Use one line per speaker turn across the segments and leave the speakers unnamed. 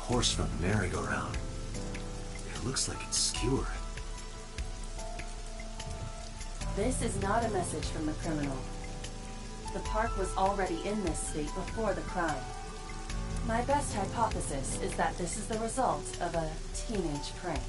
horse from the merry-go-round. It looks like it's skewered.
This is not a message from the criminal. The park was already in this state before the crime. My best hypothesis is that this is the result of a teenage prank.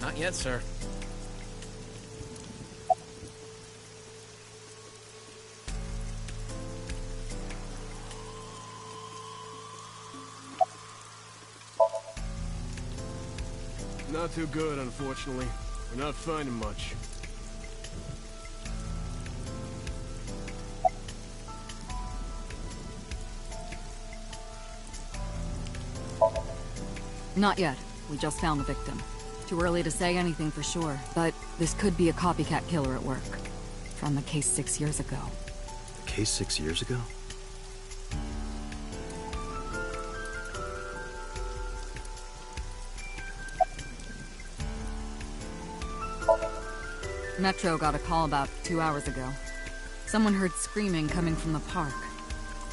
Not yet, sir.
Not too good, unfortunately. We're not finding much.
Not yet. We just found the victim. Too early to say anything for sure, but this could be a copycat killer at work. From the case 6 years ago.
The case 6 years ago?
Metro got a call about 2 hours ago. Someone heard screaming coming from the park.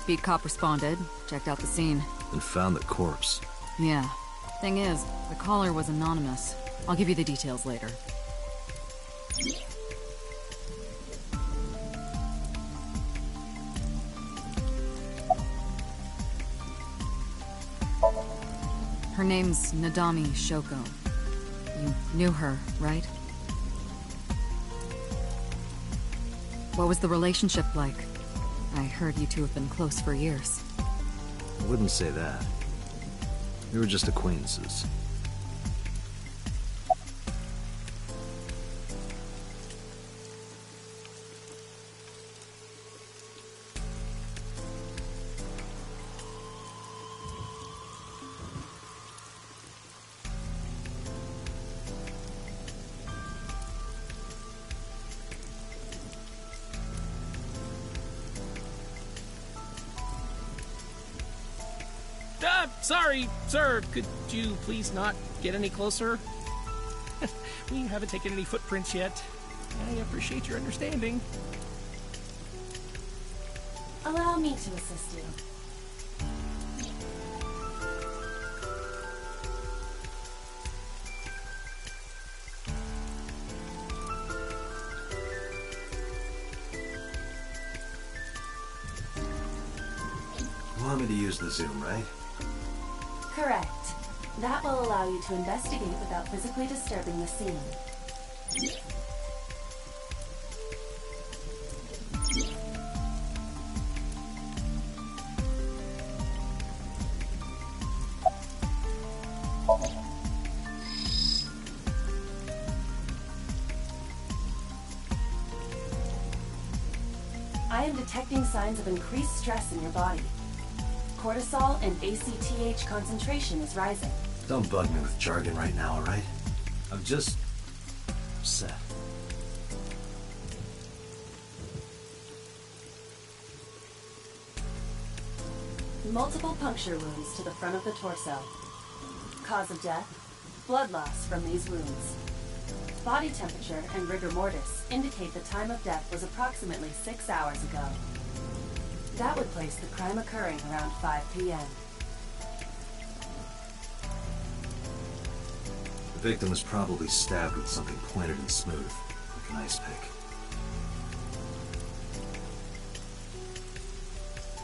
Beat cop responded, checked out the scene.
And found the corpse.
Yeah. Thing is, the caller was anonymous. I'll give you the details later. Her name's Nadami Shoko. You knew her, right? What was the relationship like? I heard you two have been close for years.
I wouldn't say that. We were just acquaintances.
Sorry, sir. Could you please not get any closer? We haven't taken any footprints yet. I appreciate your understanding.
Allow me to assist you.
You want me to use the zoom, right?
Correct. That will allow you to investigate without physically disturbing the scene. I am detecting signs of increased stress in your body. Cortisol and ACTH concentration is rising.
Don't bug me with jargon right now, alright? I'm just... upset.
Multiple puncture wounds to the front of the torso. Cause of death, blood loss from these wounds. Body temperature and rigor mortis indicate the time of death was approximately 6 hours ago. That would place the crime occurring around 5 p.m.
The victim was probably stabbed with something pointed and smooth, like an ice pick.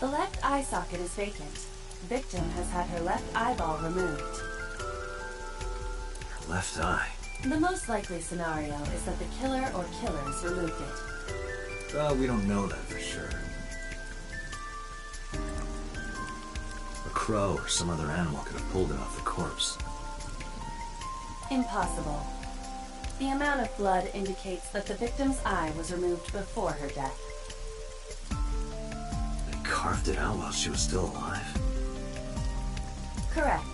The left eye socket is vacant. Victim has had her left eyeball removed.
Her left eye.
The most likely scenario is that the killer or killers removed it.
We don't know that for sure. A crow or some other animal could have pulled it off the corpse.
Impossible. The amount of blood indicates that the victim's eye was removed before her death.
They carved it out while she was still alive?
Correct.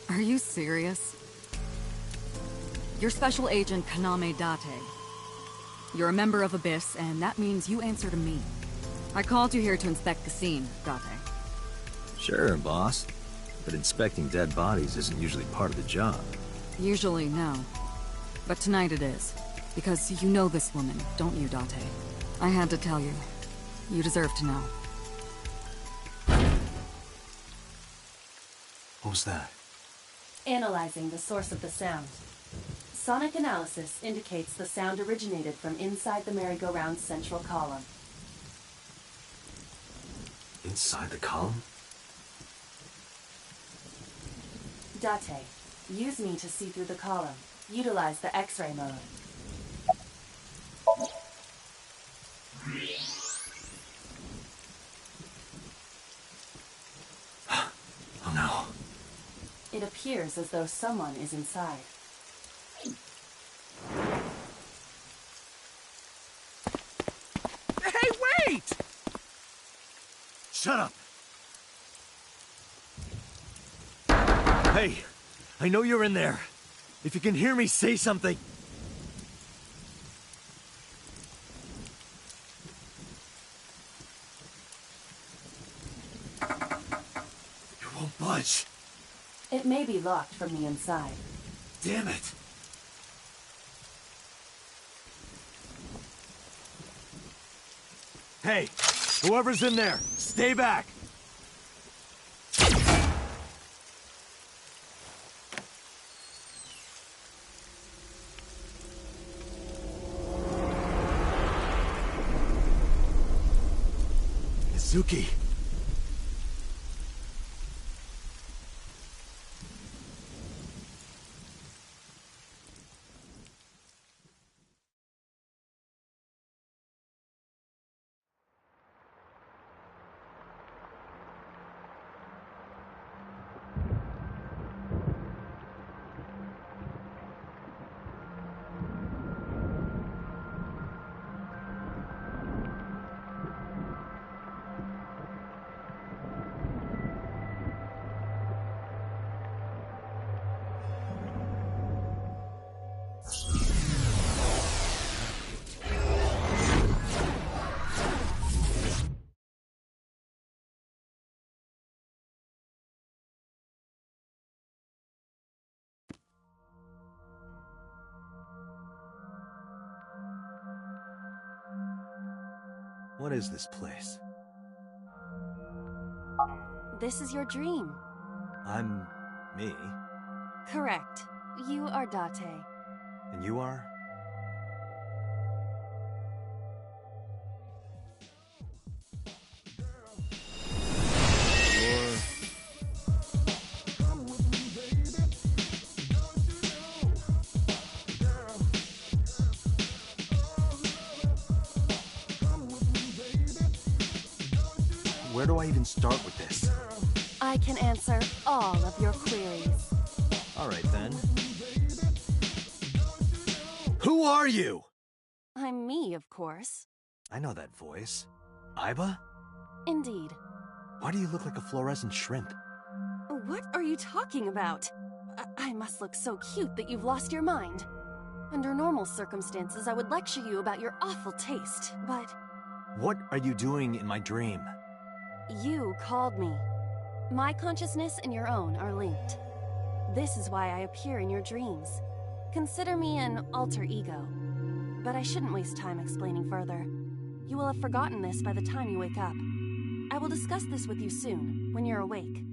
Are you serious? You're Special Agent Kaname Date. You're a member of Abyss, and that means you answer to me. I called you here to inspect the scene, Date.
Sure, boss. But inspecting dead bodies isn't usually part of the job.
Usually, no. But tonight it is. Because you know this woman, don't you, Date? I had to tell you. You deserve to know.
What was that?
Analyzing the source of the sound. Sonic analysis indicates the sound originated from inside the merry-go-round's central column.
Inside the column?
Date, use me to see through the column. Utilize the X-ray mode.
Oh no.
It appears as though someone is inside.
Hey, wait!
Shut up! Hey, I know you're in there. If you can hear me, say something. You won't budge.
It may be locked from the inside.
Damn it. Hey, whoever's in there, stay back. Izuki. What is this place?
This is your dream.
I'm me.
Correct. You are Date.
And you are? Where do I even start with this?
I can answer all of your queries.
All right, then. Who are you?
I'm me, of course.
I know that voice. Aiba?
Indeed.
Why do you look like a fluorescent shrimp?
What are you talking about? I must look so cute that you've lost your mind. Under normal circumstances, I would lecture you about your awful taste, but...
What are you doing in my dream?
You called me. My consciousness and your own are linked. This is why I appear in your dreams. Consider me an alter ego. But I shouldn't waste time explaining further. You will have forgotten this by the time you wake up. I will discuss this with you soon, when you're awake.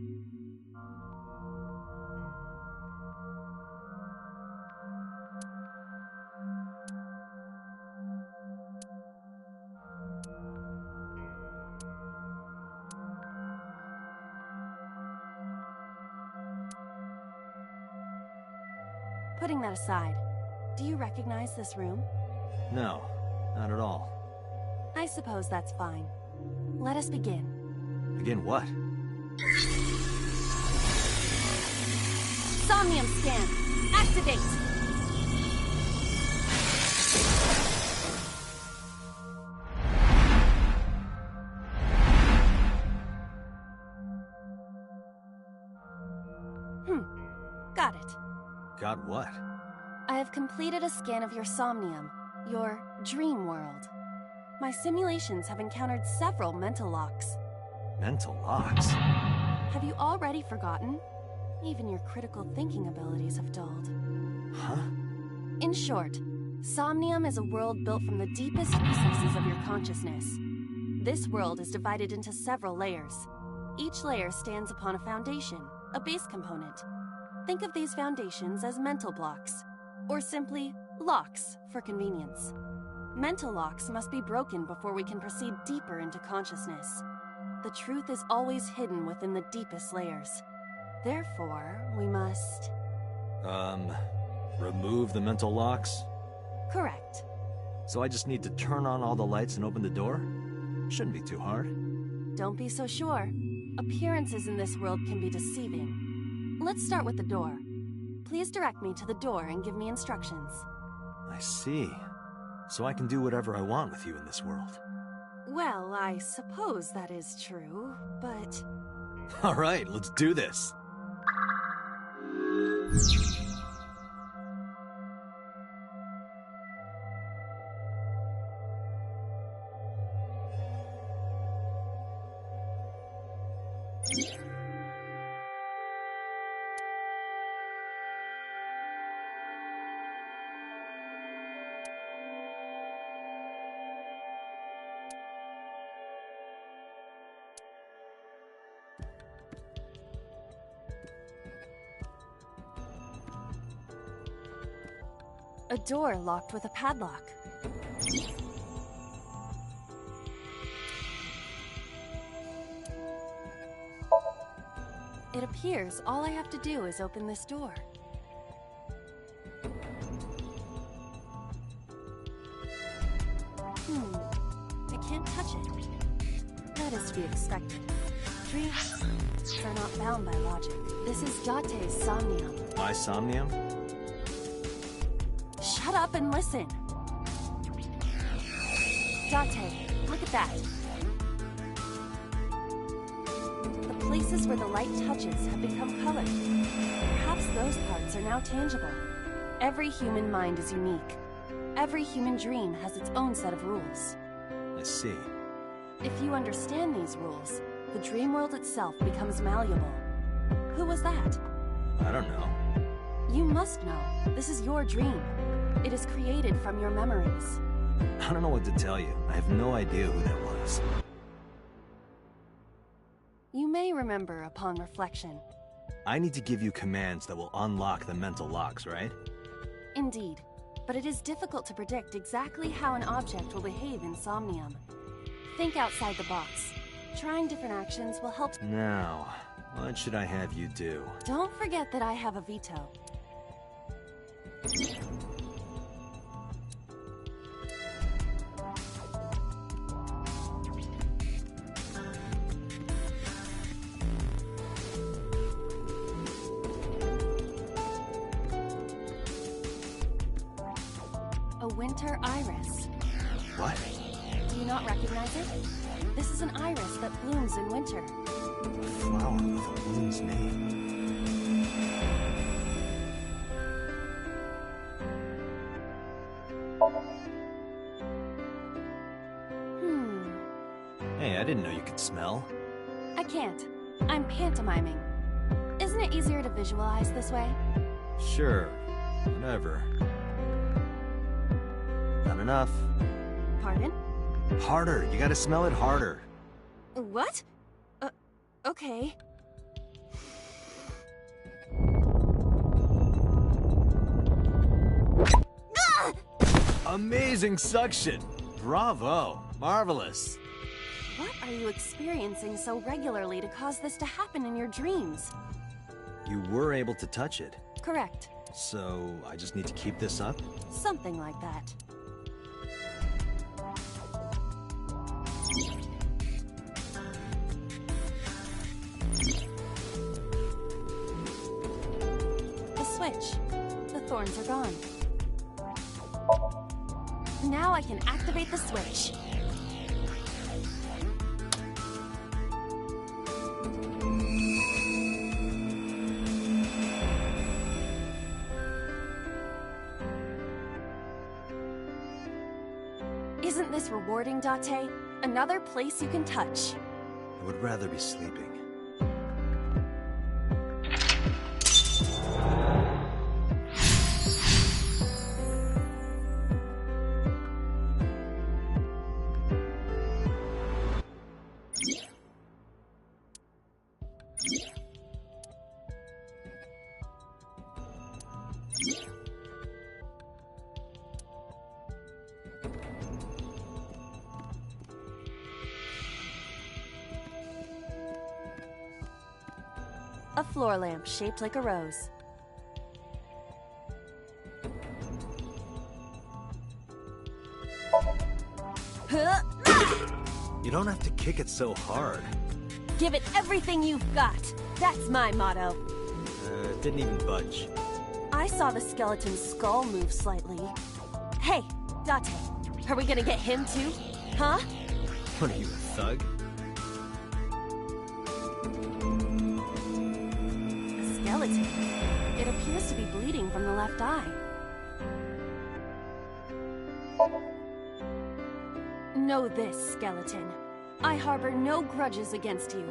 Putting that aside, do you recognize this room?
No, not at all.
I suppose that's fine. Let us begin.
Begin what?
Somnium scan! Activate! Got it.
Got what?
I have completed a scan of your Somnium, your dream world. My simulations have encountered several mental locks.
Mental locks?
Have you already forgotten? Even your critical thinking abilities have dulled.
Huh?
In short, Somnium is a world built from the deepest recesses of your consciousness. This world is divided into several layers. Each layer stands upon a foundation, a base component. Think of these foundations as mental blocks, or simply locks for convenience. Mental locks must be broken before we can proceed deeper into consciousness. The truth is always hidden within the deepest layers. Therefore, we must...
remove the mental locks?
Correct.
So I just need to turn on all the lights and open the door? Shouldn't be too hard.
Don't be so sure. Appearances in this world can be deceiving. Let's start with the door. Please direct me to the door and give me instructions.
I see. So I can do whatever I want with you in this world.
Well, I suppose that is true, but...
Alright, let's do this.
A door locked with a padlock. It appears all I have to do is open this door. I can't touch it. That is to be expected. Dreams are not bound by logic. This is Date's Somnium.
My Somnium?
Shut up and listen. Date, look at that. The places where the light touches have become colored. Perhaps those parts are now tangible. Every human mind is unique. Every human dream has its own set of rules.
I see.
If you understand these rules, the dream world itself becomes malleable. Who was that?
I don't know.
You must know. This is your dream. It is created from your memories.
I don't know what to tell you. I have no idea who that was.
You may remember upon reflection.
I need to give you commands that will unlock the mental locks, right?
Indeed. But it is difficult to predict exactly how an object will behave in Somnium. Think outside the box. Trying different actions will help.
Now, what should I have you do?
Don't forget that I have a veto. A winter iris.
What?
Do you not recognize it? This is an iris that blooms in winter.
A flower with a woman's name. Hey, I didn't know you could smell.
I can't. I'm pantomiming. Isn't it easier to visualize this way?
Sure. Whatever. Not enough.
Pardon?
Harder. You gotta smell it harder.
What? Okay.
Amazing suction. Bravo. Marvelous.
What are you experiencing so regularly to cause this to happen in your dreams?
You were able to touch it.
Correct.
So, I just need to keep this up?
Something like that. The switch. The thorns are gone. Now I can activate the switch. Isn't this rewarding, Date? Another place you can touch.
I would rather be sleeping.
A floor lamp shaped like a rose.
You don't have to kick it so hard.
Give it everything you've got. That's my motto.
It didn't even budge.
I saw the skeleton's skull move slightly. Hey, Date, are we gonna get him too? Huh?
What are you, a thug?
A skeleton. It appears to be bleeding from the left eye. Know this, skeleton. I harbor no grudges against you.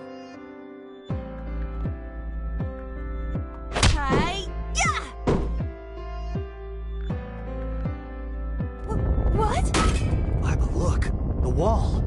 What?
Bible, look! The wall!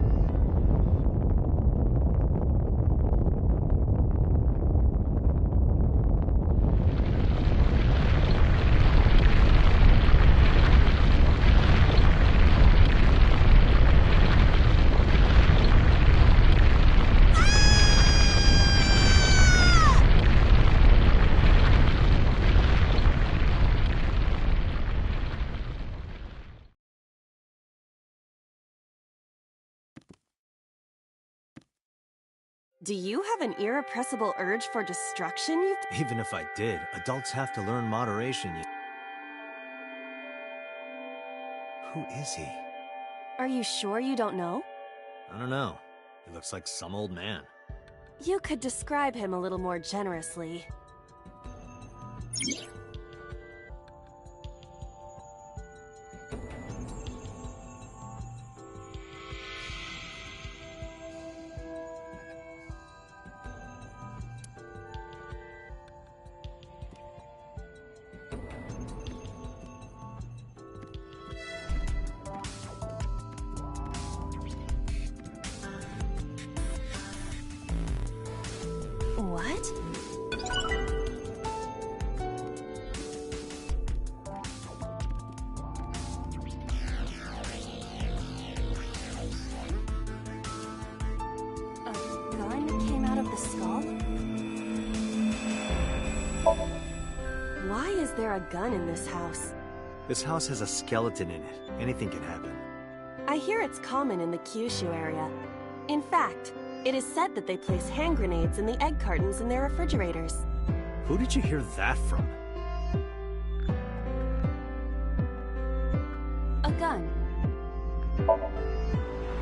Do you have an irrepressible urge for destruction?
Even if I did, adults have to learn moderation. Who is he?
Are you sure you don't know?
I don't know. He looks like some old man.
You could describe him a little more generously. What? A gun came out of the skull? Why is there a gun in this house?
This house has a skeleton in it. Anything can happen.
I hear it's common in the Kyushu area. In fact, it is said that they place hand grenades in the egg cartons in their refrigerators.
Who did you hear that from?
A gun.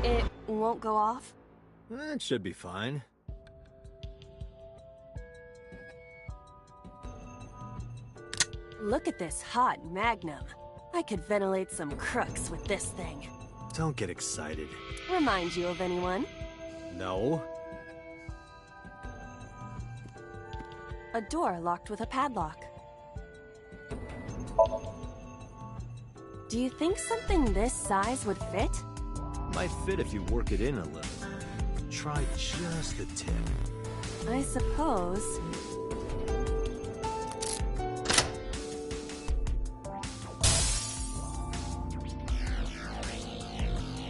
It won't go off?
It should be fine.
Look at this hot magnum. I could ventilate some crooks with this thing.
Don't get excited.
Remind you of anyone?
No.
A door locked with a padlock. Do you think something this size would fit?
Might fit if you work it in a little. Try just the tip.
I suppose.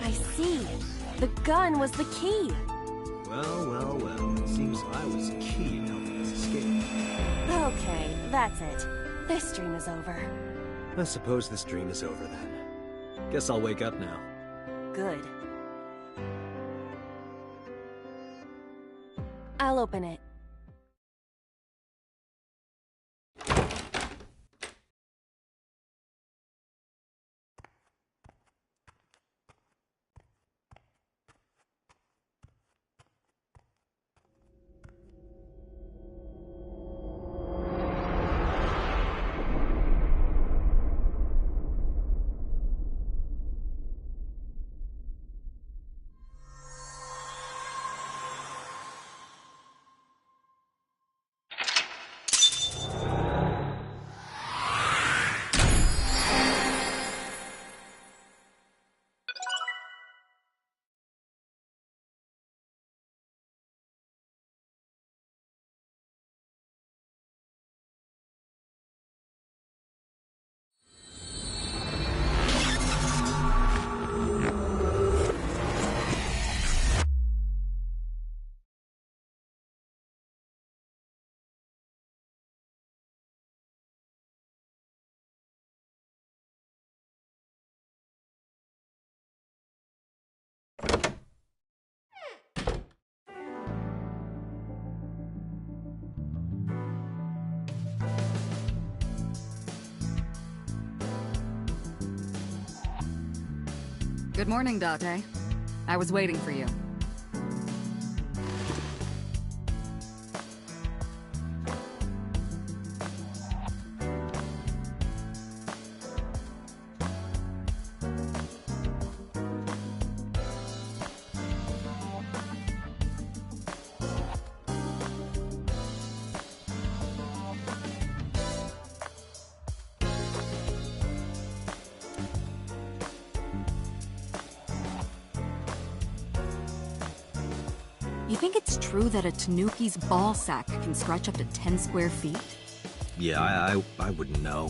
I see. The gun was the key.
Well. It seems I was key in helping us escape.
Okay, that's it. This dream is over.
I suppose this dream is over then. Guess I'll wake up now.
Good. I'll open it.
Good morning, Date. I was waiting for you. You think it's true that a tanuki's ball sack can stretch up to 10 square feet?
Yeah, I wouldn't know.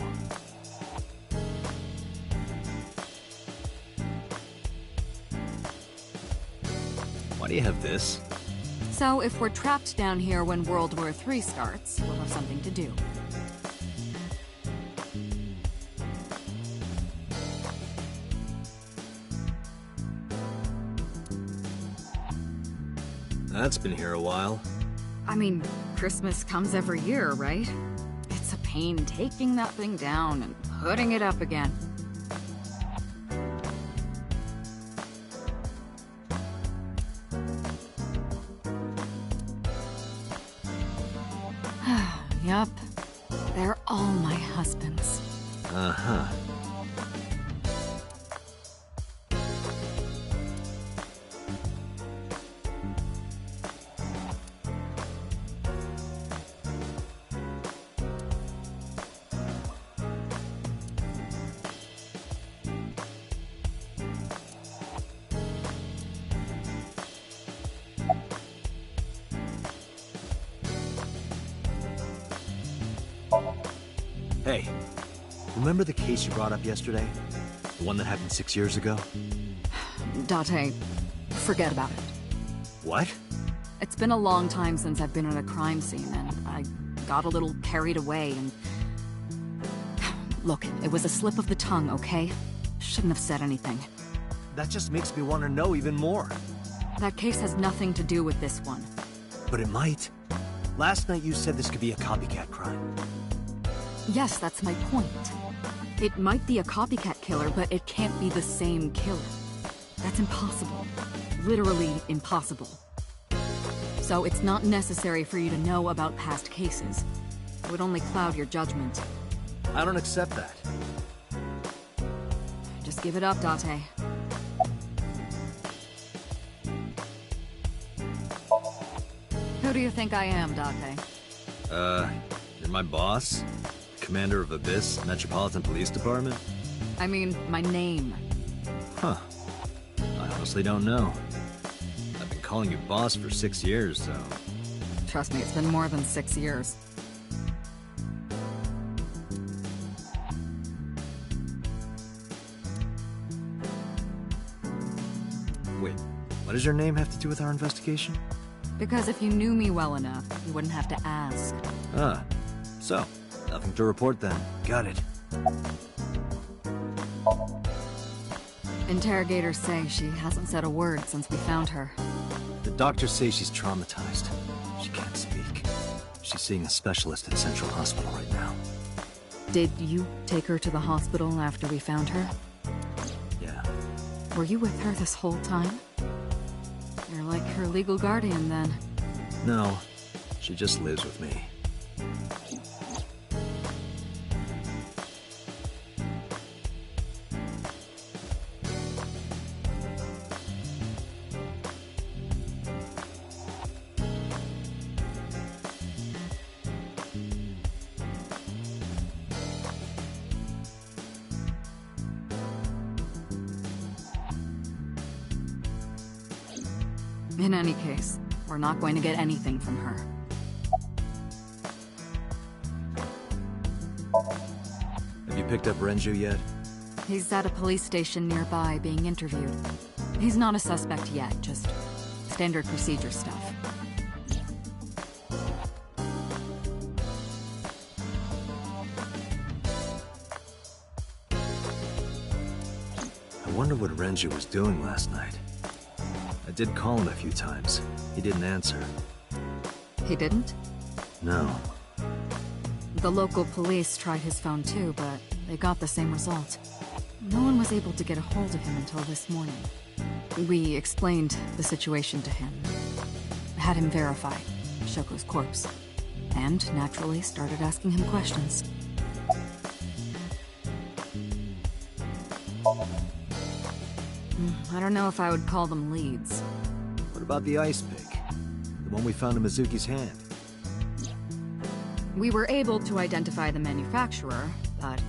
Why do you have this?
So if we're trapped down here when World War III starts, we'll have something to do.
That's been here a while.
I mean, Christmas comes every year, right? It's a pain taking that thing down and putting it up again. Yup. They're all my husbands.
Uh-huh. Hey, remember the case you brought up yesterday? The one that happened 6 years ago?
Date, forget about it.
What?
It's been a long time since I've been at a crime scene, and I got a little carried away, and... Look, it was a slip of the tongue, okay? Shouldn't have said anything.
That just makes me want to know even more.
That case has nothing to do with this one.
But it might. Last night you said this could be a copycat crime.
Yes, that's my point. It might be a copycat killer, but it can't be the same killer. That's impossible. Literally impossible. So it's not necessary for you to know about past cases. It would only cloud your judgment.
I don't accept that.
Just give it up, Date. Who do you think I am, Date?
You're my boss? Commander of Abyss Metropolitan Police Department?
I mean, my name.
Huh. I honestly don't know. I've been calling you boss for 6 years, so...
Trust me, it's been more than 6 years.
Wait, what does your name have to do with our investigation?
Because if you knew me well enough, you wouldn't have to ask.
Ah, so, nothing to report then. Got it.
Interrogators say she hasn't said a word since we found her.
The doctors say she's traumatized. She can't speak. She's seeing a specialist at Central Hospital right now.
Did you take her to the hospital after we found her?
Yeah.
Were you with her this whole time? You're like her legal guardian, then.
No, she just lives with me.
In any case, we're not going to get anything from her.
Have you picked up Renju yet?
He's at a police station nearby being interviewed. He's not a suspect yet, just standard procedure stuff.
I wonder what Renju was doing last night. I did call him a few times. He didn't answer.
He didn't?
No.
The local police tried his phone too, but they got the same result. No one was able to get a hold of him until this morning. We explained the situation to him. Had him verify Shoko's corpse. And naturally started asking him questions. I don't know if I would call them leads.
What about the ice pick? The one we found in Mizuki's hand?
We were able to identify the manufacturer, but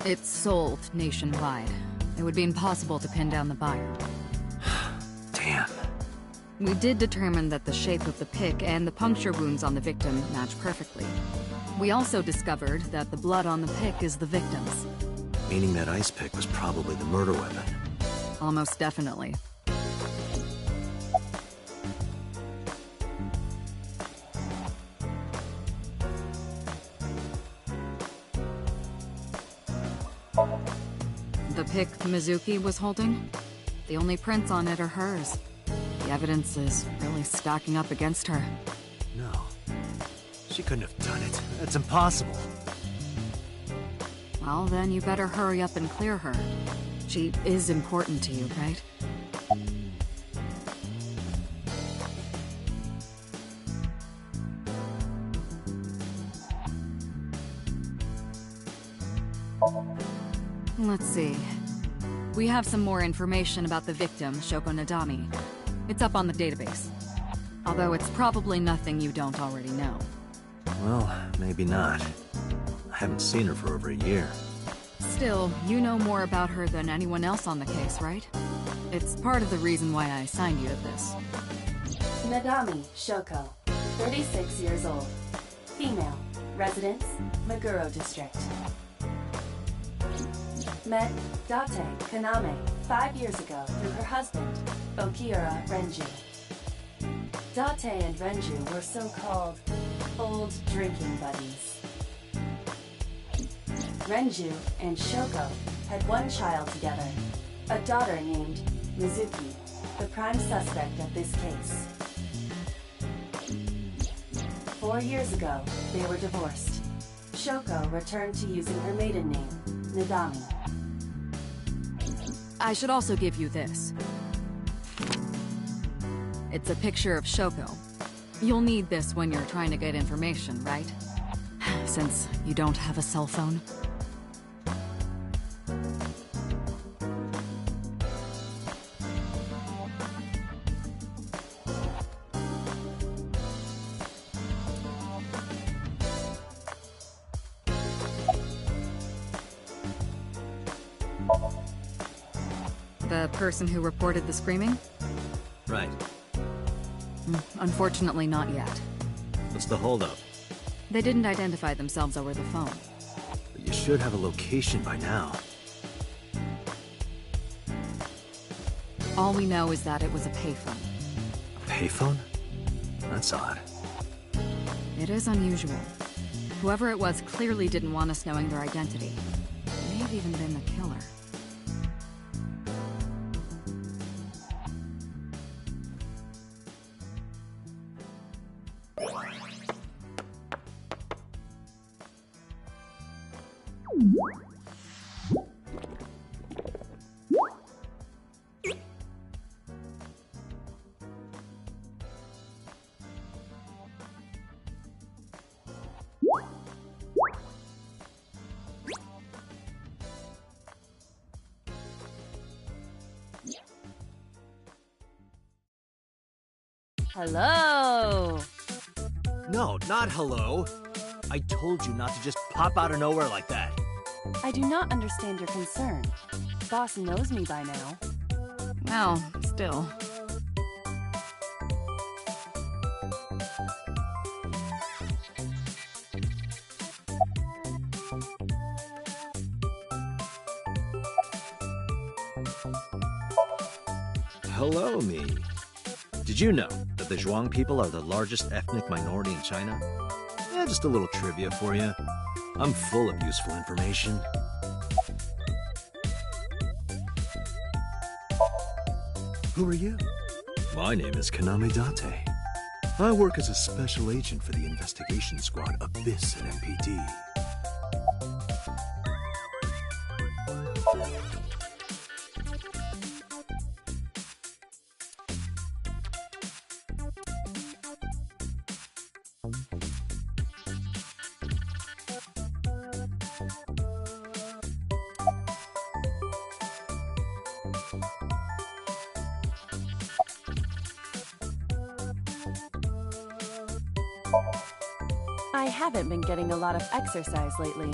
it's sold nationwide. It would be impossible to pin down the buyer.
Damn.
We did determine that the shape of the pick and the puncture wounds on the victim match perfectly. We also discovered that the blood on the pick is the victim's.
Meaning that ice pick was probably the murder weapon.
Almost definitely. The pick Mizuki was holding? The only prints on it are hers. The evidence is really stacking up against her.
No. She couldn't have done it. That's impossible.
Well, then you better hurry up and clear her. She is important to you, right? Let's see. We have some more information about the victim, Shoko Nadami. It's up on the database. Although it's probably nothing you don't already know.
Well, maybe not. I haven't seen her for over a year.
Still, you know more about her than anyone else on the case, right? It's part of the reason why I assigned you to this.
Nadami Shoko, 36 years old. Female. Residence, Meguro District. Met Date Kaname 5 years ago through her husband, Okiura Renju. Date and Renju were so-called old drinking buddies. Renju and Shoko had one child together, a daughter named Mizuki, the prime suspect of this case. 4 years ago, they were divorced. Shoko returned to using her maiden name, Nadami.
I should also give you this. It's a picture of Shoko. You'll need this when you're trying to get information, right? Since you don't have a cell phone. The person who reported the screaming?
Right.
Unfortunately, not yet.
What's the holdup?
They didn't identify themselves over the phone.
But you should have a location by now.
All we know is that it was a payphone.
A payphone? That's odd.
It is unusual. Whoever it was clearly didn't want us knowing their identity. May have even been the killer.
Hello!
No, not hello. I told you not to just pop out of nowhere like that.
I do not understand your concern. Boss knows me by now.
Well, still.
Hello, me. Did you know that the Zhuang people are the largest ethnic minority in China? Yeah, just a little trivia for you. I'm full of useful information. Who are you? My name is Kaname Date. I work as a special agent for the investigation squad Abyss at MPD.
I haven't been getting a lot of exercise lately.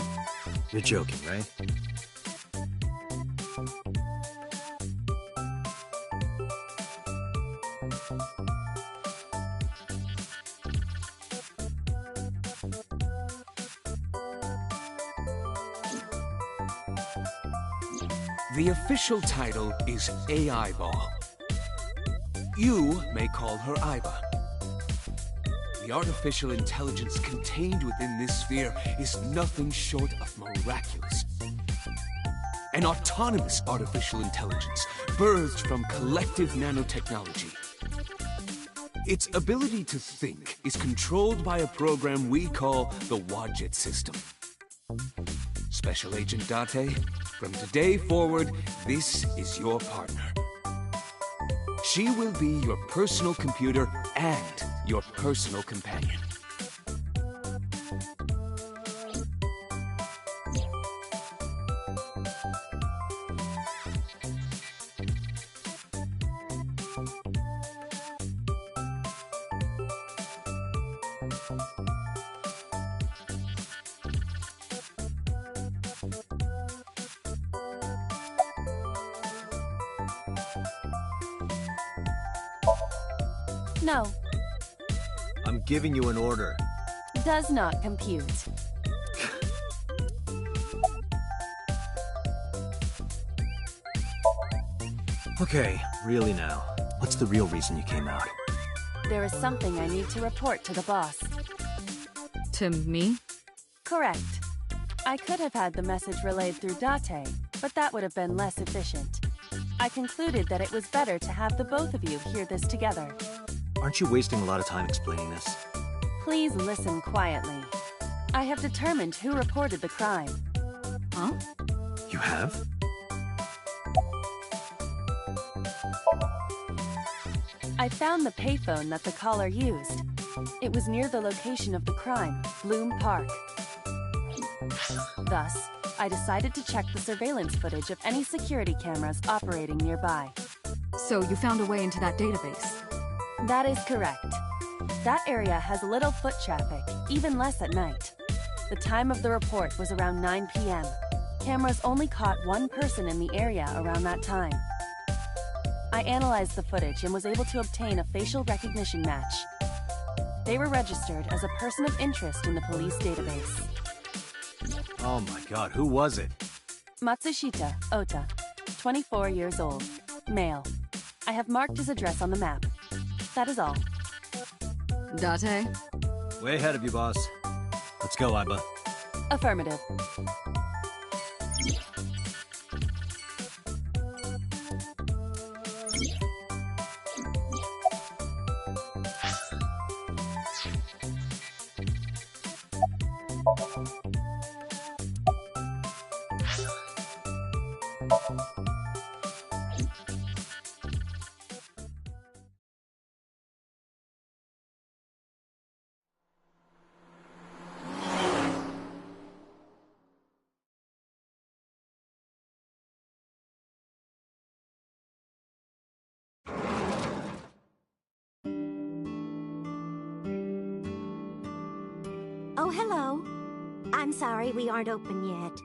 You're joking, right?
The official title is AI Ball. You may call her Aiba. The artificial intelligence contained within this sphere is nothing short of miraculous. An autonomous artificial intelligence birthed from collective nanotechnology. Its ability to think is controlled by a program we call the Wadjet system. Special Agent Date, from today forward, this is your partner. She will be your personal computer and your personal companion.
No,
I'm giving you an order.
does not compute.
Okay, really now. What's the real reason you came out?
There is something I need to report to the boss.
To me?
Correct. I could have had the message relayed through Date, but that would have been less efficient. I concluded that it was better to have the both of you hear this together.
Aren't you wasting a lot of time explaining this?
Please listen quietly. I have determined who reported the crime.
Huh?
You have?
I found the payphone that the caller used. It was near the location of the crime, Bloom Park. Thus, I decided to check the surveillance footage of any security cameras operating nearby.
So you found a way into that database?
That is correct. That area has little foot traffic, even less at night. The time of the report was around 9 p.m. Cameras only caught one person in the area around that time. I analyzed the footage and was able to obtain a facial recognition match. They were registered as a person of interest in the police database.
Oh my god, who was it?
Matsushita Ota, 24 years old, male. I have marked his address on the map. That is all.
Date?
Way ahead of you, boss. Let's go, Iba.
Affirmative.
Oh, hello. I'm sorry we aren't open yet.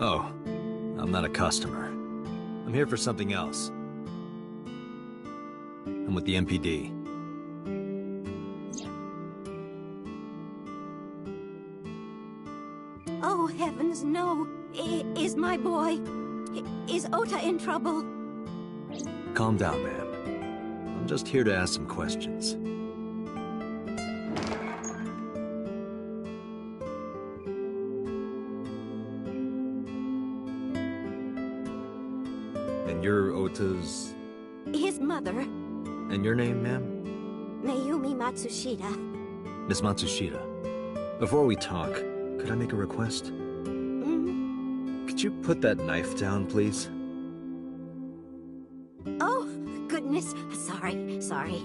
Oh, I'm not a customer. I'm here for something else. I'm with the MPD.
Oh, heavens, no. Is my boy... Is Ota in trouble?
Calm down, ma'am. I'm just here to ask some questions. And you're Ota's...
His mother,
And your name, ma'am?
Mayumi Matsushita.
Miss Matsushita. Before we talk, could I make a request? Could you put that knife down, please?
Oh, goodness. Sorry.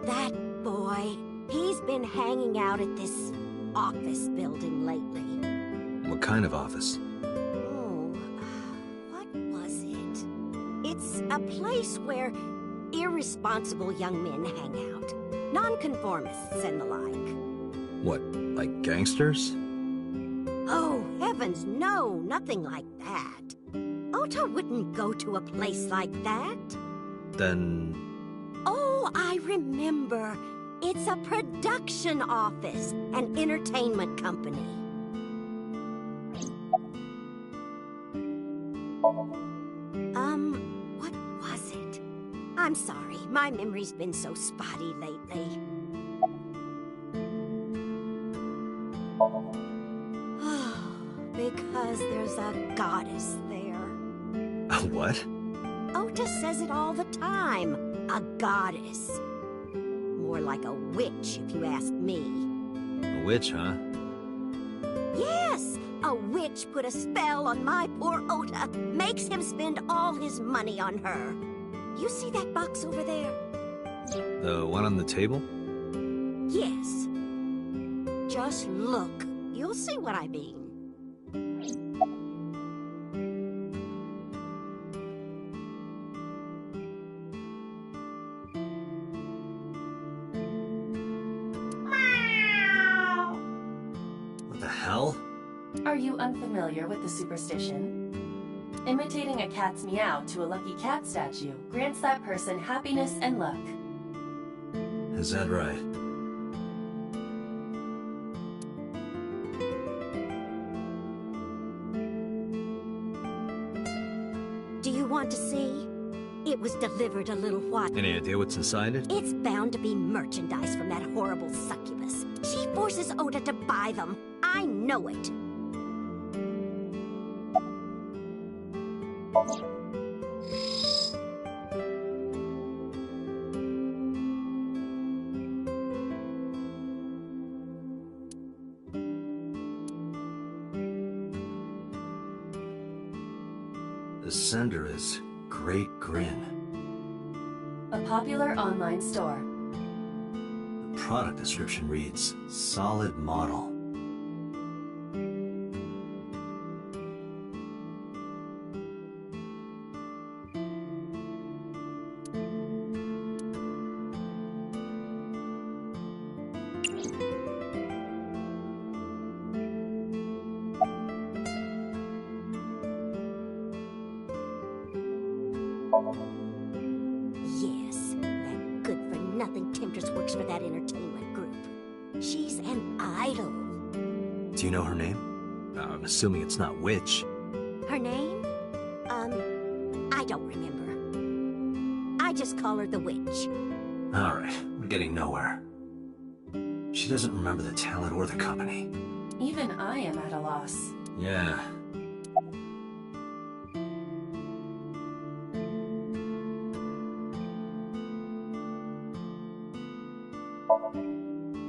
That boy, he's been hanging out at this office building lately.
What kind of office?
Oh, what was it? It's a place where irresponsible young men hang out. Nonconformists and the like.
What, like gangsters?
Oh, heavens, no, nothing like that. Ota wouldn't go to a place like that.
Then...
Oh, I remember. It's a production office, an entertainment company. What was it? I'm sorry, my memory's been so spotty lately. Because there's a goddess there.
A what?
Ota says it all the time. A goddess. More like a witch, if you ask me.
A witch, huh?
Yes! A witch put a spell on my poor Ota. Makes him spend all his money on her. You see that box over there?
The one on the table?
Yes. Just look. You'll see what I mean.
What the hell?
Are you unfamiliar with the superstition? Imitating a cat's meow to a lucky cat statue grants that person happiness and luck.
Is that right?
Do you want to see? It was delivered a little while.
Any idea what's inside it?
It's bound to be merchandise from that horrible succubus. She forces Ota to buy them. I know it.
The sender is great grin.
A popular online store.
The product description reads, solid model.
Yes, that good-for-nothing temptress works for that entertainment group. She's an idol.
Do you know her name? I'm assuming it's not Witch.
Her name? I don't remember. I just call her the Witch.
Alright, we're getting nowhere. She doesn't remember the talent or the company.
Even I am at a loss.
Yeah.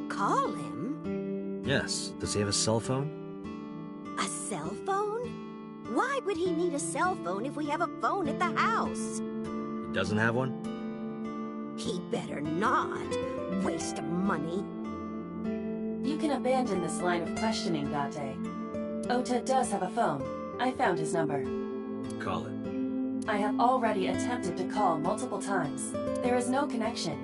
Call him?
Yes. Does he have a cell phone?
A cell phone? Why would he need a cell phone if we have a phone at the house?
He doesn't have one?
He better not. Waste of money.
You can abandon this line of questioning, Date. Ota does have a phone. I found his number.
Call it.
I have already attempted to call multiple times. There is no connection.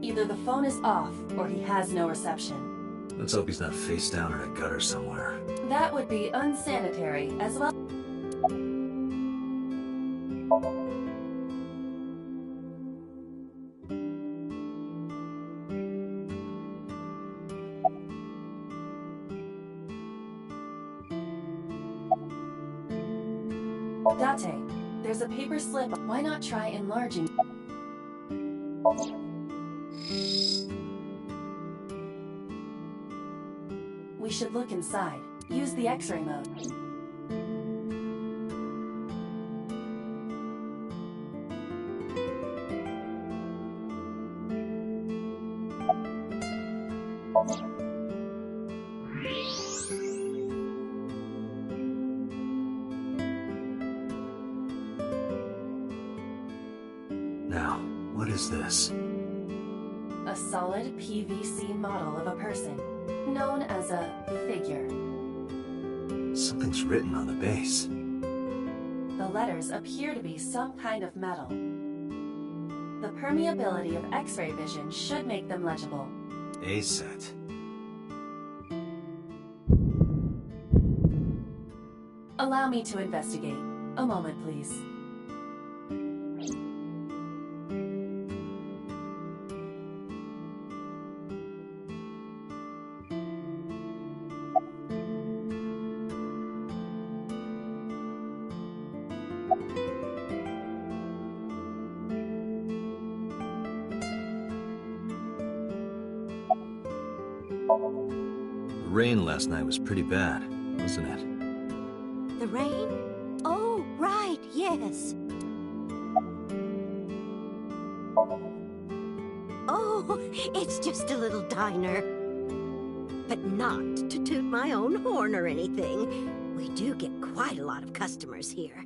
Either the phone is off, or he has no reception.
Let's hope he's not face down in a gutter somewhere.
That would be unsanitary, as well. Date, there's a paper slip. Why not try enlarging? We should look inside. Use the X-ray mode.
Now, what is this?
A solid PVC model of a person, known as a figure.
Something's written on the base.
The letters appear to be some kind of metal. The permeability of X-ray vision should make them legible.
A set.
Allow me to investigate. A moment, please.
The rain last night was pretty bad, wasn't it?
The rain? Oh, right, yes. Oh, it's just a little diner. But not to toot my own horn or anything. We do get quite a lot of customers here.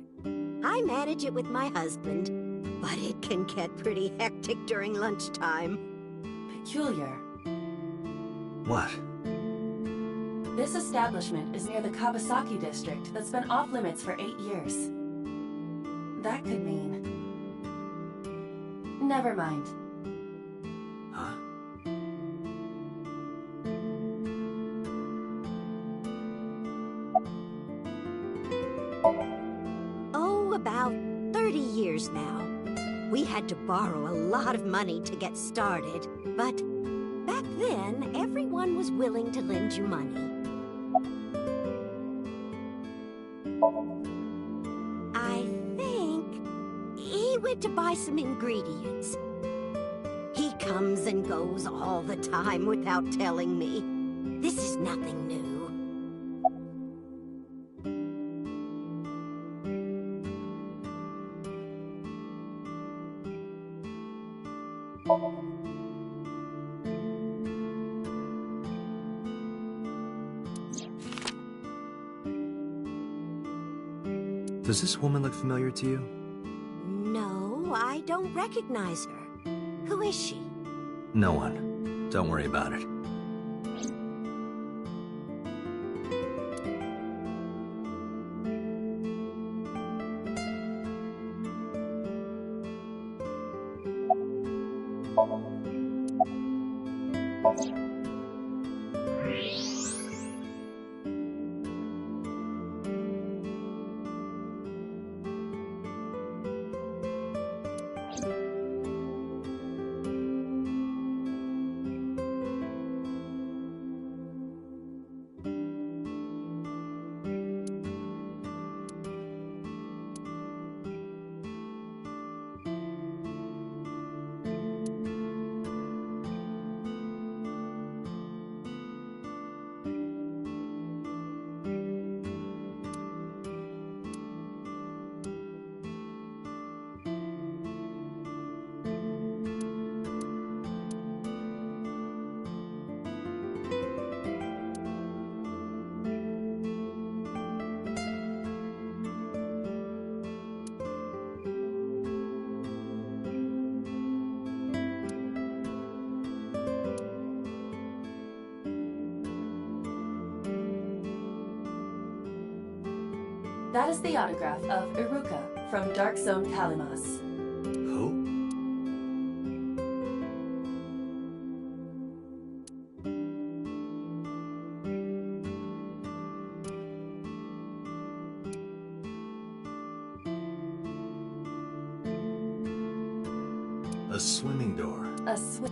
I manage it with my husband, but it can get pretty hectic during lunchtime.
Peculiar.
What?
This establishment is near the Kawasaki district that's been off limits for 8 years. That could mean... Never mind.
Huh?
Oh, about 30 years now. We had to borrow a lot of money to get started, but back then, everyone was willing to lend you money. I think he went to buy some ingredients. He comes and goes all the time without telling me. This is nothing new.
Does this woman look familiar to you?
I don't recognize her. Who is she?
No one. Don't worry about it.
That is the autograph of Iruka from Dark Zone Kalimas.
Who? A swimming door.
A swim.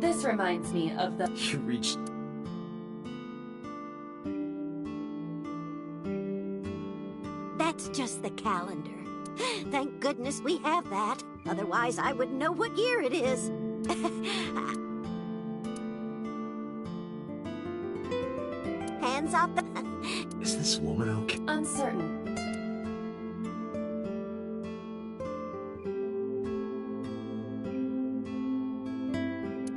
This reminds me of the...
You reached...
That's just the calendar. Thank goodness we have that. Otherwise, I wouldn't know what year it is. Hands off the...
Is this woman okay?
Uncertain.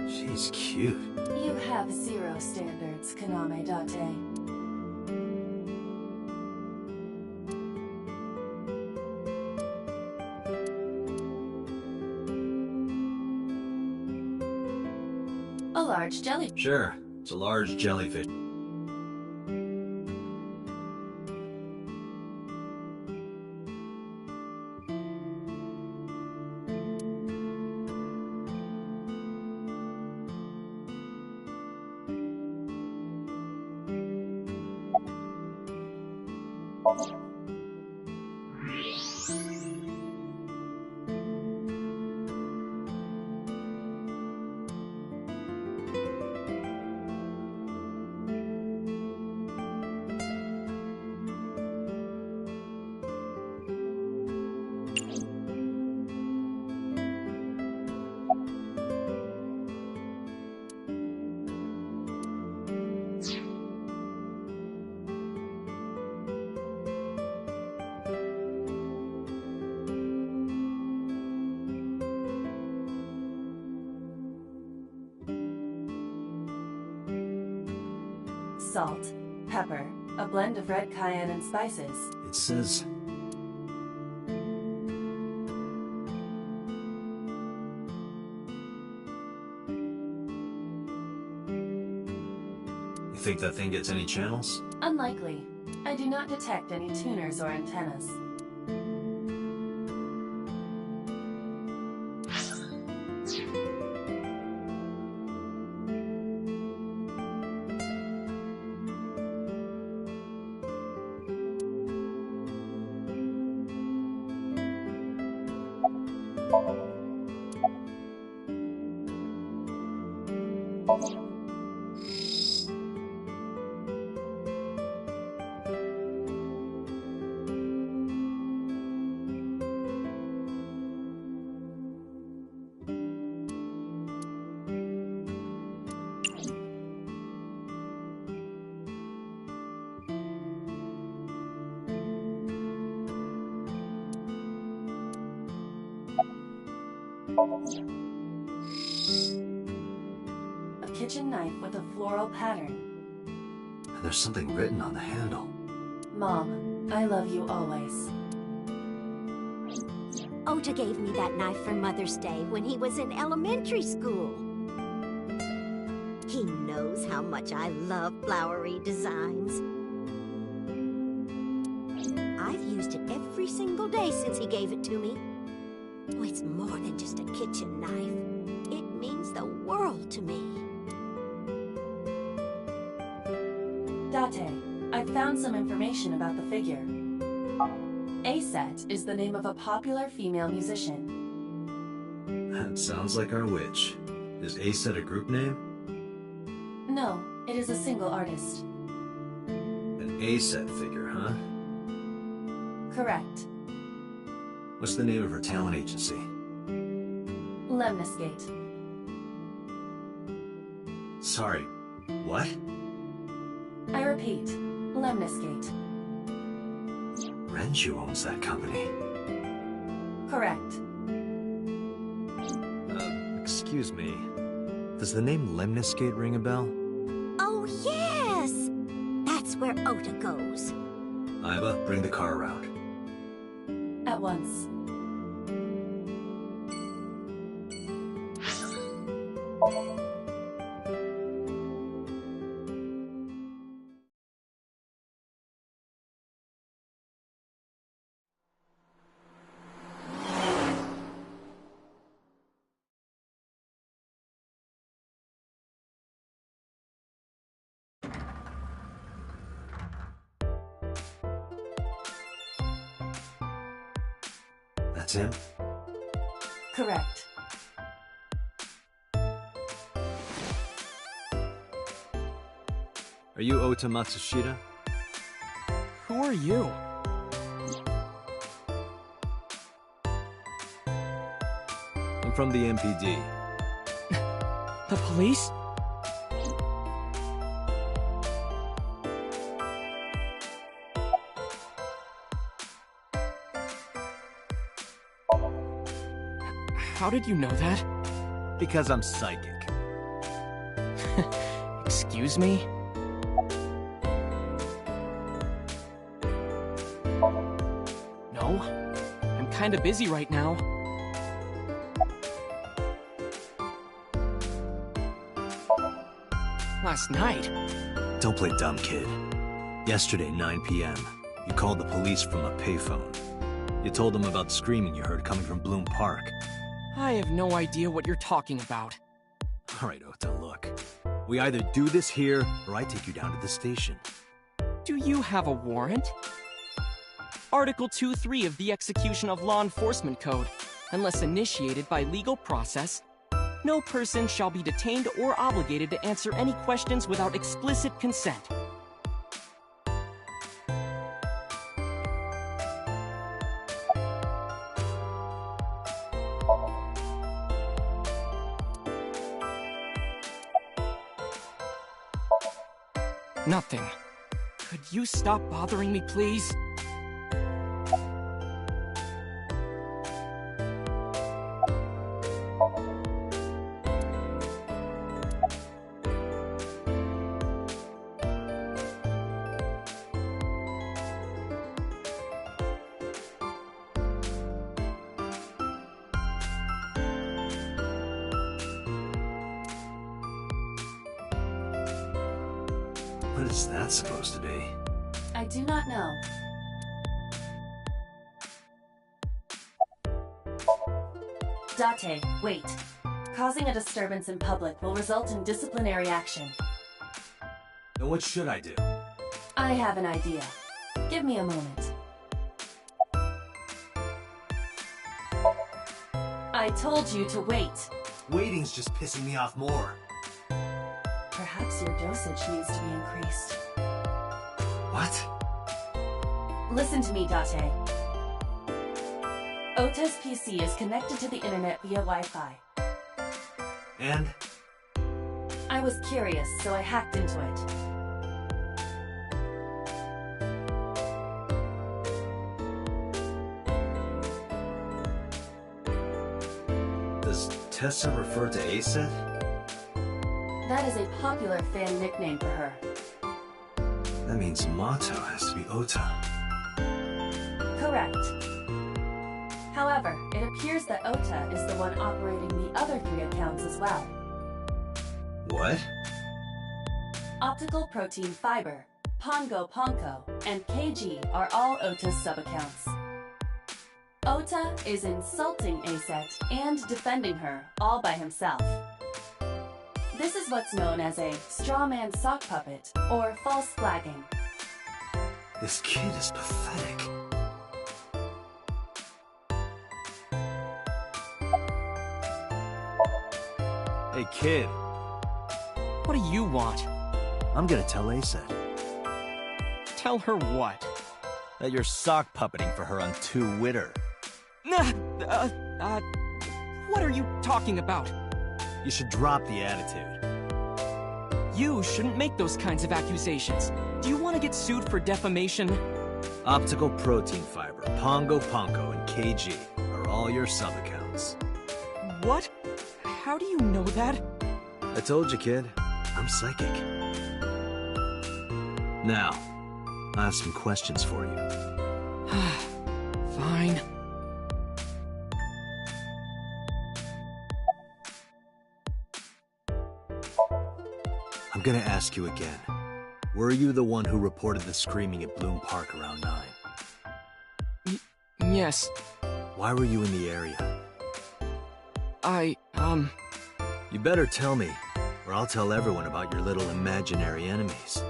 She's cute.
You have zero standards, Kaname Date. A large jelly.
Sure, it's a large jellyfish.
Salt, pepper, a blend of red cayenne and spices.
It says... You think that thing gets any channels?
Unlikely. I do not detect any tuners or antennas. A kitchen knife with a floral pattern.
There's something written on the handle.
Mom, I love you always.
Ota gave me that knife for Mother's Day when he was in elementary school. He knows how much I love flowery designs. I've used it every single day since he gave it to me. Oh, it's more than just a kitchen knife. It means the world to me.
Date, I found some information about the figure. Aset is the name of a popular female musician.
That sounds like our witch. Is Aset a group name?
No, it is a single artist.
An Aset figure, huh?
Correct.
What's the name of her talent agency?
Lemniscate.
Sorry, what?
I repeat, Lemniscate.
Renju owns that company.
Correct.
Excuse me. Does the name Lemniscate ring a bell?
Oh, yes! That's where Ota goes.
Iba, bring the car around.
At once.
That's him?
Correct.
Are you Ota Matsushita?
Who are you?
I'm from the MPD.
The police? How did you know that?
Because I'm psychic.
Excuse me? No, I'm kinda busy right now. Last night?
Don't play dumb, kid. Yesterday, 9 p.m., you called the police from a payphone. You told them about the screaming you heard coming from Bloom Park.
I have no idea what you're talking about.
All right, Ota, look. We either do this here, or I take you down to the station.
Do you have a warrant? Article 2.3 of the Execution of Law Enforcement Code. Unless initiated by legal process, no person shall be detained or obligated to answer any questions without explicit consent. Nothing. Could you stop bothering me, please?
What is that supposed to be?
I do not know. Date, wait. Causing a disturbance in public will result in disciplinary action.
Then what should I do?
I have an idea. Give me a moment. I told you to wait.
Waiting's just pissing me off more.
Perhaps your dosage needs to be increased.
What?
Listen to me, Date. Ota's PC is connected to the internet via Wi-Fi.
And?
I was curious, so I hacked into it.
The Tessa refer to Aset?
That is a popular fan nickname for her.
That means Mato has to be Ota.
Correct. However, it appears that Ota is the one operating the other 3 accounts as well.
What?
Optical Protein Fiber, Pongo Ponko, and KG are all Ota's sub-accounts. Ota is insulting Aset and defending her all by himself. This is what's known as a straw man sock puppet, or false flagging.
This kid is pathetic. Hey kid,
What do you want?
I'm gonna tell Aset
Tell her what?
that you're sock puppeting for her on Twitter.
What are you talking about?
You should drop the attitude.
You shouldn't make those kinds of accusations. Do you want to get sued for defamation?
Optical Protein Fiber, Pongo Ponko, and KG are all your sub-accounts.
What? How do you know that?
I told you, kid. I'm psychic. Now, I have some questions for you.
Fine.
I'm gonna ask you again. Were you the one who reported the screaming at Bloom Park around 9?
Yes.
Why were you in the area? You better tell me, or I'll tell everyone about your little imaginary enemies.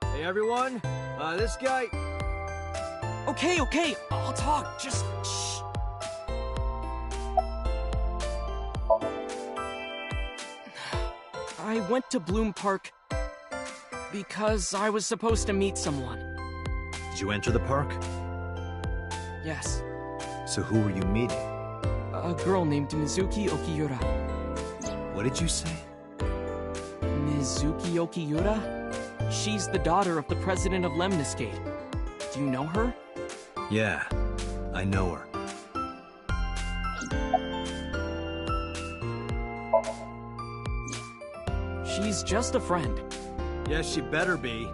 Hey everyone, this guy...
Okay, I'll talk, just shh. I went to Bloom Park because I was supposed to meet someone.
Did you enter the park?
Yes,
So who were you meeting?
a girl named Mizuki Okiura.
What did you say?
Mizuki Okiura? She's the daughter of the president of Lemniscate. Do you know her?
Yeah, I know her.
She's just a friend.
Yes, she better be.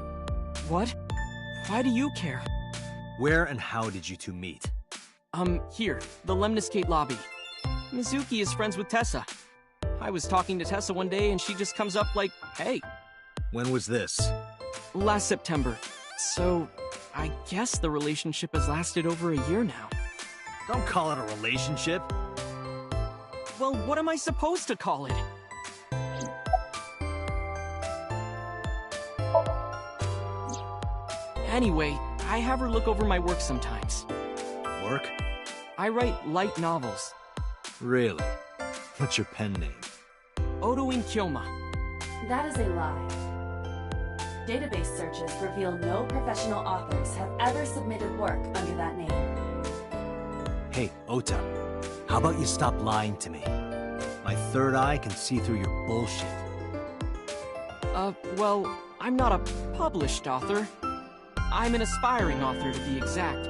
What? Why do you care?
Where and how did you two meet?
Here, the Lemniscate lobby. Mizuki is friends with Tessa. I was talking to Tessa one day and she just comes up like, hey.
When was this?
Last September. So, I guess the relationship has lasted over a year now.
Don't call it a relationship.
Well, what am I supposed to call it? Anyway, I have her look over my work sometimes.
Work?
I write light novels.
Really? What's your pen name?
Odoin Kyoma.
That is a lie. Database searches reveal no professional authors have ever submitted work under that name.
Hey, Ota. How about you stop lying to me? My third eye can see through your bullshit.
Well, I'm not a published author. I'm an aspiring author, to be exact.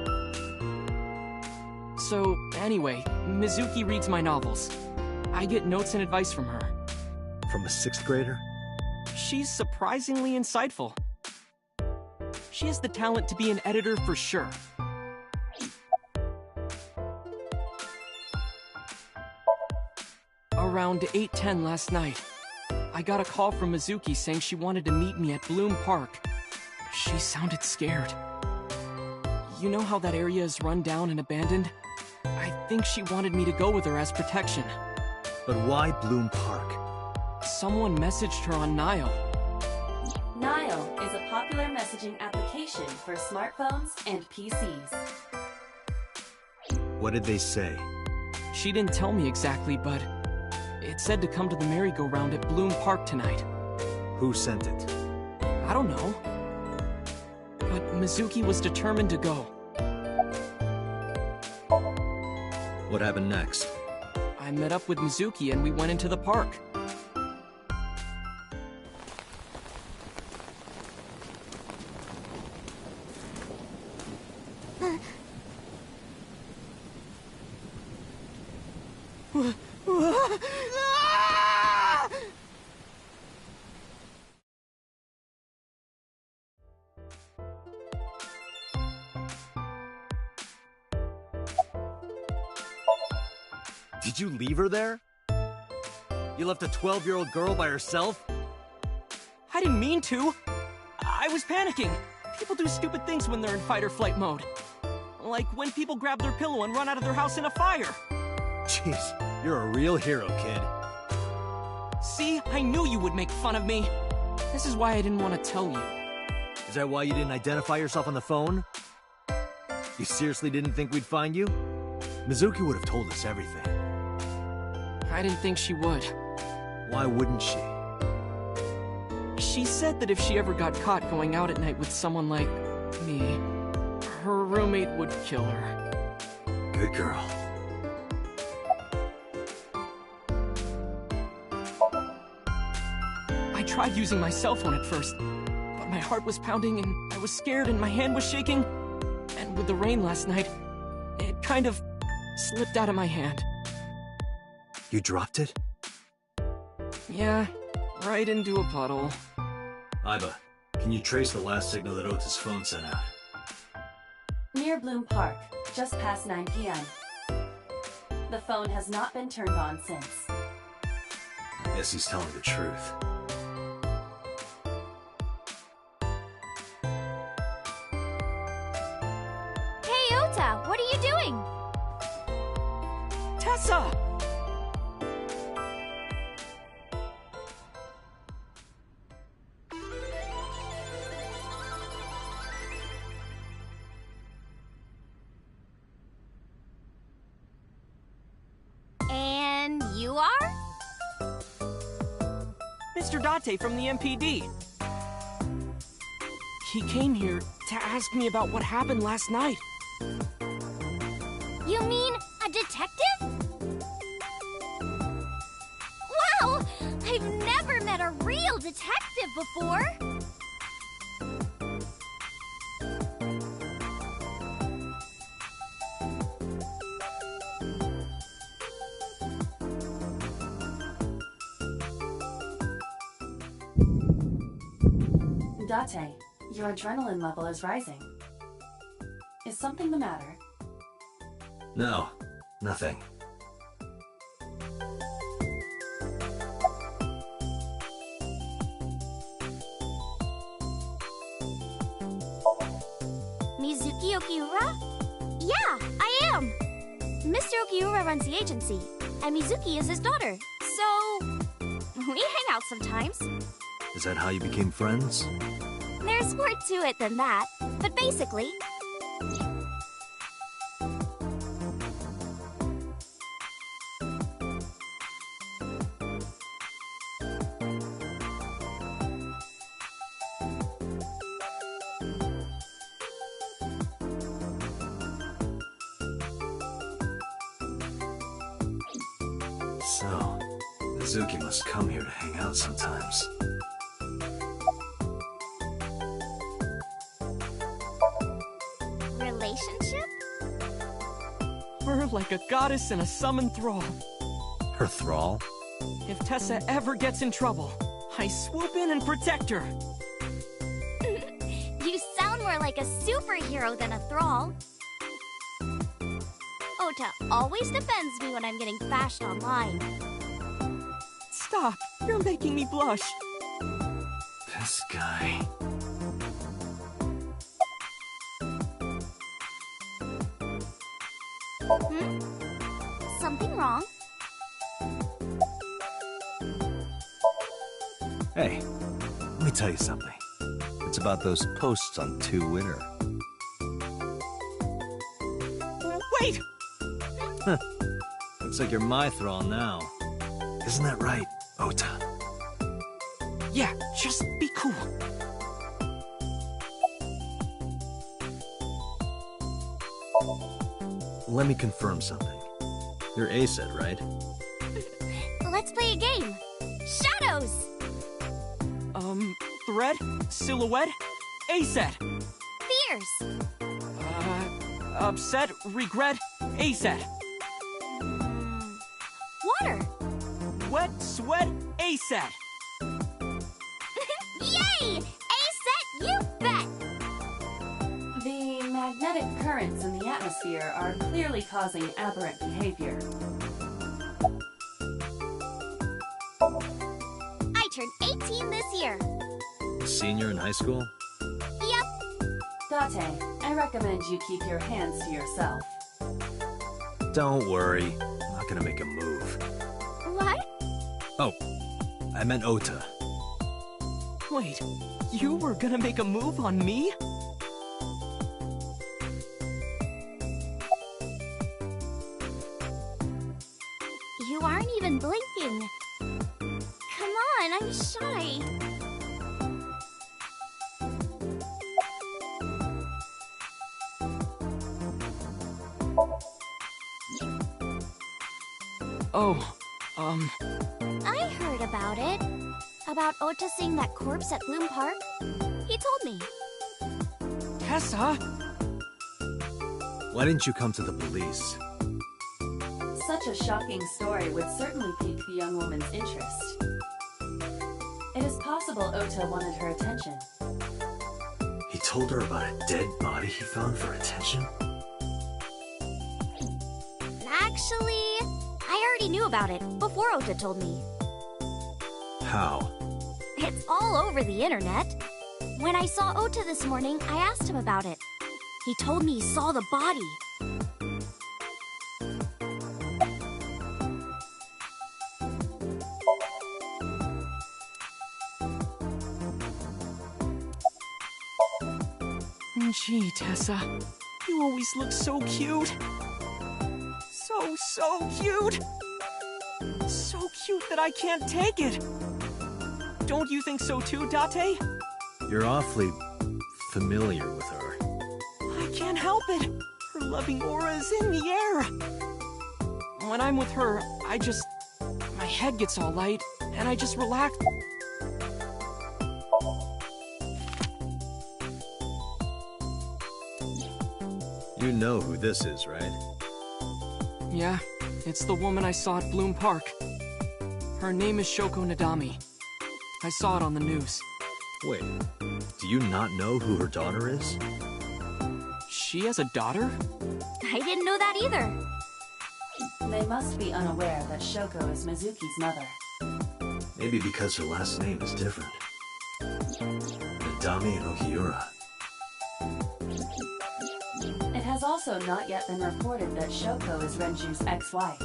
So, anyway, Mizuki reads my novels. I get notes and advice from her.
From a 6th grader?
She's surprisingly insightful. She has the talent to be an editor for sure. Around 8:10 last night, I got a call from Mizuki saying she wanted to meet me at Bloom Park. She sounded scared. You know how that area is run down and abandoned? I think she wanted me to go with her as protection.
But why Bloom Park?
Someone messaged her on Nile.
Nile is a popular messaging application for smartphones and PCs.
What did they say?
She didn't tell me exactly, but it said to come to the merry-go-round at Bloom Park tonight.
Who sent it?
I don't know. But Mizuki was determined to go.
What happened next?
I met up with Mizuki and we went into the park.
Did you leave her there? You left a 12-year-old girl by herself?
I didn't mean to. I was panicking. People do stupid things when they're in fight or flight mode. Like when people grab their pillow and run out of their house in a fire.
Jeez, you're a real hero, kid.
See, I knew you would make fun of me. This is why I didn't want to tell you.
Is that why you didn't identify yourself on the phone? You seriously didn't think we'd find you? Mizuki would have told us everything.
I didn't think she would.
Why wouldn't she?
She said that if she ever got caught going out at night with someone like me, her roommate would kill her.
Good girl.
I tried using my cell phone at first, but my heart was pounding and I was scared and my hand was shaking. And with the rain last night, it kind of slipped out of my hand.
You dropped it?
Yeah, right into a puddle.
Aiba, can you trace the last signal that Ota's phone sent out?
Near Bloom Park, just past 9 p.m. The phone has not been turned on since.
Guess he's telling the truth.
Hey, Ota, what are you doing?
Tessa!
And you are?
Mr. Date from the MPD. He came here to ask me about what happened last night.
You mean a detective? Wow! I've never met a real detective before!
Date, your adrenaline level is rising. Is something the matter?
No, nothing.
Mizuki Okiura? Yeah, I am! Mr. Okiura runs the agency, and Mizuki is his daughter, so we hang out sometimes.
Is that how you became friends?
There's more to it than that, but basically...
So, Mizuki must come here to hang out sometimes.
Relationship?
We're like a goddess and a summoned thrall.
Her thrall?
If Tessa ever gets in trouble, I swoop in and protect her.
You sound more like a superhero than a thrall. Ota always defends me when I'm getting bashed online.
Stop! You're making me blush.
This guy...
Something wrong?
Hey, let me tell you something. It's about those posts on Twitter.
Wait!
Looks like you're my thrall now. Isn't that right, Ota?
Yeah, just be cool.
Let me confirm something. You're A-Set, right?
Let's play a game. Shadows!
Thread? Silhouette? A-Set.
Fears!
Upset? Regret? A-Set.
Water!
Wet? Sweat? A-Set.
Yay! A-Set, you bet!
The magnetic currents in the atmosphere are clearly causing aberrant behavior.
senior in high school?
Yep.
Date, I recommend you keep your hands to yourself.
Don't worry. I'm not gonna make a move.
What?
Oh, I meant Ota.
Wait, you were gonna make a move on me?
You aren't even blinking. Come on, I'm shy.
Oh,
I heard about it. About Ota seeing that corpse at Bloom Park. He told me.
Tessa?
Why didn't you come to the police?
Such a shocking story would certainly pique the young woman's interest. It is possible Ota wanted her attention.
He told her about a dead body he found for attention?
Actually, I already knew about it before Ota told me.
How?
It's all over the internet. When I saw Ota this morning, I asked him about it. He told me he saw the body.
Gee, Tessa, you always look so cute. So cute. So cute that I can't take it. Don't you think so too, Date?
You're awfully familiar with her.
I can't help it. Her loving aura is in the air. When I'm with her, my head gets all light, and I just relax.
You know who this is, right?
Yeah, it's the woman I saw at Bloom Park. Her name is Shoko Nadami. I saw it on the news.
Wait, do you not know who her daughter is?
She has a daughter?
I didn't know that either.
They must be unaware that Shoko is Mizuki's mother.
Maybe because her last name is different. Nadami and Okiura.
It has also not yet been reported that Shoko is Renju's ex-wife.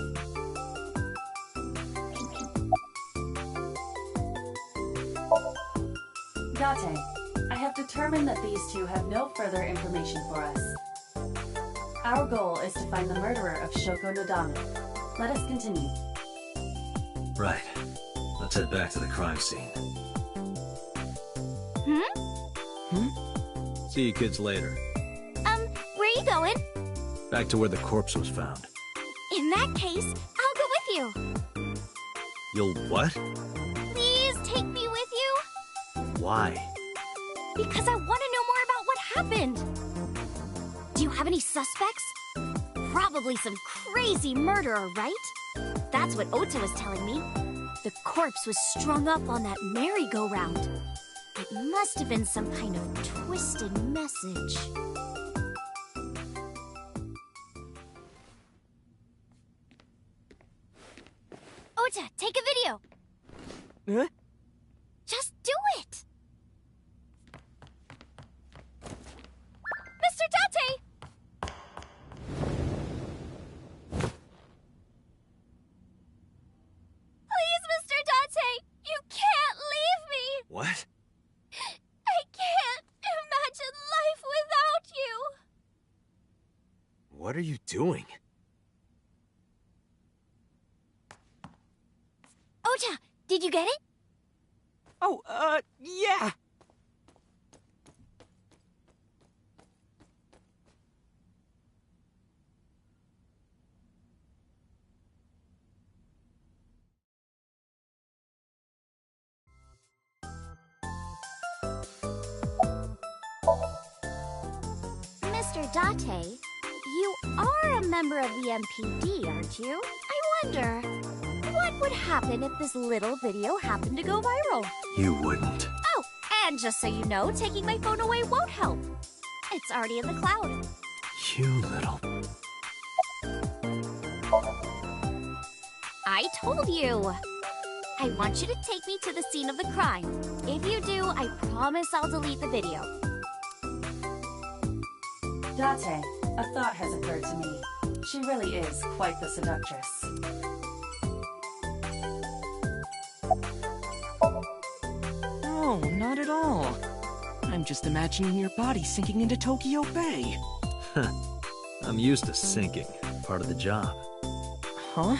Date, I have determined that these two have no further information for us. Our goal is to find the murderer of Shoko Nadami. Let us continue.
Right. Let's head back to the crime scene. See you kids later.
Where are you going?
Back to where the corpse was found.
In that case, I'll go with you.
You'll what?
Please take me with you.
Why?
Because I want to know more about what happened. Do you have any suspects? Probably some crazy murderer, right? That's what Ota was telling me. The corpse was strung up on that merry-go-round. It must have been some kind of twisted message. Ota, take a video.
Huh?
Just do it. Mr. Date! Please, Mr. Date! You can't leave me!
What?
I can't imagine life without you!
What are you doing?
Ota, did you get it?
Oh, yeah.
Mr. Date, you are a member of the MPD, aren't you? I wonder, what would happen if this little video happened to go viral?
You wouldn't.
Oh, and just so you know, taking my phone away won't help. It's already in the cloud.
You little...
I told you. I want you to take me to the scene of the crime. If you do, I promise I'll delete the video.
Date, a thought has occurred to me. She really is quite the seductress.
No, not at all. I'm just imagining your body sinking into Tokyo Bay.
I'm used to sinking. Part of the job.
Huh?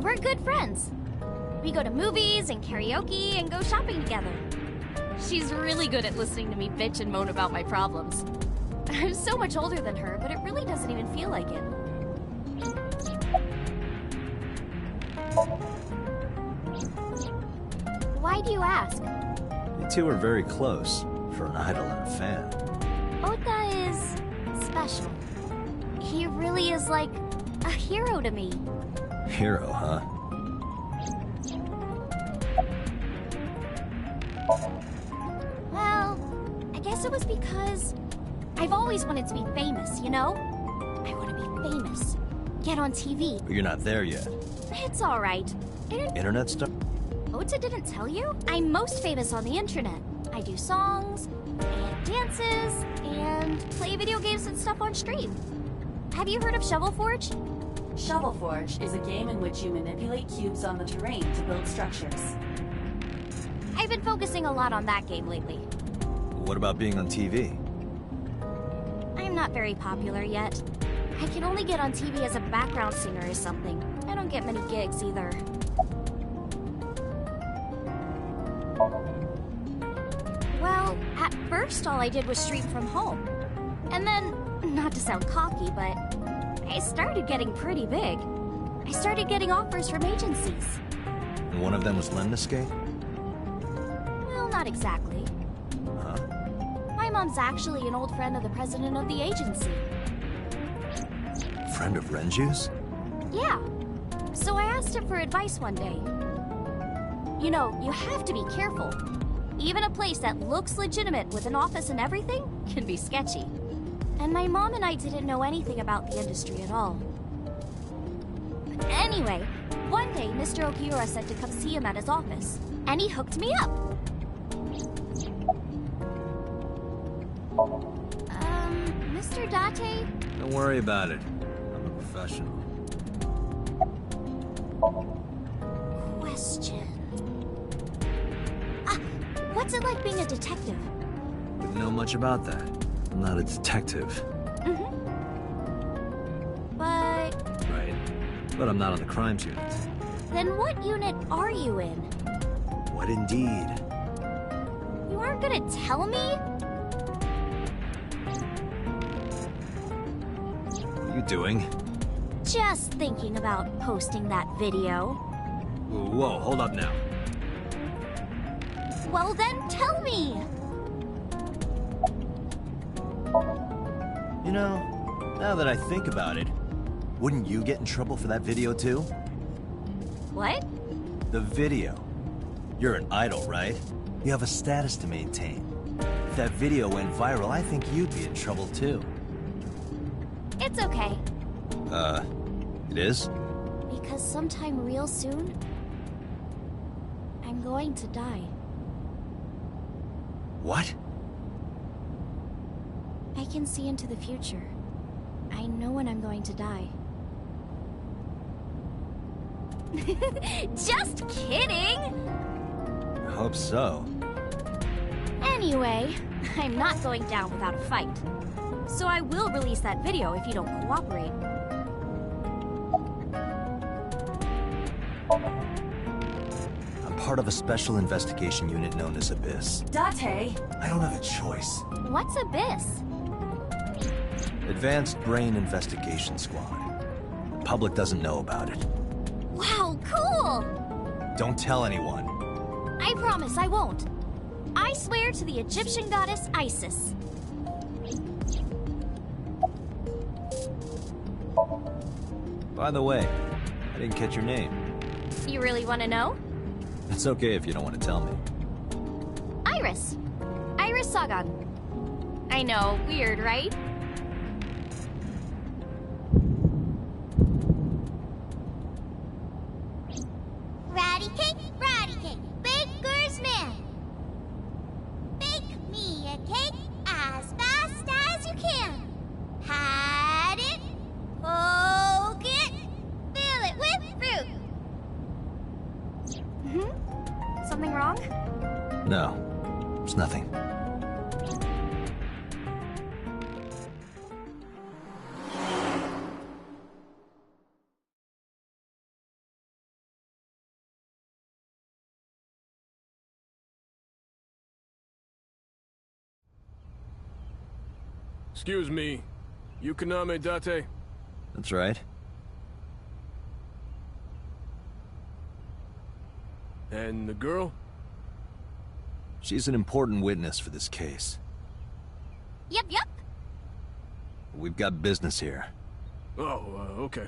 We're good friends. We go to movies and karaoke and go shopping together. She's really good at listening to me bitch and moan about my problems. I'm so much older than her, but it really doesn't even feel like it. Why do you ask?
You two are very close for an idol and a fan.
Ota is special. He really is like a hero to me.
Hero, huh?
Well, I guess it was because I've always wanted to be famous, you know? I want to be famous. Get on TV.
But you're not there yet.
It's alright.
Internet stuff?
Ota didn't tell you? I'm most famous on the internet. I do songs, and dances, and play video games and stuff on stream. Have you heard of Shovel Forge?
Shovel Forge is a game in which you manipulate cubes on the terrain to build structures.
I've been focusing a lot on that game lately.
What about being on TV?
I'm not very popular yet. I can only get on TV as a background singer or something. I don't get many gigs either. Well, at first all I did was stream from home. And then, not to sound cocky, but I started getting pretty big. I started getting offers from agencies.
And one of them was Lemniscape?
Well, not exactly.
Huh?
My mom's actually an old friend of the president of the agency.
Friend of Renju's?
Yeah. So I asked him for advice one day. You know, you have to be careful. Even a place that looks legitimate with an office and everything can be sketchy. And my mom and I didn't know anything about the industry at all. Anyway, one day Mr. Okiura said to come see him at his office, and he hooked me up. Mr. Date?
Don't worry about it. I'm a professional.
Question. What's it like being a detective?
Wouldn't know much about that. I'm not a detective.
Mm-hmm. But...
Right. But I'm not on the crimes unit.
Then what unit are you in?
What indeed?
You aren't gonna tell me?
What are you doing?
Just thinking about posting that video.
Whoa, hold up now.
Well then, tell me!
You know, now that I think about it, wouldn't you get in trouble for that video too?
What?
The video. You're an idol, right? You have a status to maintain. If that video went viral, I think you'd be in trouble too.
It's okay.
It is?
Because sometime real soon, I'm going to die.
What?
I can see into the future. I know when I'm going to die. Just kidding!
I hope so.
Anyway, I'm not going down without a fight. So I will release that video if you don't cooperate.
I'm part of a special investigation unit known as Abyss.
Date!
I don't have a choice.
What's Abyss?
Advanced Brain Investigation Squad. The public doesn't know about it.
Wow, cool!
Don't tell anyone.
I promise I won't. I swear to the Egyptian goddess Isis.
By the way, I didn't catch your name.
You really want to know?
It's okay if you don't want to tell me.
Iris. Iris Sagan. I know, weird, right?
Ratty cake, baker's man. Bake me a cake as fast as you can. Pat it, poke it, fill it with fruit.
Something wrong?
No, it's nothing.
Excuse me. You Kaname Date?
That's right.
And the girl?
She's an important witness for this case.
Yep.
We've got business here.
Oh, okay.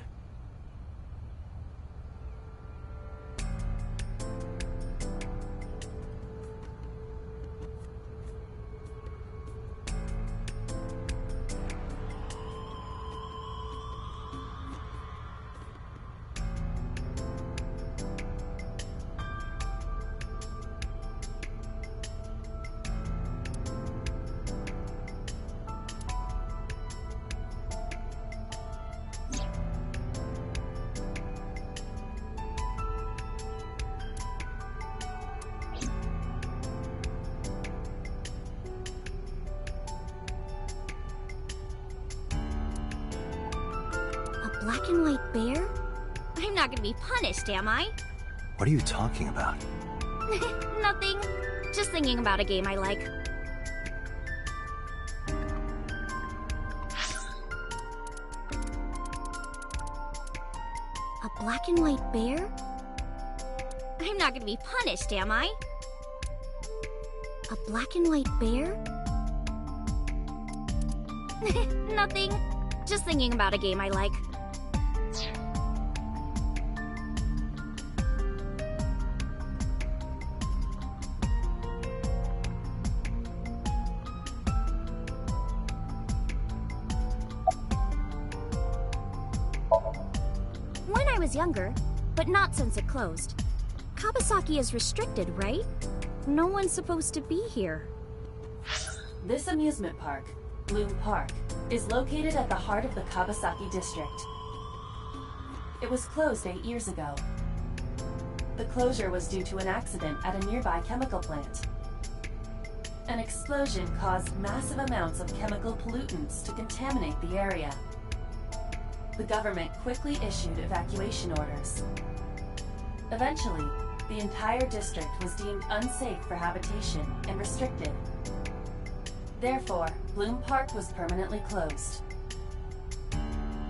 Black and white bear? I'm not gonna be punished, am I?
What are you talking about?
Nothing. Just thinking about a game I like. A black and white bear? I'm not gonna be punished, am I? A black and white bear? Nothing. Just thinking about a game I like. When I was younger, but not since it closed. Kawasaki is restricted, right? No one's supposed to be here.
This amusement park, Bloom Park, is located at the heart of the Kawasaki district. It was closed 8 years ago. The closure was due to an accident at a nearby chemical plant. An explosion caused massive amounts of chemical pollutants to contaminate the area. The government quickly issued evacuation orders. Eventually, the entire district was deemed unsafe for habitation and restricted. Therefore, Bloom Park was permanently closed.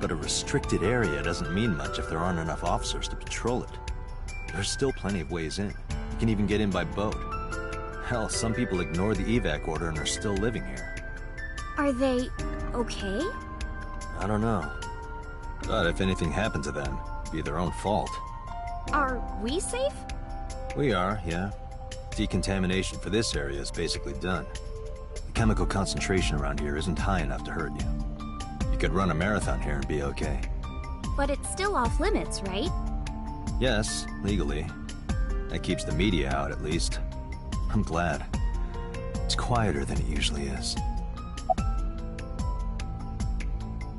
But a restricted area doesn't mean much if there aren't enough officers to patrol it. There's still plenty of ways in. You can even get in by boat. Hell, some people ignore the evac order and are still living here.
Are they okay?
I don't know. But if anything happened to them, it'd be their own fault.
Are we safe?
We are, yeah. Decontamination for this area is basically done. The chemical concentration around here isn't high enough to hurt you. You could run a marathon here and be okay.
But it's still off limits, right?
Yes, legally. That keeps the media out, at least. I'm glad. It's quieter than it usually is.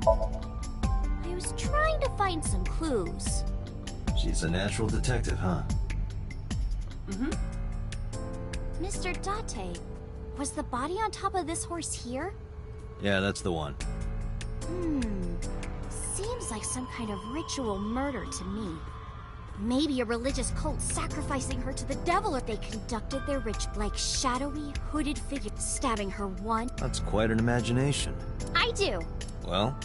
I was trying to find some clues.
She's a natural detective, huh?
Mr. Date, was the body on top of this horse here?
Yeah, that's the one.
Seems like some kind of ritual murder to me. Maybe a religious cult sacrificing her to the devil, or they conducted their ritual like shadowy, hooded figures, stabbing her one.
That's quite an imagination.
I do.
Well,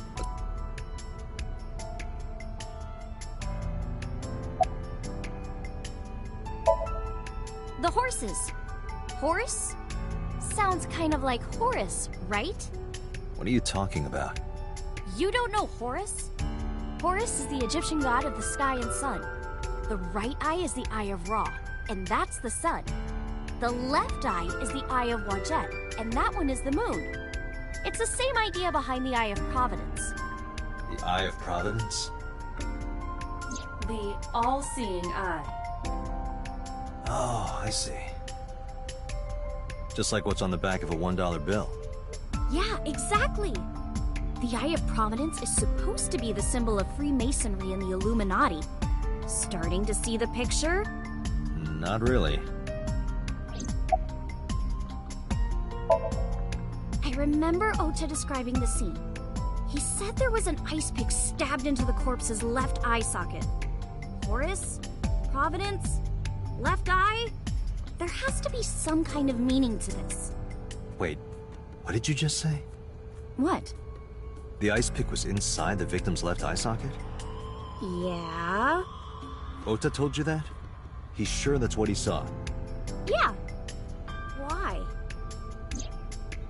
The horses. Horse? Sounds kind of like Horus, right?
what are you talking about?
You don't know Horus? Horus is the Egyptian god of the sky and sun. The right eye is the Eye of Ra, and that's the sun. The left eye is the Eye of Wadjet, and that one is the moon. It's the same idea behind the Eye of Providence.
The Eye of Providence?
The all-seeing eye.
Oh, I see. Just like what's on the back of a $1 bill.
Yeah, exactly. The Eye of Providence is supposed to be the symbol of Freemasonry and the Illuminati. Starting to see the picture?
Not really.
I remember Ota describing the scene. He said there was an ice pick stabbed into the corpse's left eye socket. Horus? Providence? Left eye? There has to be some kind of meaning to this.
Wait, what did you just say?
What?
The ice pick was inside the victim's left eye socket?
Yeah?
Ota told you that? He's sure that's what he saw.
Yeah. Why?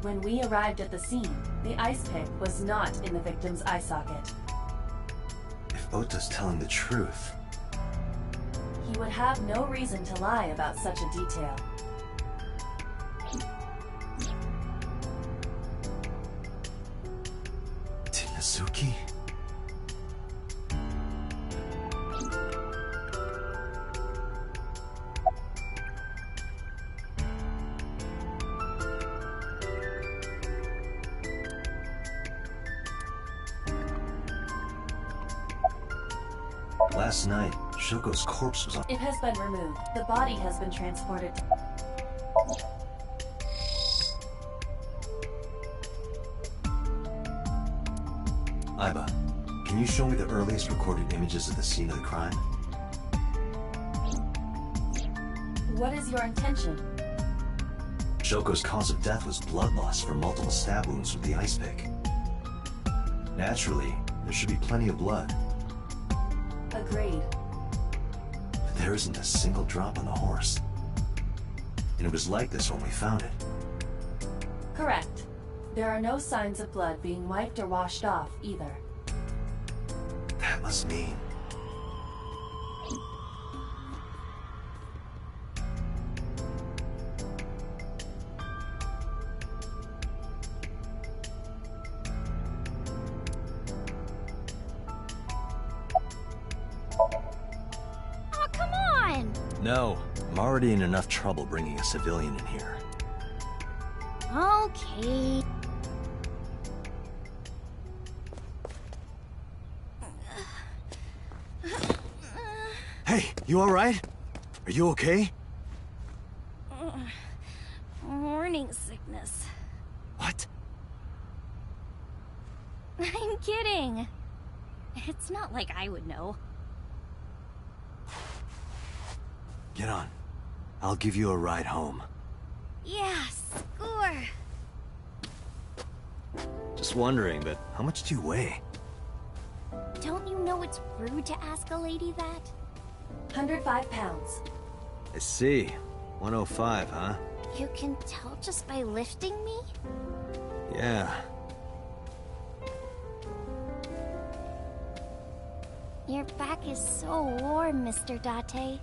When we arrived at the scene, the ice pick was not in the victim's eye socket.
If Ota's telling the truth...
He would have no reason to lie about such a detail.
Suki? Last night, Shoko's corpse was on...
It has been removed. The body has been transported to...
Aiba, can you show me the earliest recorded images of the scene of the crime?
What is your intention?
Shoko's cause of death was blood loss from multiple stab wounds with the ice pick. Naturally, there should be plenty of blood.
Agreed.
But there isn't a single drop on the horse. And it was like this when we found it.
Correct. There are no signs of blood being wiped or washed off, either.
That must mean...
Oh, come on!
No, I'm already in enough trouble bringing a civilian in here.
Okay.
Hey, you alright? Are you okay?
Morning sickness.
What?
I'm kidding. It's not like I would know.
Get on. I'll give you a ride home.
Yeah, score.
Just wondering, but how much do you weigh?
Don't you know it's rude to ask a lady that?
105 pounds.
I see. 105, huh?
You can tell just by lifting me?
Yeah.
Your back is so warm, Mr. Date.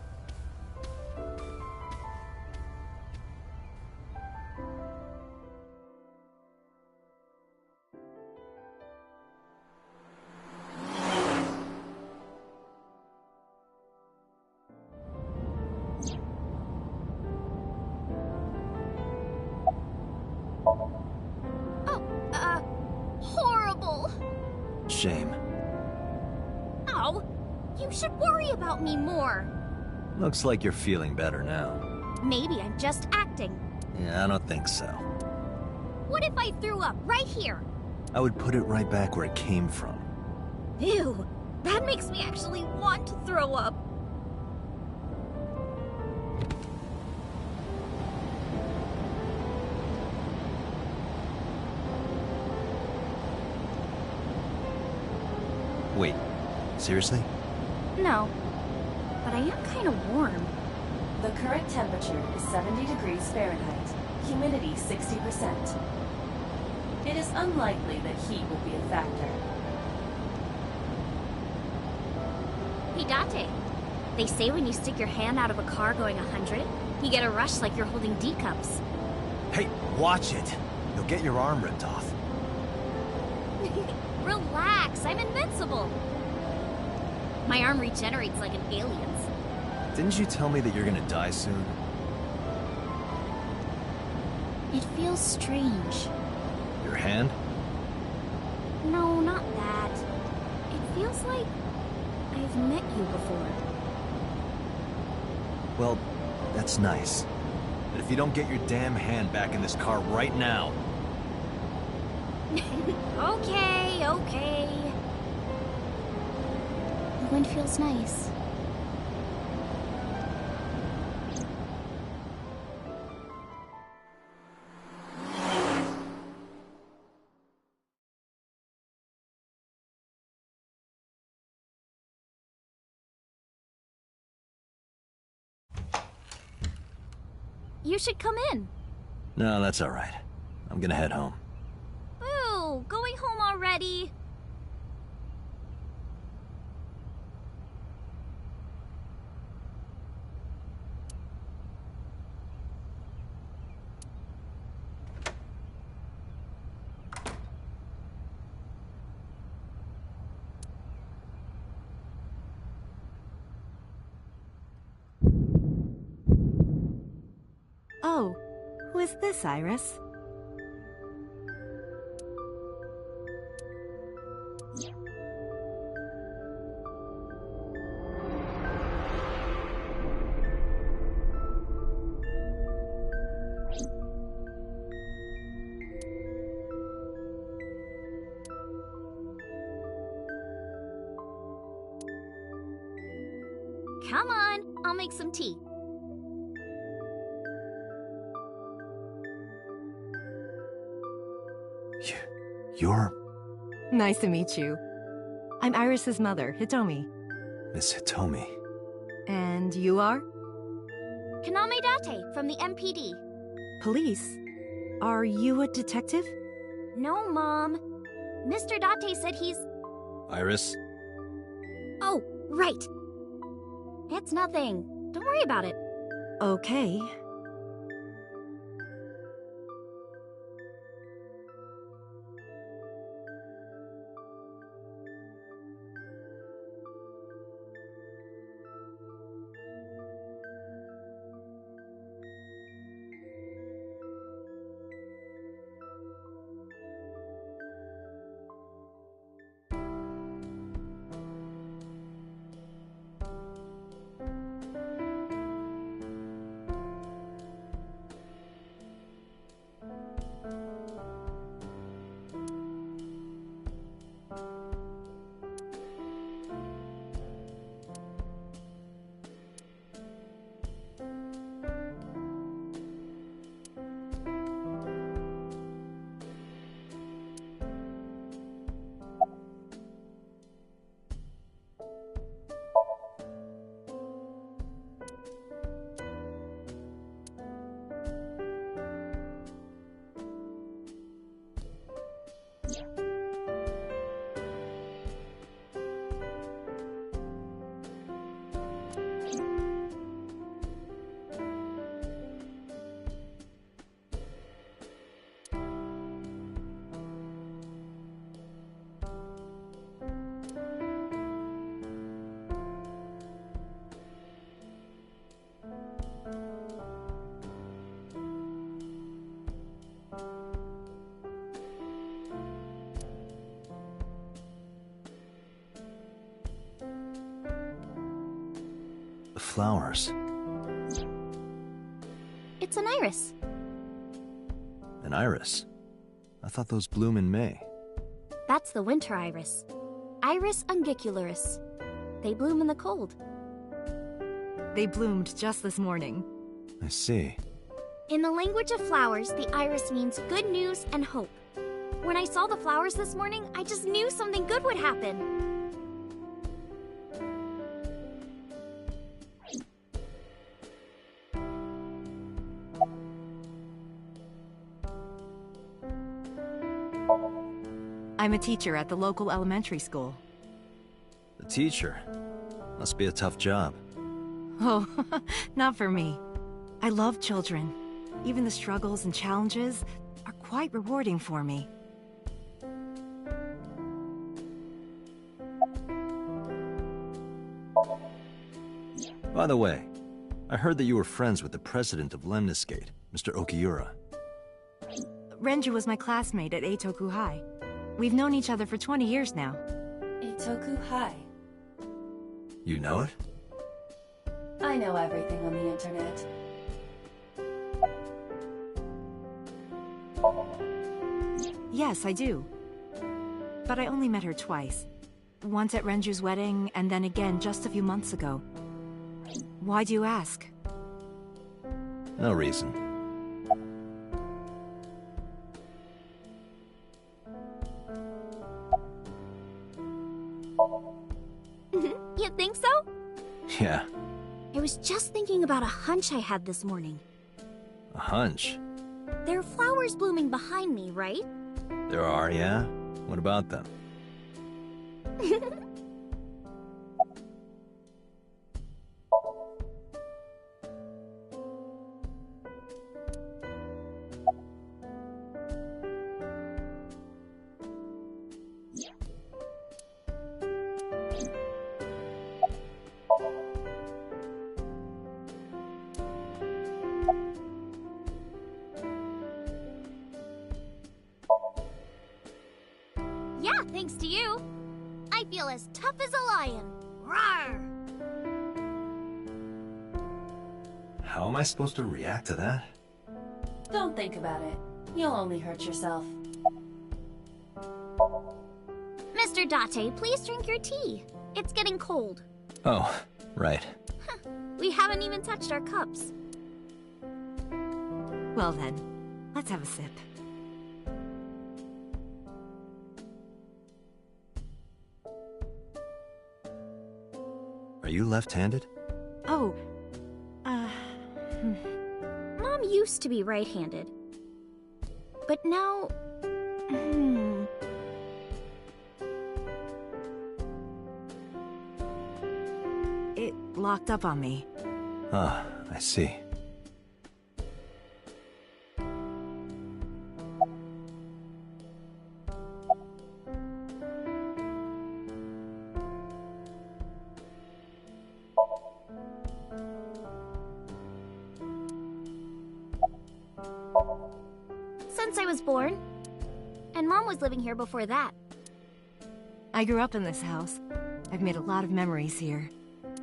Horrible.
Shame.
Oh, you should worry about me more.
Looks like you're feeling better now.
Maybe I'm just acting.
Yeah, I don't think so.
What if I threw up right here?
I would put it right back where it came from.
Ew, that makes me actually want to throw up.
Seriously?
No, but I am kind of warm.
The current temperature is 70 degrees Fahrenheit, humidity 60%. It is unlikely that heat will be a factor.
Hey, Date. They say when you stick your hand out of a car going 100, you get a rush like you're holding D-cups.
Hey, watch it! You'll get your arm ripped off.
Relax, I'm invincible. My arm regenerates like an alien's.
Didn't you tell me that you're gonna die soon?
It feels strange.
Your hand?
No, not that. It feels like I've met you before.
Well, that's nice. But if you don't get your damn hand back in this car right now...
Okay, okay. The wind feels nice. You should come in.
No, that's all right. I'm gonna head home.
Ooh, going home already?
Oh, who is this, Iris?
Come on, I'll make some tea.
You're...
Nice to meet you. I'm Iris's mother, Hitomi.
Miss Hitomi.
And you are?
Kaname Date from the MPD.
Police? Are you a detective?
No, Mom. Mr. Date said he's...
Iris?
Oh, right. It's nothing. Don't worry about it.
Okay.
The flowers.
It's an iris.
An iris? I thought those bloom in May.
That's the winter iris. Iris ungicularis. They bloom in the cold.
They bloomed just this morning.
I see.
In the language of flowers, the iris means good news and hope. When I saw the flowers this morning, I just knew something good would happen.
I'm a teacher at the local elementary school.
The teacher? Must be a tough job.
Oh, not for me. I love children. Even the struggles and challenges are quite rewarding for me.
By the way, I heard that you were friends with the president of Lemniscate, Mr. Okiura.
Renju was my classmate at Eitoku High. We've known each other for 20 years now.
Eitoku High.
You know it?
I know everything on the internet.
Yes, I do. But I only met her twice. Once at Renju's wedding, and then again just a few months ago. Why do you ask?
No reason.
You think so?
Yeah.
I was just thinking about a hunch I had this morning.
A hunch?
There are flowers blooming behind me, right?
There are, yeah? What about them?
Yeah, thanks to you. I feel as tough as a lion. Rawr!
How am I supposed to react to that?
Don't think about it. You'll only hurt yourself.
Mr. Date, please drink your tea. It's getting cold.
Oh, right.
We haven't even touched our cups.
Well then, let's have a sip.
Are you left-handed?
Oh,
Mom used to be right-handed. But now...
It locked up on me.
Ah, I see.
Since I was born. And Mom was living here before that.
I grew up in this house. I've made a lot of memories here.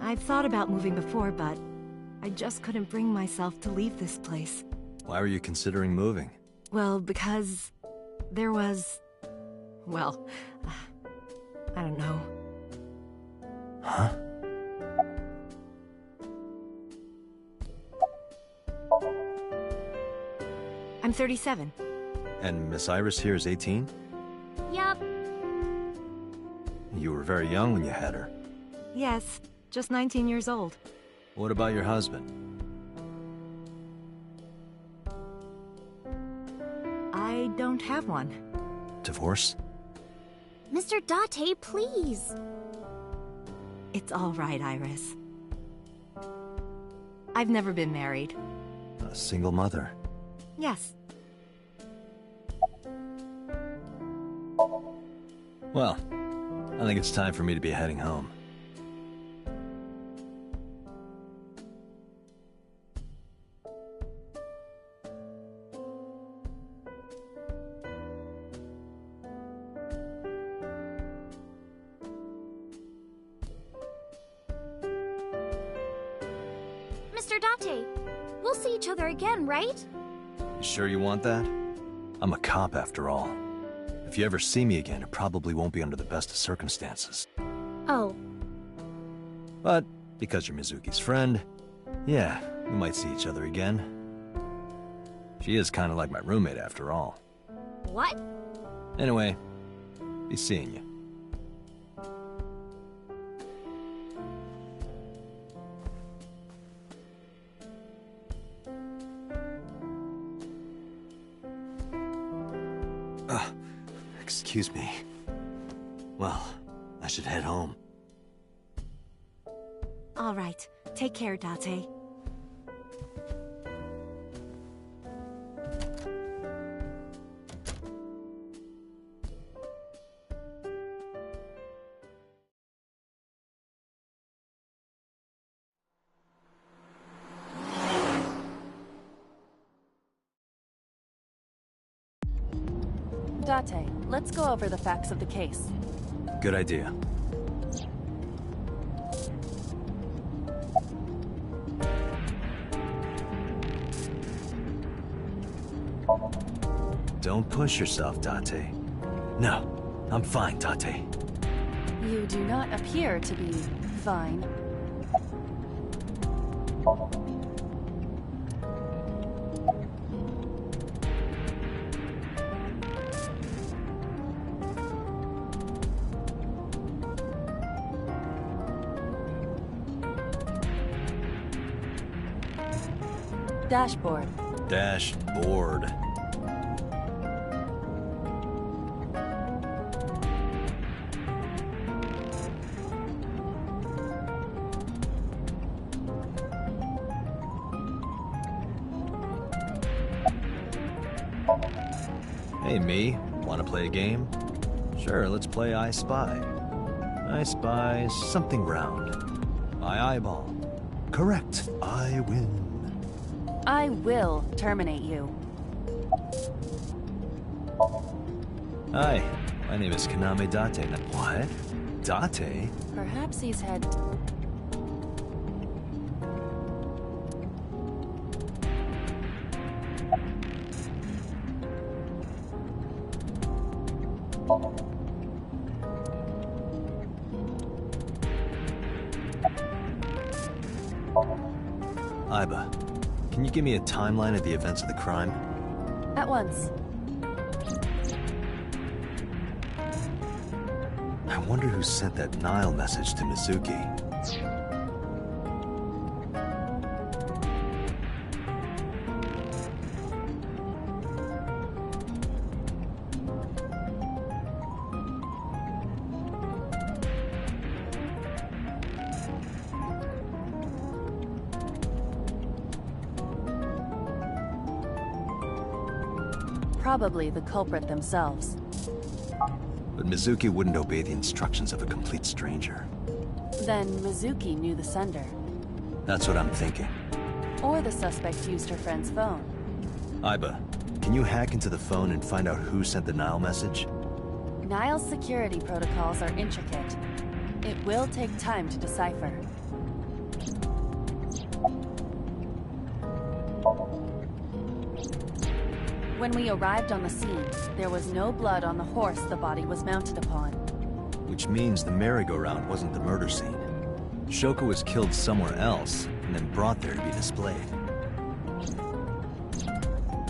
I've thought about moving before, but I just couldn't bring myself to leave this place.
Why were you considering moving?
Well, because there was... well, I don't know.
Huh?
I'm 37.
And Miss Iris here is 18?
Yup.
You were very young when you had her.
Yes, just 19 years old.
What about your husband?
I don't have one.
Divorce?
Mr. Date, please.
It's all right, Iris. I've never been married.
A single mother?
Yes.
Well, I think it's time for me to be heading home.
Mr. Date, we'll see each other again, right?
You sure you want that? I'm a cop after all. If you ever see me again, it probably won't be under the best of circumstances.
Oh.
But, because you're Mizuki's friend, yeah, we might see each other again. She is kind of like my roommate after all.
What?
Anyway, be seeing you. Excuse me. Well, I should head home.
All right. Take care, Date.
Date, let's go over the facts of the case.
Good idea. Don't push yourself, Date. No, I'm fine, Date.
You do not appear to be fine. Dashboard.
Dashboard. Hey, me. Want to play a game? Sure, let's play I Spy. I spy something round. My eyeball. Correct. I win.
I will terminate you.
Hi, my name is Kaname Date. What? Date?
Perhaps he's had...
Aiba, can you give me a timeline of the events of the crime?
At once.
I wonder who sent that Nile message to Mizuki.
Probably the culprit themselves.
But Mizuki wouldn't obey the instructions of a complete stranger.
Then Mizuki knew the sender.
That's what I'm thinking.
Or the suspect used her friend's phone.
Aiba, can you hack into the phone and find out who sent the Nile message?
Nile's security protocols are intricate. It will take time to decipher. When we arrived on the scene, there was no blood on the horse the body was mounted upon.
Which means the merry-go-round wasn't the murder scene. Shoko was killed somewhere else, and then brought there to be displayed.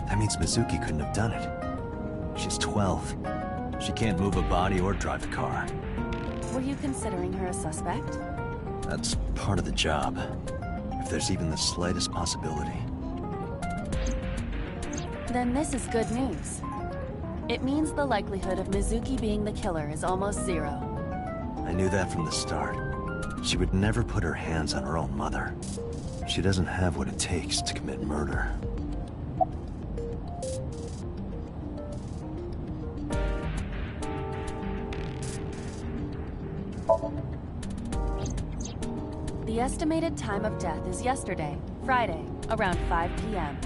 That means Mizuki couldn't have done it. She's 12. She can't move a body or drive a car.
Were you considering her a suspect?
That's part of the job. If there's even the slightest possibility.
Then this is good news. It means the likelihood of Mizuki being the killer is almost zero.
I knew that from the start. She would never put her hands on her own mother. She doesn't have what it takes to commit murder.
The estimated time of death is yesterday, Friday, around 5 p.m.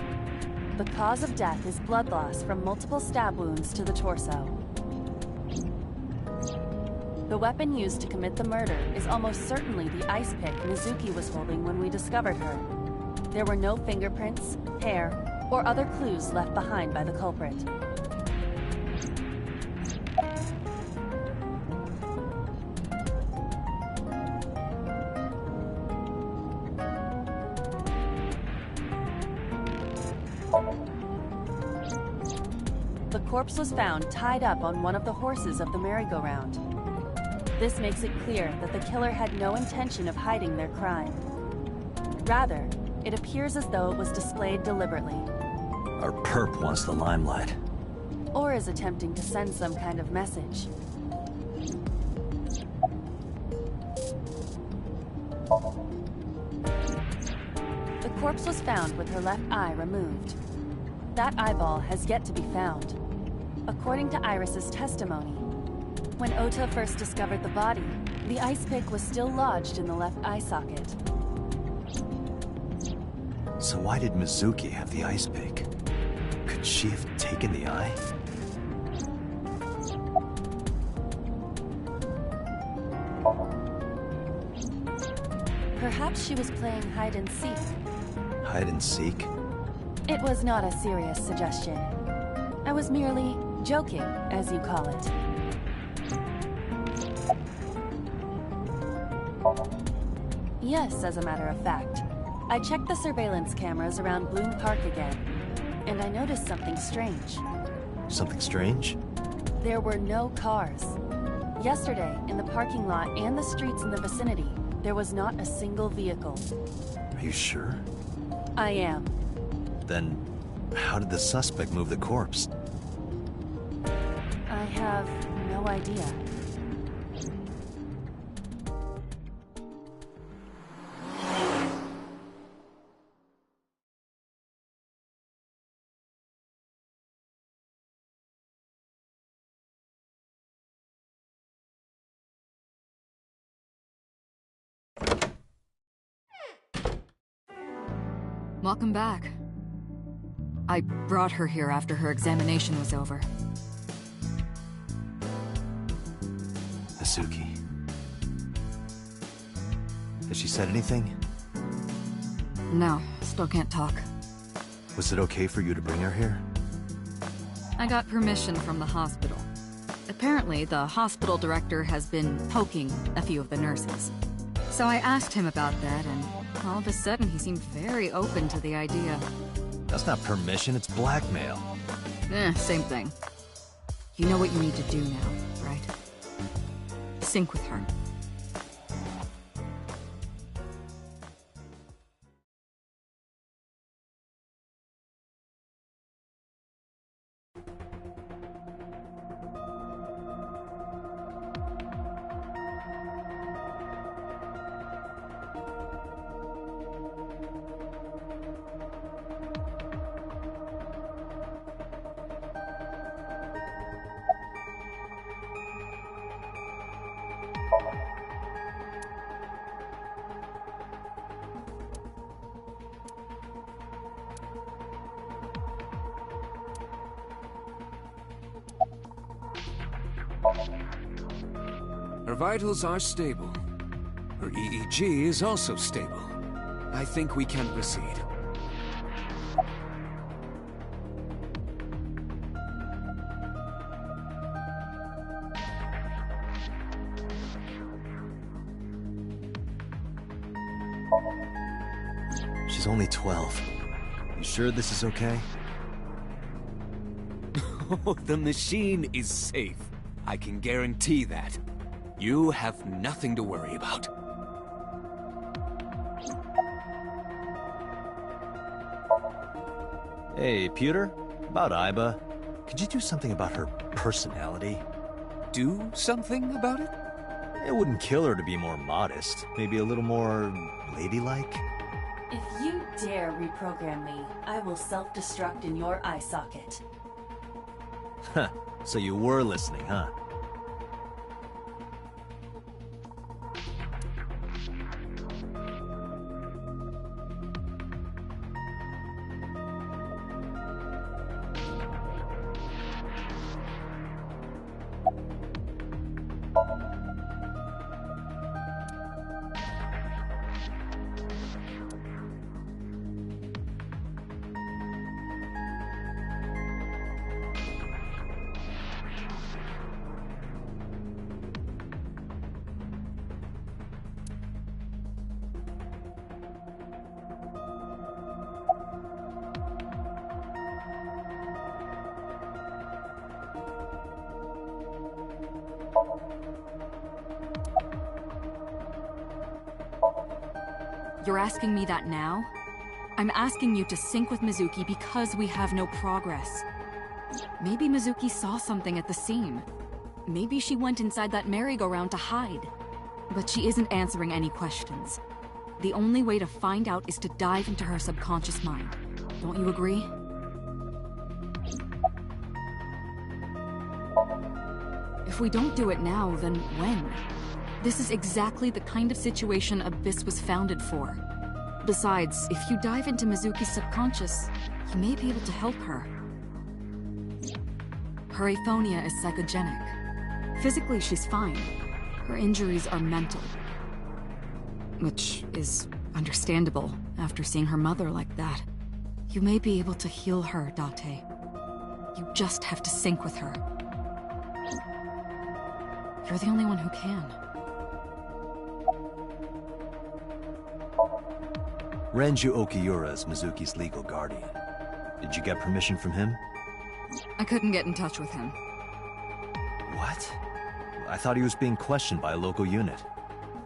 The cause of death is blood loss from multiple stab wounds to the torso. The weapon used to commit the murder is almost certainly the ice pick Mizuki was holding when we discovered her. There were no fingerprints, hair, or other clues left behind by the culprit. The corpse was found tied up on one of the horses of the merry-go-round. This makes it clear that the killer had no intention of hiding their crime. Rather, it appears as though it was displayed deliberately.
Our perp wants the limelight.
or is attempting to send some kind of message. The corpse was found with her left eye removed. That eyeball has yet to be found. According to Iris's testimony, when Ota first discovered the body, the ice pick was still lodged in the left eye socket.
So why did Mizuki have the ice pick? Could she have taken the eye?
Perhaps she was playing hide and seek.
Hide and seek?
It was not a serious suggestion. I was merely joking, as you call it. Yes, as a matter of fact. I checked the surveillance cameras around Bloom Park again, and I noticed something strange.
Something strange?
There were no cars. Yesterday, in the parking lot and the streets in the vicinity, there was not a single vehicle.
Are you sure?
I am.
Then, how did the suspect move the corpse?
I have no idea.
Welcome back. I brought her here after her examination was over.
Mizuki. Has she said anything?
No, still can't talk.
Was it okay for you to bring her here?
I got permission from the hospital. Apparently, the hospital director has been poking a few of the nurses. So I asked him about that, and all of a sudden he seemed very open to the idea.
That's not permission, it's blackmail.
Same thing. You know what you need to do now, right? Sync with her.
Her vitals are stable. Her EEG is also stable. I think we can proceed.
She's only 12. You sure this is okay?
Oh, the machine is safe. I can guarantee that. You have nothing to worry about.
Hey, Pewter? About Aiba. Could you do something about her personality?
Do something about it?
It wouldn't kill her to be more modest. Maybe a little more ladylike?
If you dare reprogram me, I will self-destruct in your eye socket.
Huh. So you were listening, huh?
You're asking me that now? I'm asking you to sync with Mizuki because we have no progress. Maybe Mizuki saw something at the scene. Maybe she went inside that merry-go-round to hide. But she isn't answering any questions. The only way to find out is to dive into her subconscious mind. Don't you agree? If we don't do it now, then when? This is exactly the kind of situation Abyss was founded for. Besides, if you dive into Mizuki's subconscious, you may be able to help her. Her aphonia is psychogenic. Physically, she's fine. Her injuries are mental. Which is understandable after seeing her mother like that. You may be able to heal her, Date. You just have to sync with her. You're the only one who can.
Renju Okiura is Mizuki's legal guardian. Did you get permission from him?
I couldn't get in touch with him.
What? I thought he was being questioned by a local unit.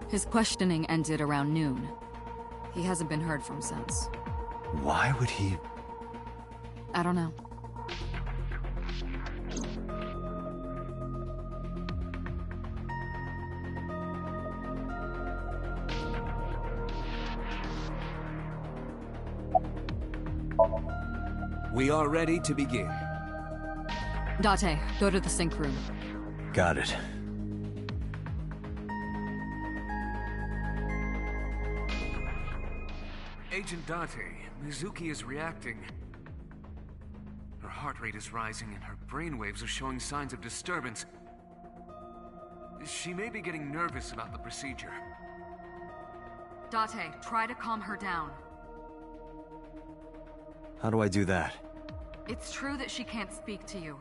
His questioning ended around noon. He hasn't been heard from since.
Why would he...
I don't know.
We are ready to begin.
Date, go to the sync room.
Got it.
Agent Date, Mizuki is reacting. Her heart rate is rising and her brainwaves are showing signs of disturbance. She may be getting nervous about the procedure.
Date, try to calm her down.
How do I do that?
It's true that she can't speak to you.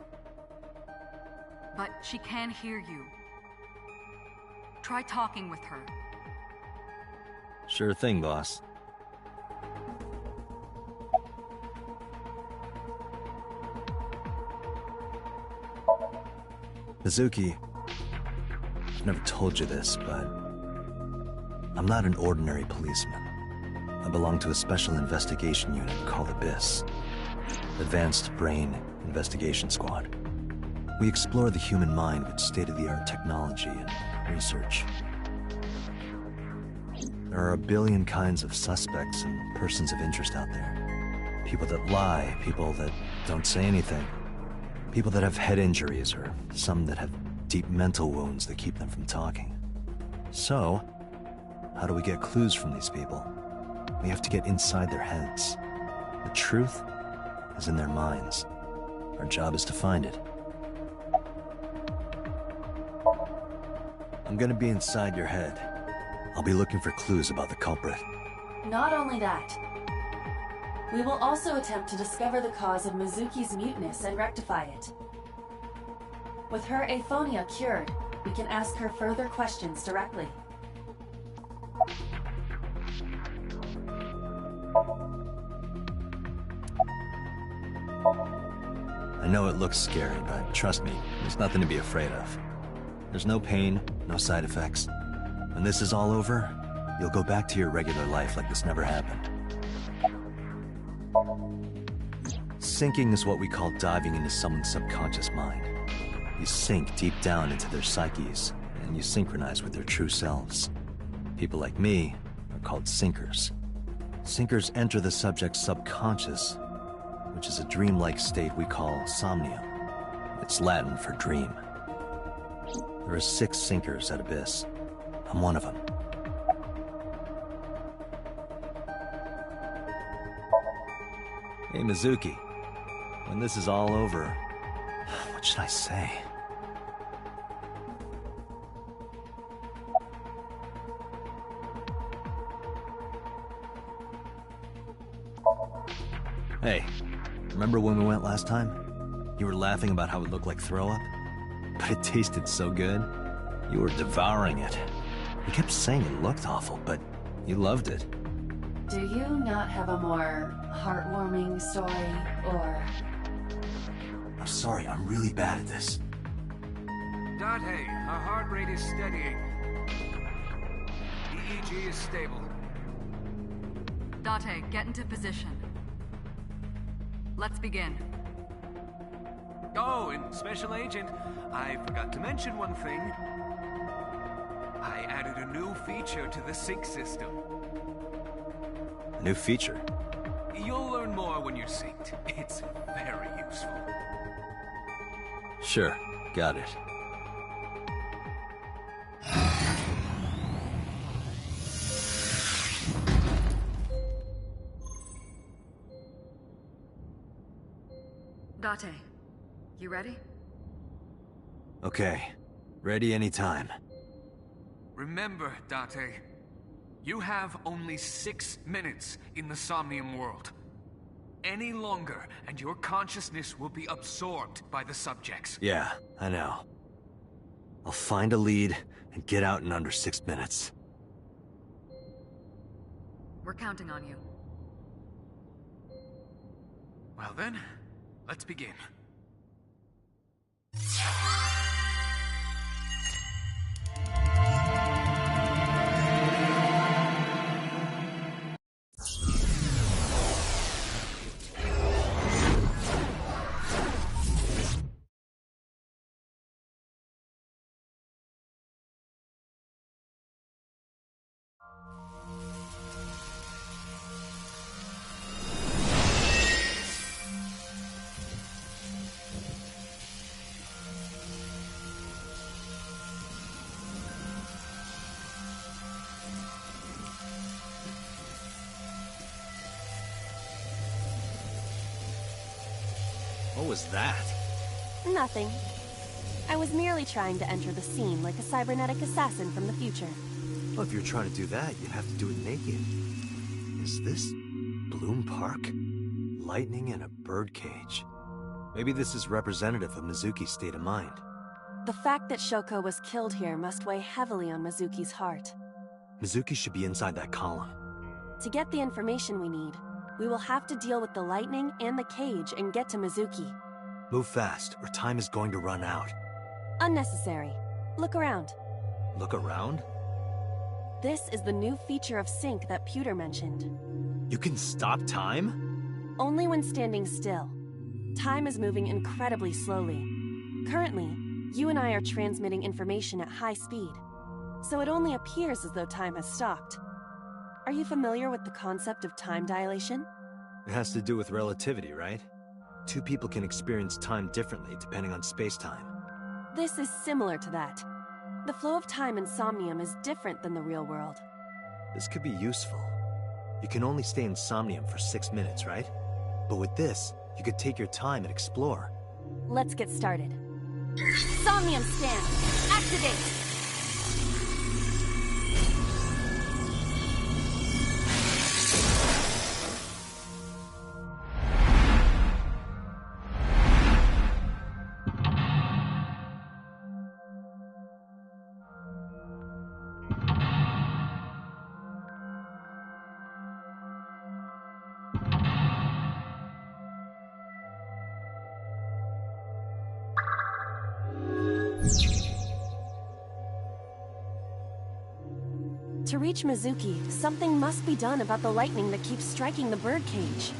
But she can hear you. Try talking with her.
Sure thing, boss. Mizuki, I've never told you this, but I'm not an ordinary policeman. I belong to a special investigation unit called Abyss. Advanced Brain Investigation Squad. We explore the human mind with state-of-the-art technology and research. There are a billion kinds of suspects and persons of interest out there. People that lie, people that don't say anything. People that have head injuries, or some that have deep mental wounds that keep them from talking. So, how do we get clues from these people? We have to get inside their heads. The truth is in their minds. Our job is to find it. I'm gonna be inside your head. I'll be looking for clues about the culprit.
Not only that, we will also attempt to discover the cause of Mizuki's muteness and rectify it. With her aphonia cured, we can ask her further questions directly.
I know it looks scary, but trust me, there's nothing to be afraid of. There's no pain, no side effects. When this is all over, you'll go back to your regular life like this never happened. Syncing is what we call diving into someone's subconscious mind. You sink deep down into their psyches, and you synchronize with their true selves. People like me are called syncers. Syncers enter the subject's subconscious, which is a dreamlike state we call Somnium. It's Latin for dream. There are 6 syncers at Abyss. I'm one of them. Hey, Mizuki. When this is all over, what should I say? Hey, remember when we went last time? You were laughing about how it looked like throw up? But it tasted so good. You were devouring it. You kept saying it looked awful, but you loved it.
Do you not have a more heartwarming story, or...
I'm sorry, I'm really bad at this.
Date, her heart rate is steadying. EEG is stable.
Date, get into position. Let's begin.
Oh, and Special Agent, I forgot to mention one thing. I added a new feature to the Psync system.
A new feature?
You'll learn more when you're synced. It's very useful.
Sure, got it.
Date, you ready?
Okay, ready anytime.
Remember, Date, you have only 6 minutes in the Somnium world. Any longer, and your consciousness will be absorbed by the subjects.
Yeah, I know. I'll find a lead and get out in under 6 minutes.
We're counting on you.
Well then, let's begin.
What was that?
Nothing. I was merely trying to enter the scene like a cybernetic assassin from the future.
Well, if you're trying to do that, you'd have to do it naked. Is this Bloom Park? Lightning in a birdcage. Maybe this is representative of Mizuki's state of mind.
The fact that Shoko was killed here must weigh heavily on Mizuki's heart.
Mizuki should be inside that column.
To get the information we need, we will have to deal with the lightning and the cage and get to Mizuki.
Move fast, or time is going to run out.
Unnecessary. Look around.
Look around?
This is the new feature of Psync that Pewter mentioned.
You can stop time?
Only when standing still. Time is moving incredibly slowly. Currently, you and I are transmitting information at high speed, so it only appears as though time has stopped. Are you familiar with the concept of time dilation?
It has to do with relativity, right? Two people can experience time differently depending on space-time.
This is similar to that. The flow of time in Somnium is different than the real world.
This could be useful. You can only stay in Somnium for 6 minutes, right? But with this, you could take your time and explore.
Let's get started. Somnium scan! Activate! To reach Mizuki, something must be done about the lightning that keeps striking the birdcage.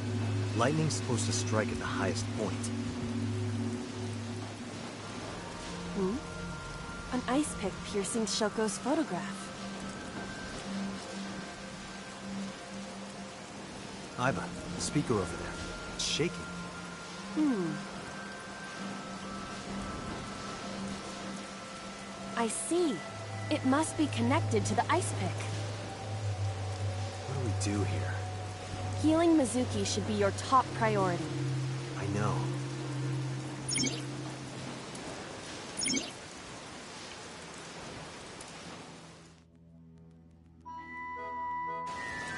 Lightning's supposed to strike at the highest point.
An ice pick piercing Shoko's photograph.
Aiba, the speaker over there. It's shaking.
I see. It must be connected to the ice pick.
What do we do here?
Healing Mizuki should be your top priority.
I know.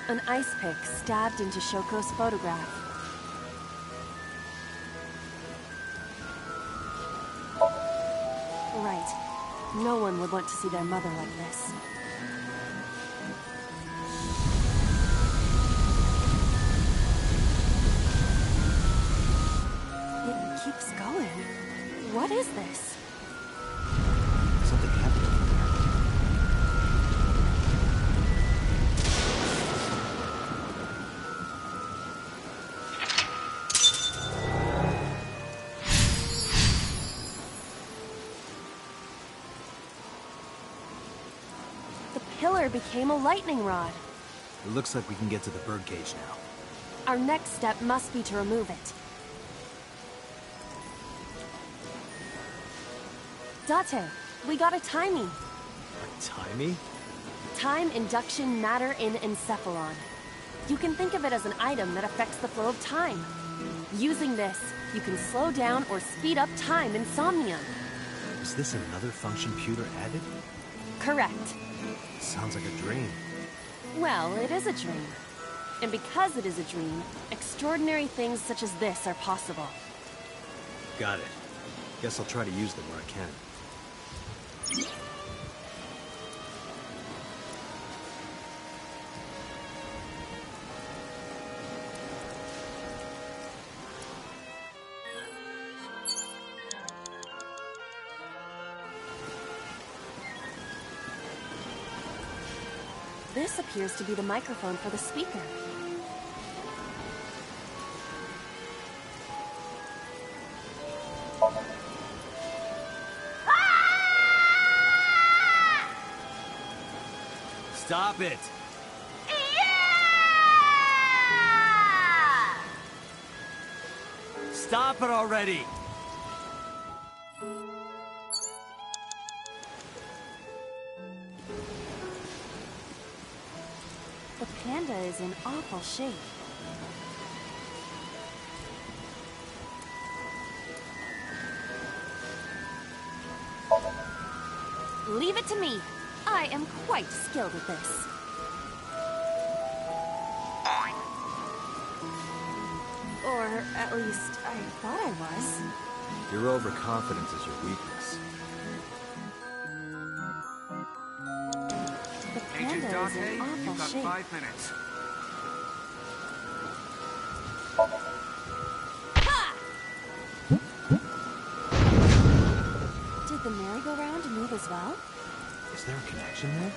An ice pick stabbed into Shoko's photograph. Right. No one would want to see their mother like this. It keeps going. What is this?
Something happened over there.
pillar became a lightning rod.
It looks like we can get to the birdcage now.
Our next step must be to remove it. Date, we got a timing.
A timey?
Time induction matter in encephalon. You can think of it as an item that affects the flow of time. Using this, you can slow down or speed up time in Somnium.
Is this another function Pewter added?
Correct.
Sounds like a dream.
Well, it is a dream. And because it is a dream, extraordinary things such as this are possible.
Got it. Guess I'll try to use them where I can.
This appears to be the microphone for the speaker.
Stop it! Stop it already!
The panda is in awful shape. Leave it to me. I am quite skilled at this. Or at least, I thought I was.
Your overconfidence is your weakness.
The
Agent
panda is in
Date,
awful
you've got
shape.
5 minutes.
Did the merry-go-round move as well?
Is there a connection there?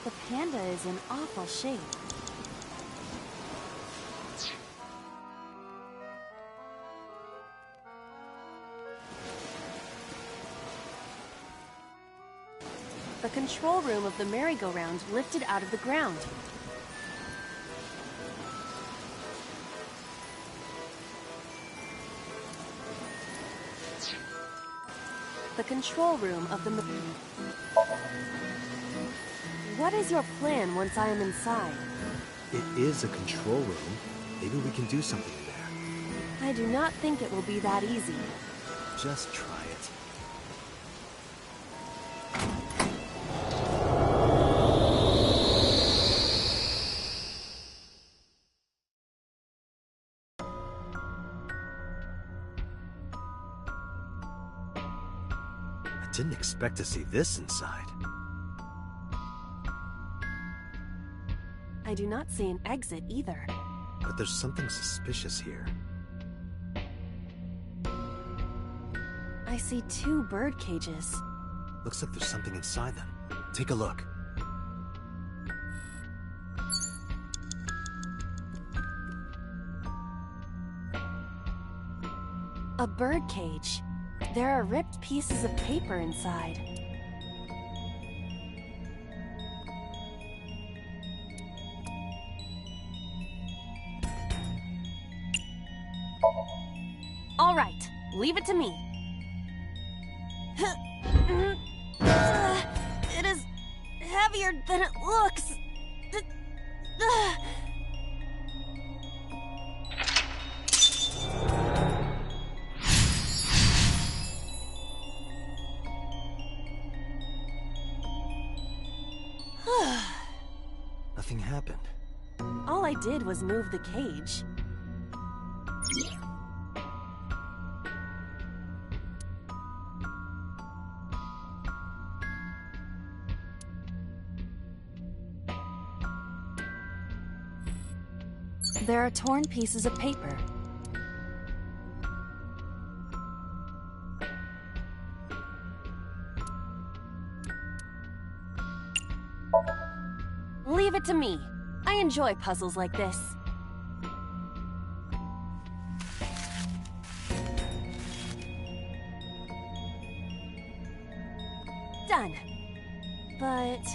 The panda is in awful shape. The control room of the merry-go-round lifted out of the ground. The control room of the... What is your plan once I am inside?
It is a control room. Maybe we can do something in there.
I do not think it will be that easy.
Just try it. I didn't expect to see this inside.
I do not see an exit either.
But there's something suspicious here.
I see 2 bird cages.
Looks like there's something inside them. Take a look.
A bird cage. There are ripped pieces of paper inside. All right, leave it to me. It is heavier than it looks.
Nothing happened.
All I did was move the cage. There are torn pieces of paper. Leave it to me. I enjoy puzzles like this. Done. But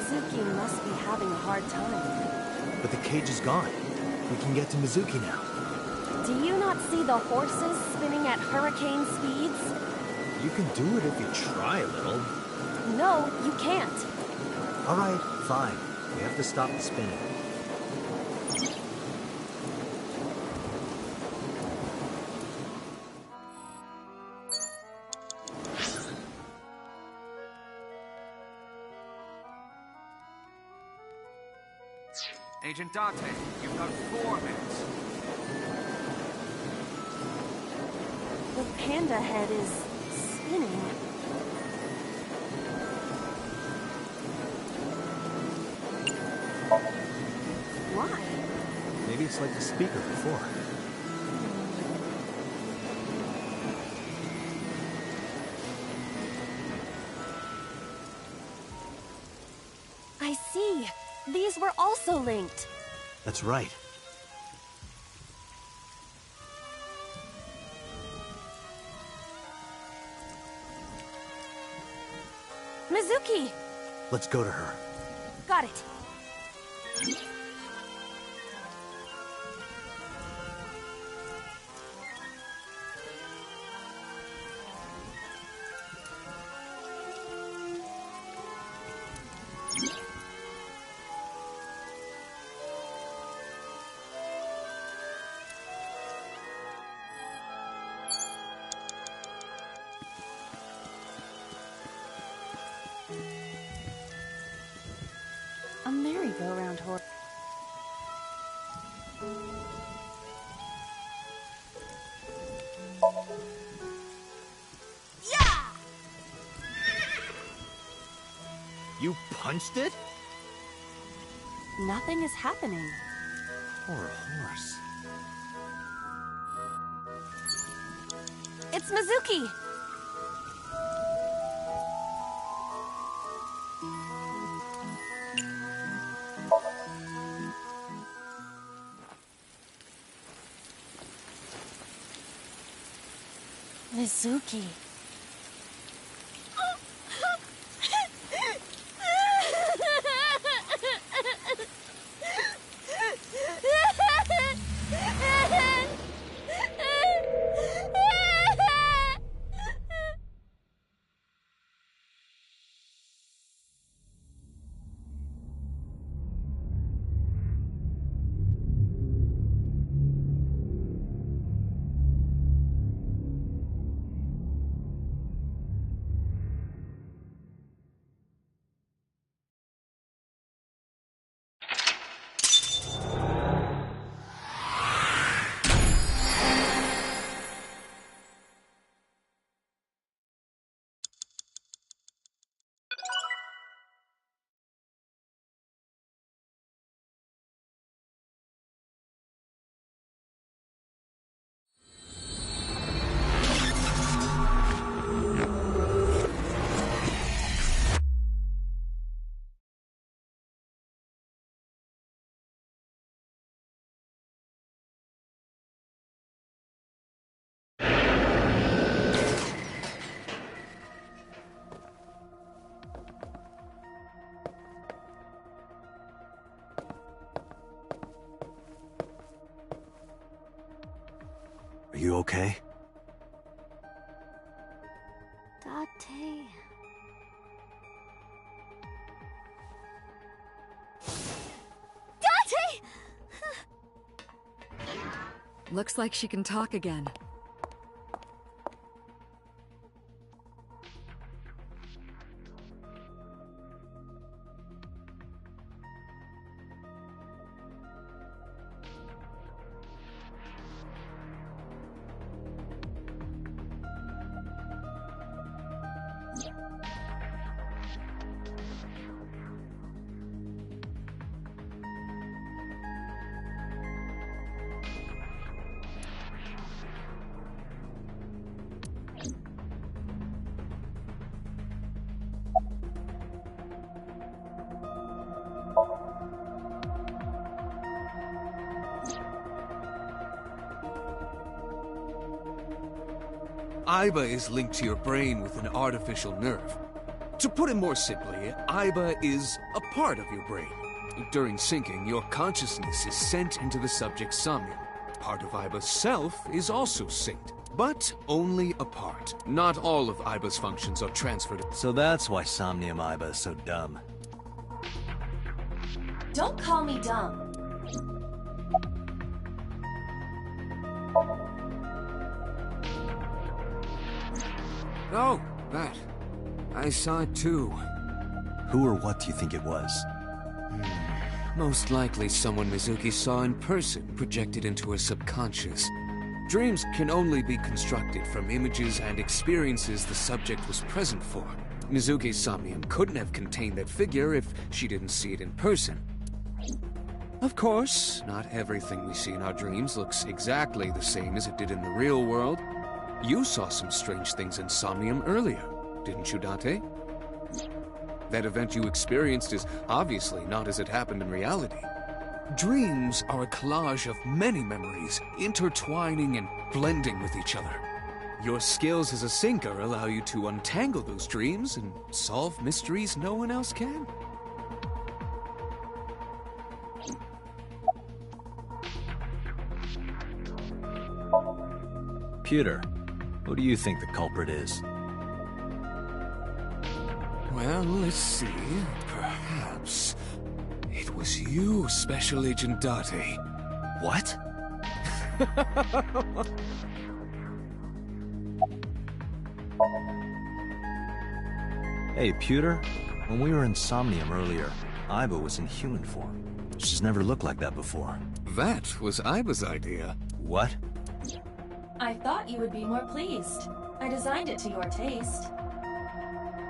Mizuki must be having a hard time.
But the cage is gone. We can get to Mizuki now.
Do you not see the horses spinning at hurricane speeds?
You can do it if you try a little.
No, you can't.
All right, fine. We have to stop the spinning.
Agent Date, you've got 4 minutes.
The panda head is spinning. Why?
Maybe it's like the speaker before.
I see. These were also linked.
That's right.
Mizuki!
Let's go to her.
Got it. A merry-go-round horse.
Yeah!
You punched it?
Nothing is happening.
Poor horse.
It's Mizuki! Mizuki.
Are you okay?
Date.
Date!
Looks like she can talk again.
Aiba is linked to your brain with an artificial nerve. To put it more simply, Aiba is a part of your brain. During syncing, your consciousness is sent into the subject's Somnium. Part of Aiba's self is also synced, but only a part. Not all of Aiba's functions are transferred.
So that's why Somnium Aiba is so dumb.
Don't call me dumb.
Oh, that. I saw it too.
Who or what do you think it was?
Most likely someone Mizuki saw in person projected into her subconscious. Dreams can only be constructed from images and experiences the subject was present for. Mizuki's Somnium couldn't have contained that figure if she didn't see it in person. Of course, not everything we see in our dreams looks exactly the same as it did in the real world. You saw some strange things in Somnium earlier, didn't you, Date? That event you experienced is obviously not as it happened in reality. Dreams are a collage of many memories, intertwining and blending with each other. Your skills as a Syncer allow you to untangle those dreams and solve mysteries no one else can.
Pewter, who do you think the culprit is?
Well, let's see. Perhaps it was you, Special Agent Date.
What? Hey, Pewter, when we were in Somnium earlier, Aiba was in human form. She's never looked like that before.
That was Aiba's idea.
What?
I thought you would be more pleased. I designed it to your taste.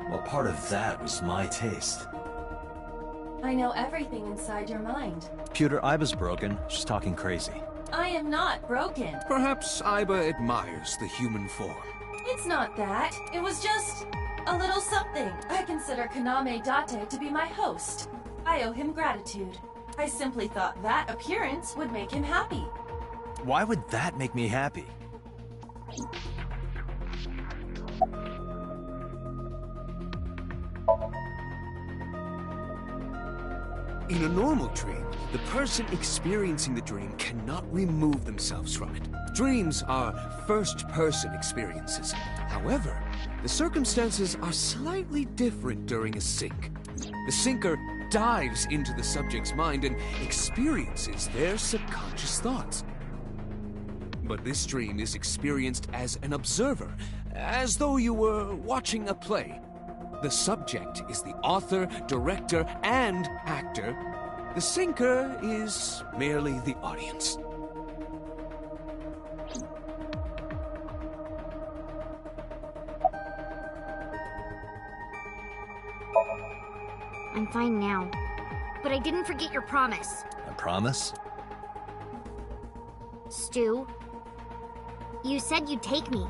Well, part of that was my taste.
I know everything inside your mind.
Pewter, Aiba's broken. She's talking crazy.
I am not broken.
Perhaps Aiba admires the human form.
It's not that. It was just a little something. I consider Kaname Date to be my host. I owe him gratitude. I simply thought that appearance would make him happy.
Why would that make me happy?
In a normal dream, the person experiencing the dream cannot remove themselves from it. Dreams are first-person experiences. However, the circumstances are slightly different during a sync. The syncer dives into the subject's mind and experiences their subconscious thoughts. But this dream is experienced as an observer, as though you were watching a play. The subject is the author, director, and actor. The syncer is merely the audience.
I'm fine now. But I didn't forget your promise.
A promise?
Stu, you said you'd take me.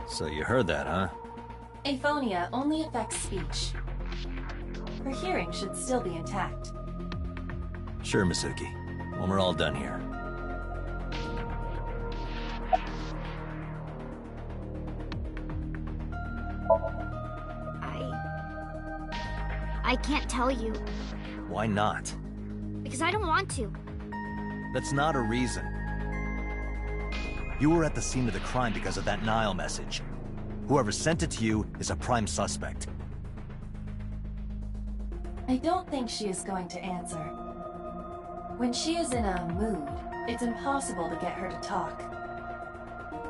So you heard that, huh?
Aphonia only affects speech. Her hearing should still be intact.
Sure, Mizuki. When we're all done here.
I can't tell you.
Why not?
Because I don't want to.
That's not a reason. You were at the scene of the crime because of that Nile message. Whoever sent it to you is a prime suspect.
I don't think she is going to answer. When she is in a mood, it's impossible to get her to talk.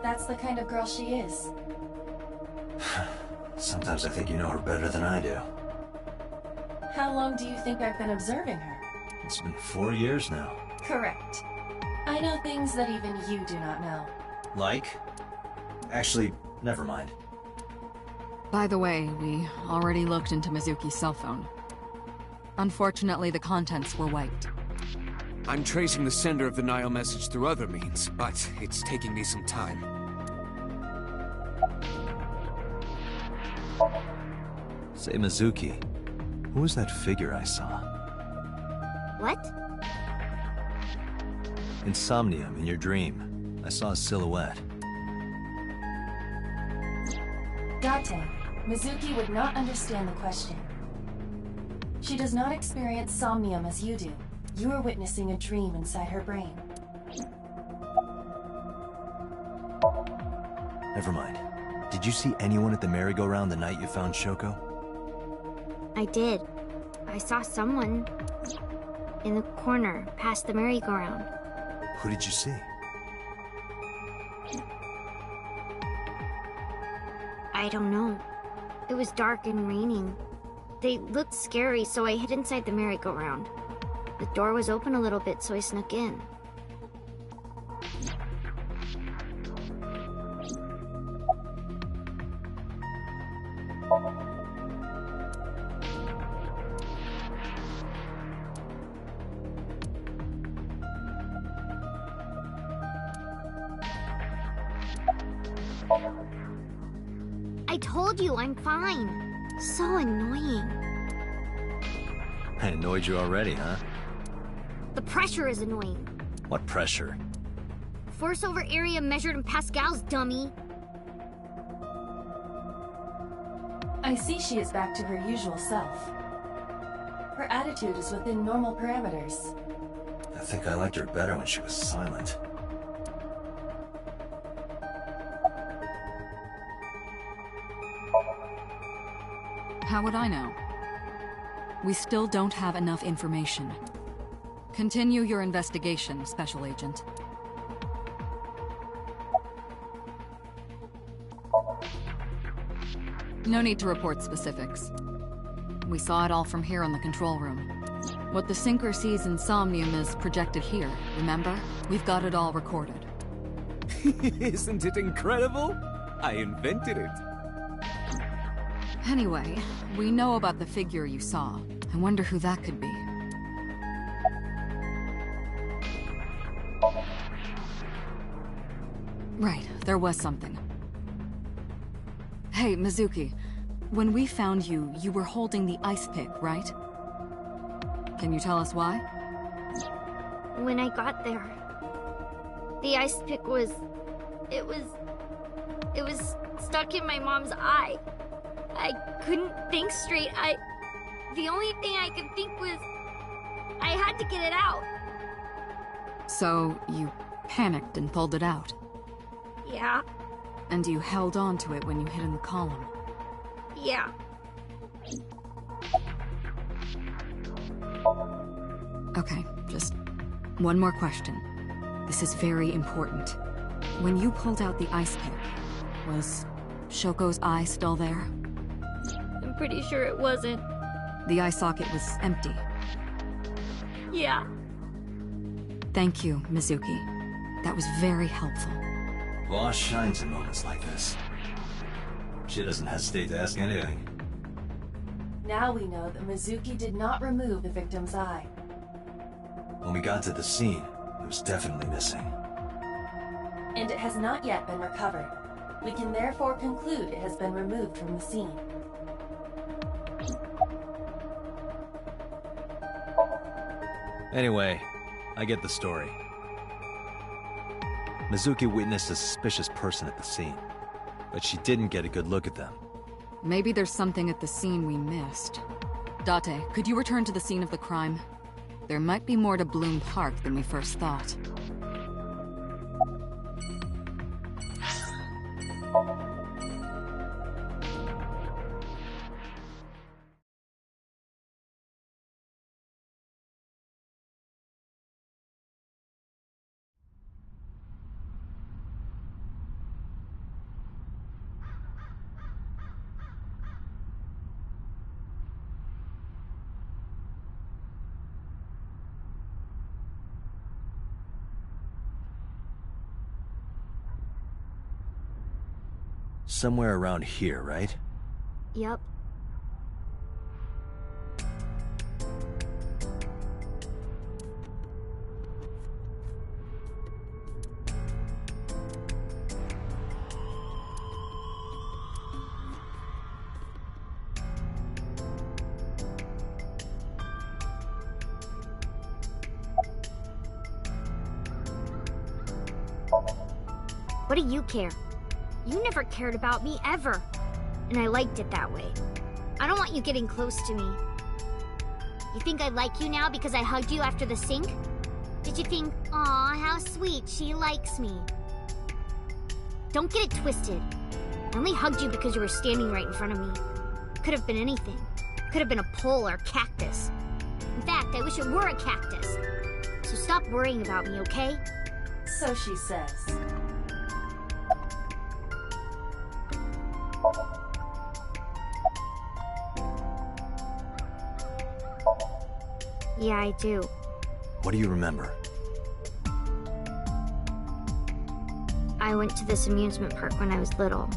That's the kind of girl she is.
Sometimes I think you know her better than I do.
How long do you think I've been observing her?
It's been 4 years now.
Correct. I know things that even you do not know.
Like? Actually, never mind.
By the way, we already looked into Mizuki's cell phone. Unfortunately, the contents were wiped.
I'm tracing the sender of the Nile message through other means, but it's taking me some time.
Say, Mizuki, who was that figure I saw?
What?
In Somnium, in your dream, I saw a silhouette.
Date, Mizuki would not understand the question. She does not experience Somnium as you do. You are witnessing a dream inside her brain.
Never mind. Did you see anyone at the merry-go-round the night you found Shoko?
I did. I saw someone in the corner, past the merry-go-round.
Who did you see?
I don't know. It was dark and raining. They looked scary, so I hid inside the merry-go-round. The door was open a little bit, so I snuck in. I told you, I'm fine. So annoying.
I annoyed you already, huh?
The pressure is annoying.
What pressure?
Force over area measured in pascals, dummy.
I see she is back to her usual self. Her attitude is within normal parameters.
I think I liked her better when she was silent.
How would I know? We still don't have enough information. Continue your investigation, Special Agent. No need to report specifics. We saw it all from here in the control room. What the Syncer sees in Somnium is projected here, remember? We've got it all recorded.
Isn't it incredible? I invented it.
Anyway, we know about the figure you saw. I wonder who that could be. Right, there was something. Hey, Mizuki. When we found you, you were holding the ice pick, right? Can you tell us why?
When I got there, the ice pick was... It was stuck in my mom's eye. I couldn't think straight. The only thing I could think was... I had to get it out.
So, you panicked and pulled it out?
Yeah.
And you held on to it when you hid in the column?
Yeah.
Okay, just one more question. This is very important. When you pulled out the ice pick, was Shoko's eye still there?
I'm pretty sure it wasn't.
The eye socket was empty.
Yeah.
Thank you, Mizuki. That was very helpful.
Boss shines in moments like this. She doesn't hesitate to ask anything.
Now we know that Mizuki did not remove the victim's eye.
When we got to the scene, it was definitely missing.
And it has not yet been recovered. We can therefore conclude it has been removed from the scene.
Anyway, I get the story. Mizuki witnessed a suspicious person at the scene, but she didn't get a good look at them.
Maybe there's something at the scene we missed. Date, could you return to the scene of the crime? There might be more to Bloom Park than we first thought.
Somewhere around here, right?
Yep. What do you care? You never cared about me, ever. and I liked it that way. I don't want you getting close to me. You think I like you now because I hugged you after the Psync? Did you think, aw, how sweet, she likes me? Don't get it twisted. I only hugged you because you were standing right in front of me. Could have been anything. Could have been a pole or a cactus. In fact, I wish it were a cactus. So stop worrying about me, okay?
So she says.
Yeah, I do.
What do you remember?
I went to this amusement park when I was little.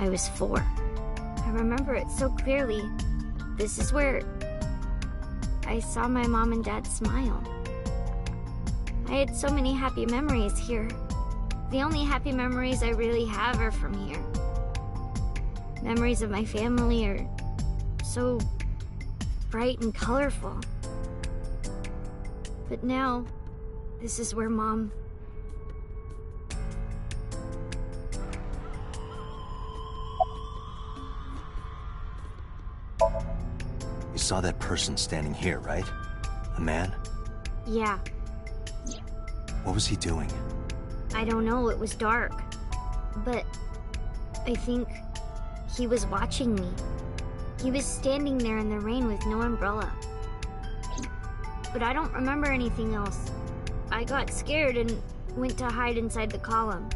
I was 4. I remember it so clearly. This is where I saw my mom and dad smile. I had so many happy memories here. The only happy memories I really have are from here. Memories of my family are so bright and colorful. But now, this is where Mom...
You saw that person standing here, right? A man?
Yeah,
What was he doing?
I don't know, it was dark. But I think he was watching me. He was standing there in the rain with no umbrella. But I don't remember anything else. I got scared and went to hide inside the column.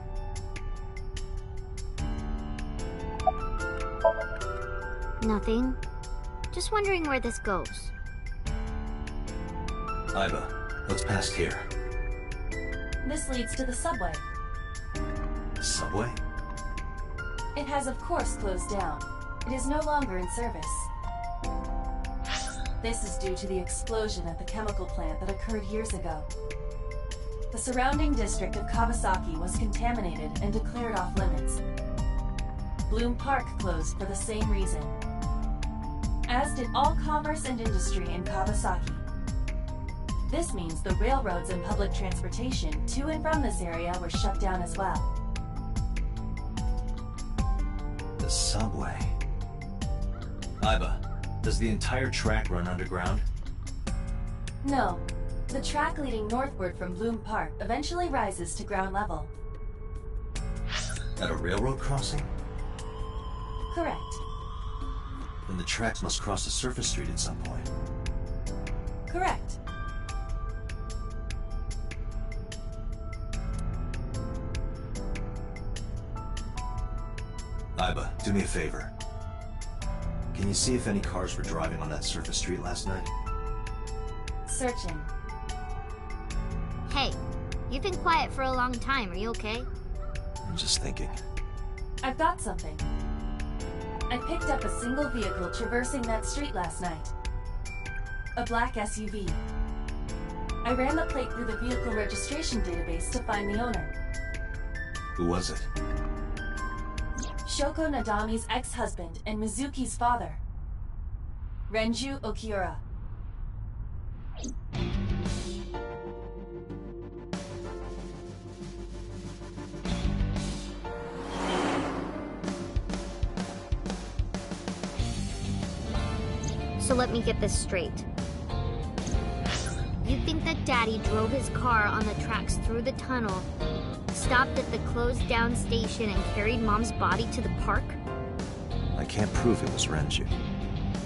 Nothing. Just wondering where this goes.
Iba, what's past here?
This leads to the subway.
The subway?
It has of course closed down. It is no longer in service. This is due to the explosion at the chemical plant that occurred years ago. The surrounding district of Kawasaki was contaminated and declared off limits. Bloom Park closed for the same reason, as did all commerce and industry in Kawasaki. This means the railroads and public transportation to and from this area were shut down as well.
The subway. Iba, does the entire track run underground?
No. The track leading northward from Bloom Park eventually rises to ground level.
At a railroad crossing?
Correct.
Then the tracks must cross a surface street at some point.
Correct.
Iba, do me a favor. Can you see if any cars were driving on that surface street last night?
Searching.
Hey, you've been quiet for a long time. Are you okay?
I'm just thinking.
I've got something. I picked up a single vehicle traversing that street last night. A black SUV. I ran the plate through the vehicle registration database to find the owner.
Who was it?
Shoko Nadami's ex-husband and Mizuki's father. Renju Okiura.
So let me get this straight. You think that Daddy drove his car on the tracks through the tunnel, stopped at the closed-down station, and carried Mom's body to the park?
I can't prove it was Renju.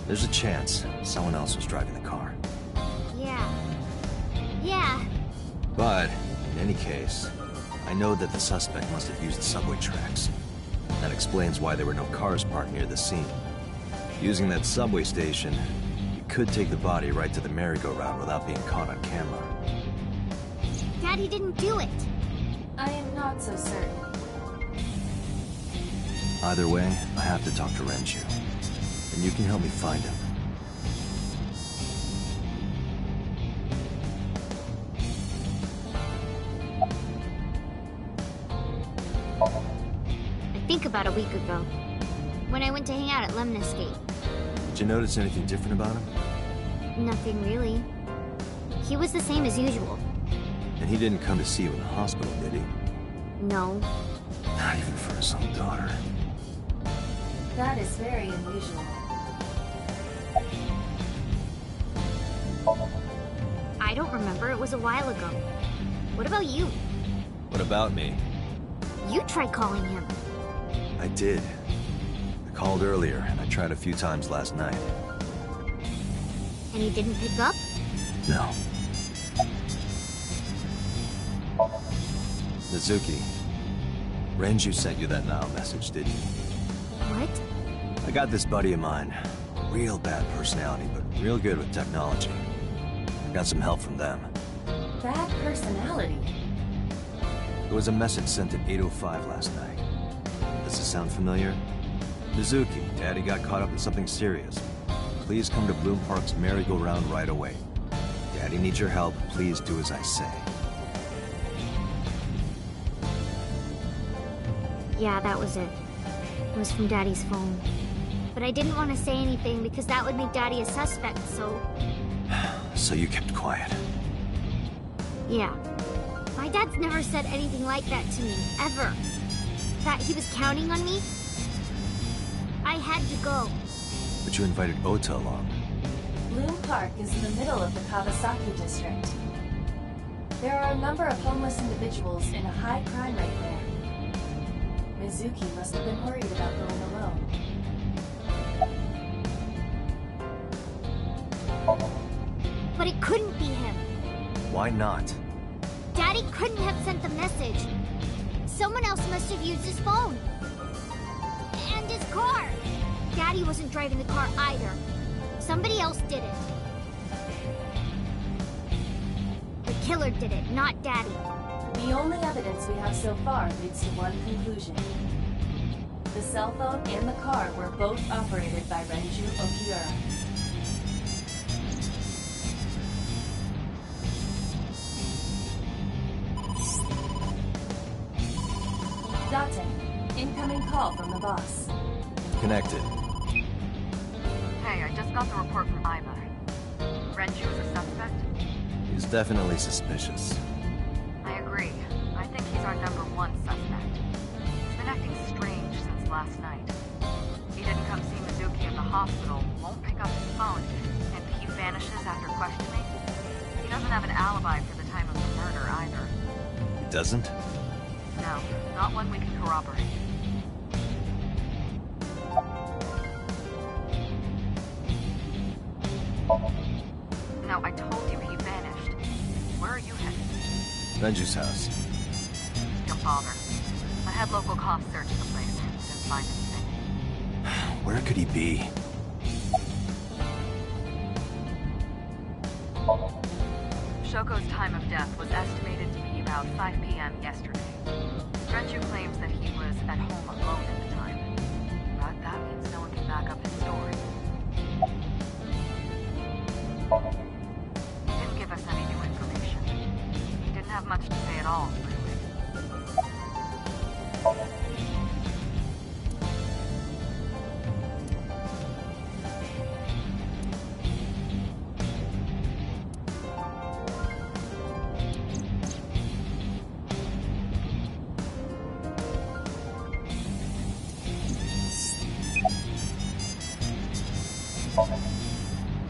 There's a chance someone else was driving the car.
Yeah.
But, in any case, I know that the suspect must have used the subway tracks. That explains why there were no cars parked near the scene. Using that subway station, you could take the body right to the merry-go-round without being caught on camera.
Daddy didn't do it.
I am not so certain.
Either way, I have to talk to Renju. And you can help me find him.
I think about a week ago, when I went to hang out at Lemniscate.
Did you notice anything different about him?
Nothing really. He was the same as usual.
And he didn't come to see you in the hospital, did he?
No.
Not even for his own daughter.
That is very unusual.
I don't remember. It was a while ago. What about you?
What about me?
You tried calling him.
I did. I called earlier, and I tried a few times last night.
And he didn't pick up?
No. Mizuki, Renju sent you that now message, didn't he?
What?
I got this buddy of mine. Real bad personality, but real good with technology. I got some help from them.
Bad personality?
There was a message sent at 8:05 last night. Does this sound familiar? Mizuki, Daddy got caught up in something serious. Please come to Bloom Park's merry-go-round right away. Daddy needs your help. Please do as I say.
Yeah, that was it. It was from Daddy's phone. But I didn't want to say anything because that would make Daddy a suspect, so...
So you kept quiet.
Yeah. My dad's never said anything like that to me, ever. That he was counting on me? I had to go.
But you invited Ota along.
Bloom Park is in the middle of the Kawasaki district. There are a number of homeless individuals in a high crime rate there. Mizuki must have been worried about going alone.
But it couldn't be him.
Why not?
Daddy couldn't have sent the message. Someone else must have used his phone. And his car. Daddy wasn't driving the car either. Somebody else did it. The killer did it, not Daddy.
The only evidence we have so far leads to one conclusion. The cell phone and the car were both operated by Renju Okiura. Date, incoming call from the boss.
Connected.
Hey, I just got the report from Iva. Renju is a suspect?
He's definitely suspicious.
I agree. I think he's our number one suspect. He's been acting strange since last night. He didn't come see Mizuki in the hospital, won't pick up his phone, and he vanishes after questioning. He doesn't have an alibi for the time of the murder either.
He doesn't?
No, not one we can corroborate. No, I told you he vanished. Where are you headed?
Renju's house.
Don't bother. I had local cops search the place. Didn't find anything.
Where could he be?
Shoko's time of death was estimated to be about 5 p.m. yesterday. Renju claims that he was at home alone at the time. But that means no one can back up his story. He didn't give us any new information. He didn't have much to say at all, really.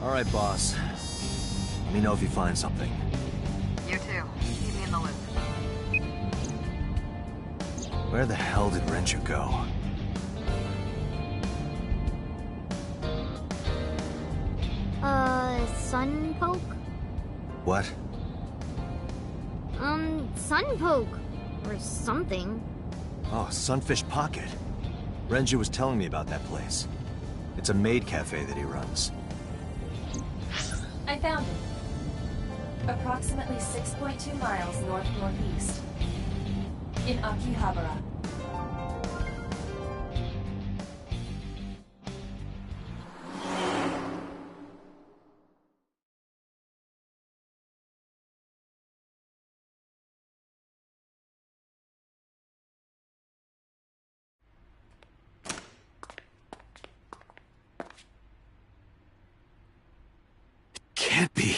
All right, boss. Let me know if you find something.
You too. Keep me in the loop.
Where the hell did Renju go?
Sunpoke?
What?
Sunpoke. Or something.
Oh, Sunfish Pocket. Renju was telling me about that place. It's a maid cafe that he runs.
I found it. Approximately 6.2 miles north-northeast. In Akihabara.
Can't be.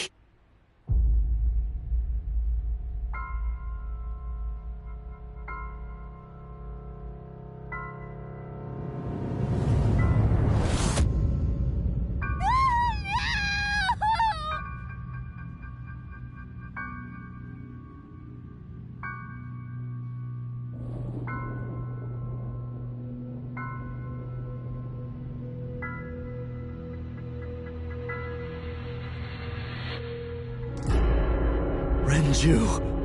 Renju!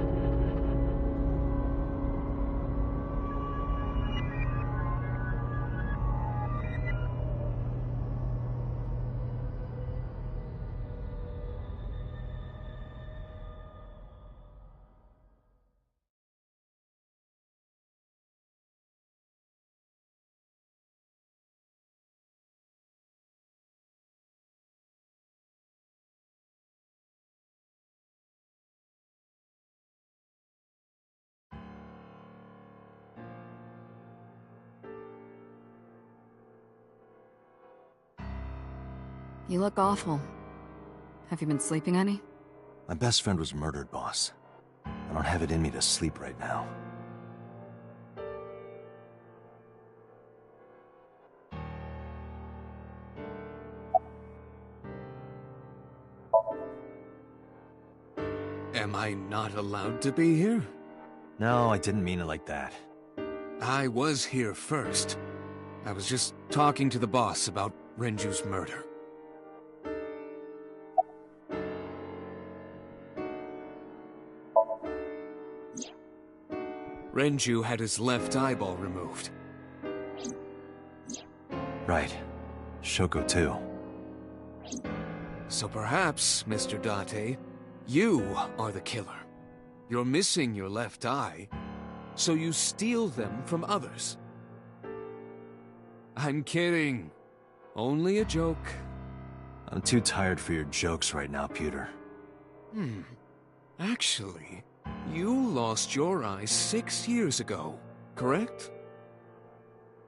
You look awful. Have you been sleeping any?
My best friend was murdered, boss. I don't have it in me to sleep right now.
Am I not allowed to be here?
No, I didn't mean it like that.
I was here first. I was just talking to the boss about Renju's murder. Renju had his left eyeball removed.
Right. Shoko too.
So perhaps, Mr. Date, you are the killer. You're missing your left eye, so you steal them from others. I'm kidding. Only a joke.
I'm too tired for your jokes right now, Pewter.
Actually, you lost your eye 6 years ago, correct?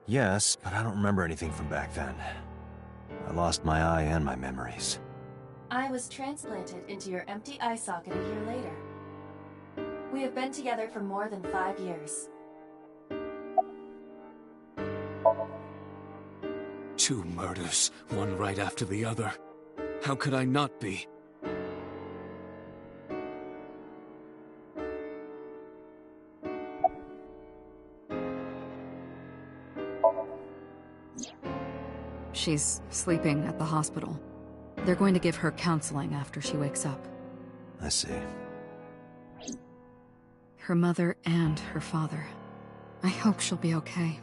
Yes, but I don't remember anything from back then. I lost my eye and my memories.
I was transplanted into your empty eye socket a year later. We have been together for more than 5 years.
2 murders, one right after the other. How could I not be?
She's sleeping at the hospital. They're going to give her counseling after she wakes up.
I see.
Her mother and her father. I hope she'll be okay.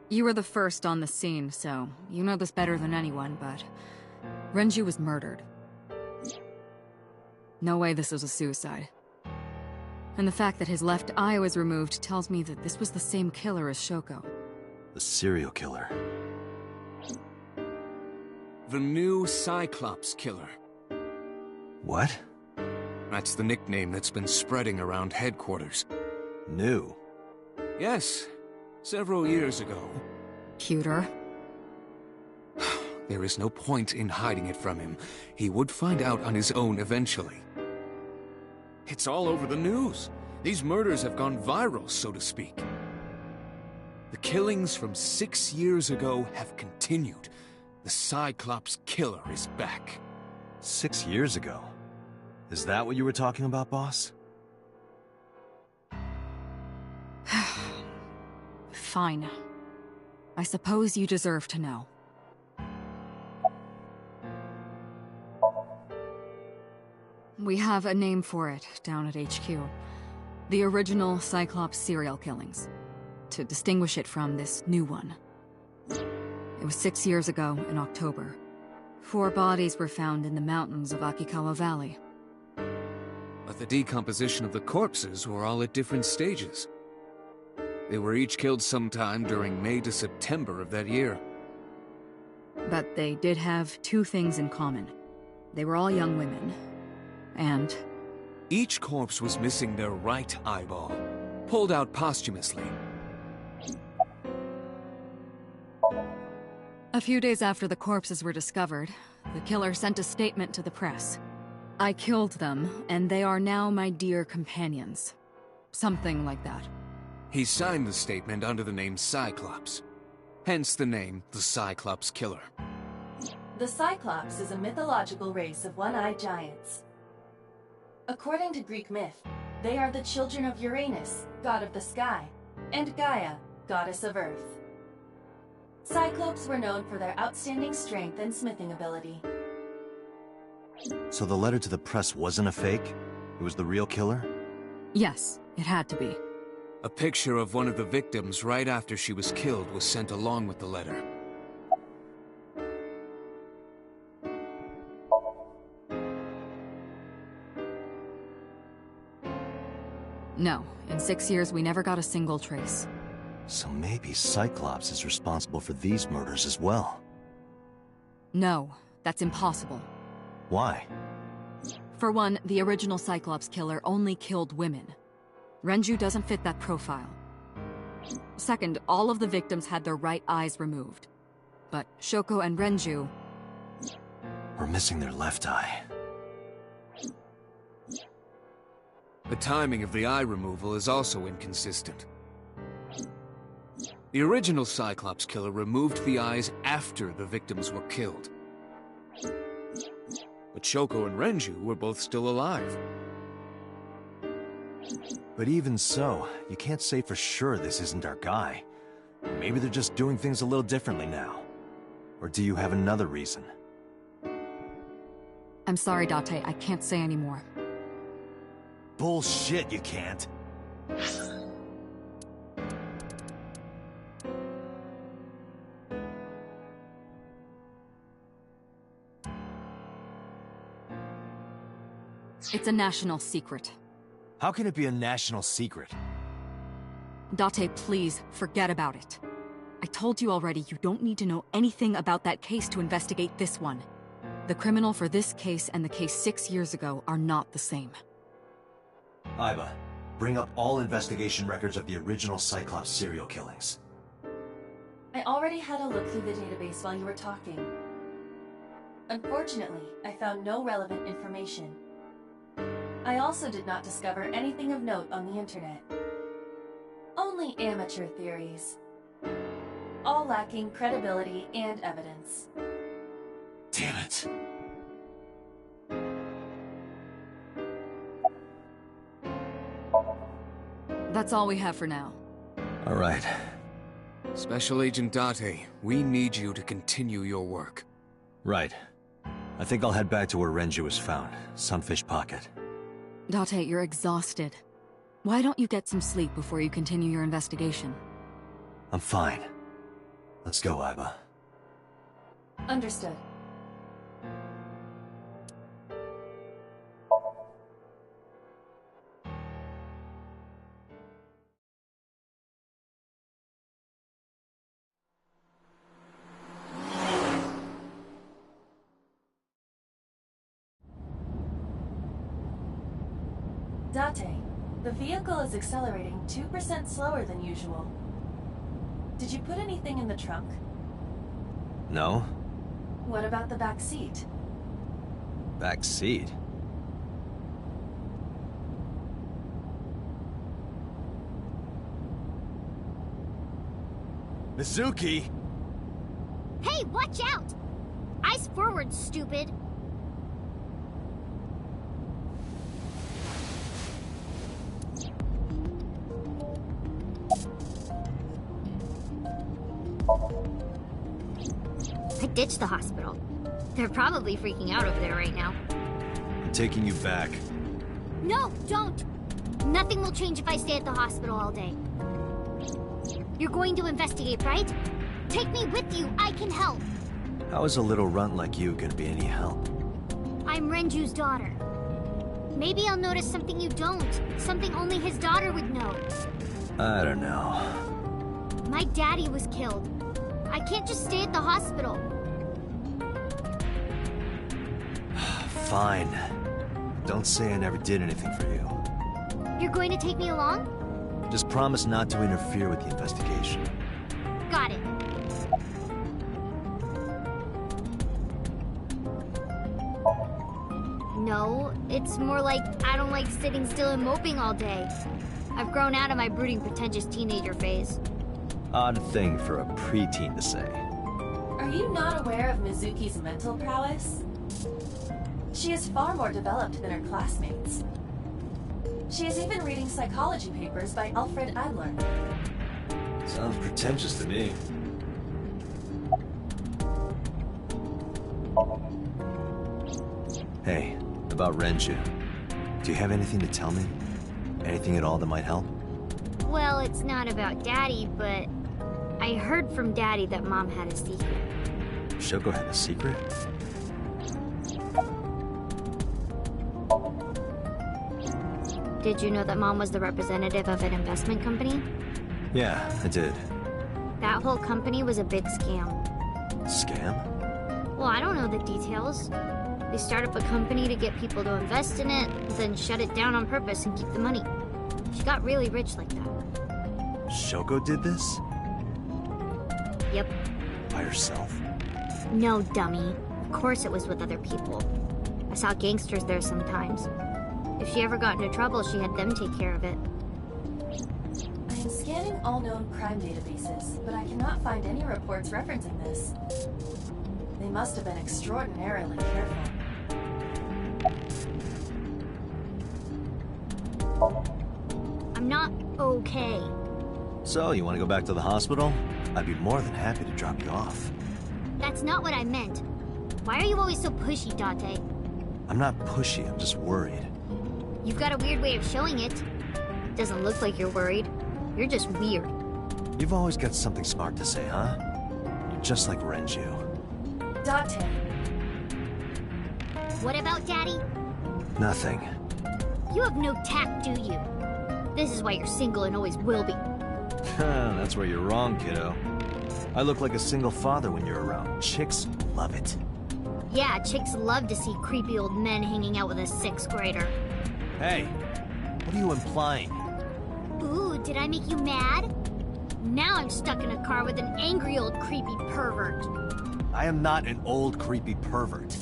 You were the first on the scene, so you know this better than anyone, but Renju was murdered. No way this was a suicide. And the fact that his left eye was removed tells me that this was the same killer as Shoko.
The serial killer.
The new Cyclops killer.
What?
That's the nickname that's been spreading around headquarters.
New?
Yes, several years ago.
Pewter.
There is no point in hiding it from him. He would find out on his own eventually. It's all over the news. These murders have gone viral, so to speak. The killings from 6 years ago have continued. The Cyclops killer is back.
6 years ago? Is that what you were talking about, boss?
Fine. I suppose you deserve to know. We have a name for it down at HQ. The original Cyclops serial killings. To distinguish it from this new one. It was 6 years ago in October. 4 bodies were found in the mountains of Akikawa Valley.
But the decomposition of the corpses were all at different stages. They were each killed sometime during May to September of that year.
But they did have 2 things in common. They were all young women. And
each corpse was missing their right eyeball, pulled out posthumously.
a few days after the corpses were discovered, the killer sent a statement to the press. I killed them, and they are now my dear companions. Something like that.
He signed the statement under the name Cyclops. Hence the name, the Cyclops Killer.
The Cyclops is a mythological race of one-eyed giants. According to Greek myth, they are the children of Uranus, god of the sky, and Gaia, goddess of earth. Cyclopes were known for their outstanding strength and smithing ability.
So the letter to the press wasn't a fake? It was the real killer?
Yes, it had to be.
A picture of one of the victims right after she was killed was sent along with the letter.
No, in 6 years we never got a single trace.
So maybe Cyclops is responsible for these murders as well.
No, that's impossible.
Why?
For one, the original Cyclops killer only killed women. Renju doesn't fit that profile. Second, all of the victims had their right eyes removed. But Shoko and Renju...
We're missing their left eye.
The timing of the eye removal is also inconsistent. The original Cyclops killer removed the eyes after the victims were killed. But Shoko and Renju were both still alive.
But even so, you can't say for sure this isn't our guy. Maybe they're just doing things a little differently now. Or do you have another reason?
I'm sorry, Date, I can't say anymore.
Bullshit, you can't.
It's a national secret.
How can it be a national secret?
Date, please, forget about it. I told you already you don't need to know anything about that case to investigate this one. The criminal for this case and the case 6 years ago are not the same.
Aiba, bring up all investigation records of the original Cyclops serial killings.
I already had a look through the database while you were talking. Unfortunately, I found no relevant information. I also did not discover anything of note on the internet. Only amateur theories. All lacking credibility and evidence.
Damn it.
That's all we have for now.
All right.
Special Agent Date, we need you to continue your work.
Right. I think I'll head back to where Renju was found, Sunfish Pocket.
Date, you're exhausted. Why don't you get some sleep before you continue your investigation?
I'm fine. Let's go, Aiba.
Understood. Date, the vehicle is accelerating 2% slower than usual. Did you put anything in the trunk?
No?
What about the back seat?
Back seat? Mizuki!
Hey, watch out! Eyes forward, stupid! I ditched the hospital. They're probably freaking out over there right now.
I'm taking you back.
No, don't! Nothing will change if I stay at the hospital all day. You're going to investigate, right? Take me with you, I can help!
How is a little runt like you gonna be any help?
I'm Renju's daughter. Maybe I'll notice something you don't. Something only his daughter would know.
I don't know.
My daddy was killed. I can't just stay at the hospital.
Fine. Don't say I never did anything for you.
You're going to take me along?
Just promise not to interfere with the investigation.
Got it. No, it's more like I don't like sitting still and moping all day. I've grown out of my brooding, pretentious teenager phase.
Odd thing for a preteen to say.
Are you not aware of Mizuki's mental prowess? She is far more developed than her classmates. She is even reading psychology papers by Alfred Adler.
Sounds pretentious to me. Hey, about Renju. Do you have anything to tell me? Anything at all that might help?
Well, it's not about Daddy, but I heard from Daddy that Mom had a secret.
Shoko had a secret?
Did you know that Mom was the representative of an investment company?
Yeah, I did.
That whole company was a big scam.
Scam?
Well, I don't know the details. They start up a company to get people to invest in it, then shut it down on purpose and keep the money. She got really rich like that.
Shoko did this?
Yep.
By herself?
No, dummy. Of course it was with other people. I saw gangsters there sometimes. If she ever got into trouble, she had them take care of it.
I am scanning all known crime databases, but I cannot find any reports referencing this. They must have been extraordinarily careful.
I'm not okay.
So, you want to go back to the hospital? I'd be more than happy to drop you off.
That's not what I meant. Why are you always so pushy, Date?
I'm not pushy, I'm just worried.
You've got a weird way of showing it. Doesn't look like you're worried. You're just weird.
You've always got something smart to say, huh? You're just like Renju.
Date.
What about Daddy?
Nothing.
You have no tact, do you? This is why you're single and always will be.
That's where you're wrong, kiddo. I look like a single father when you're around. Chicks love it.
Yeah, chicks love to see creepy old men hanging out with a 6th grader.
Hey, what are you implying?
Ooh, did I make you mad? Now I'm stuck in a car with an angry old creepy pervert.
I am not an old creepy pervert.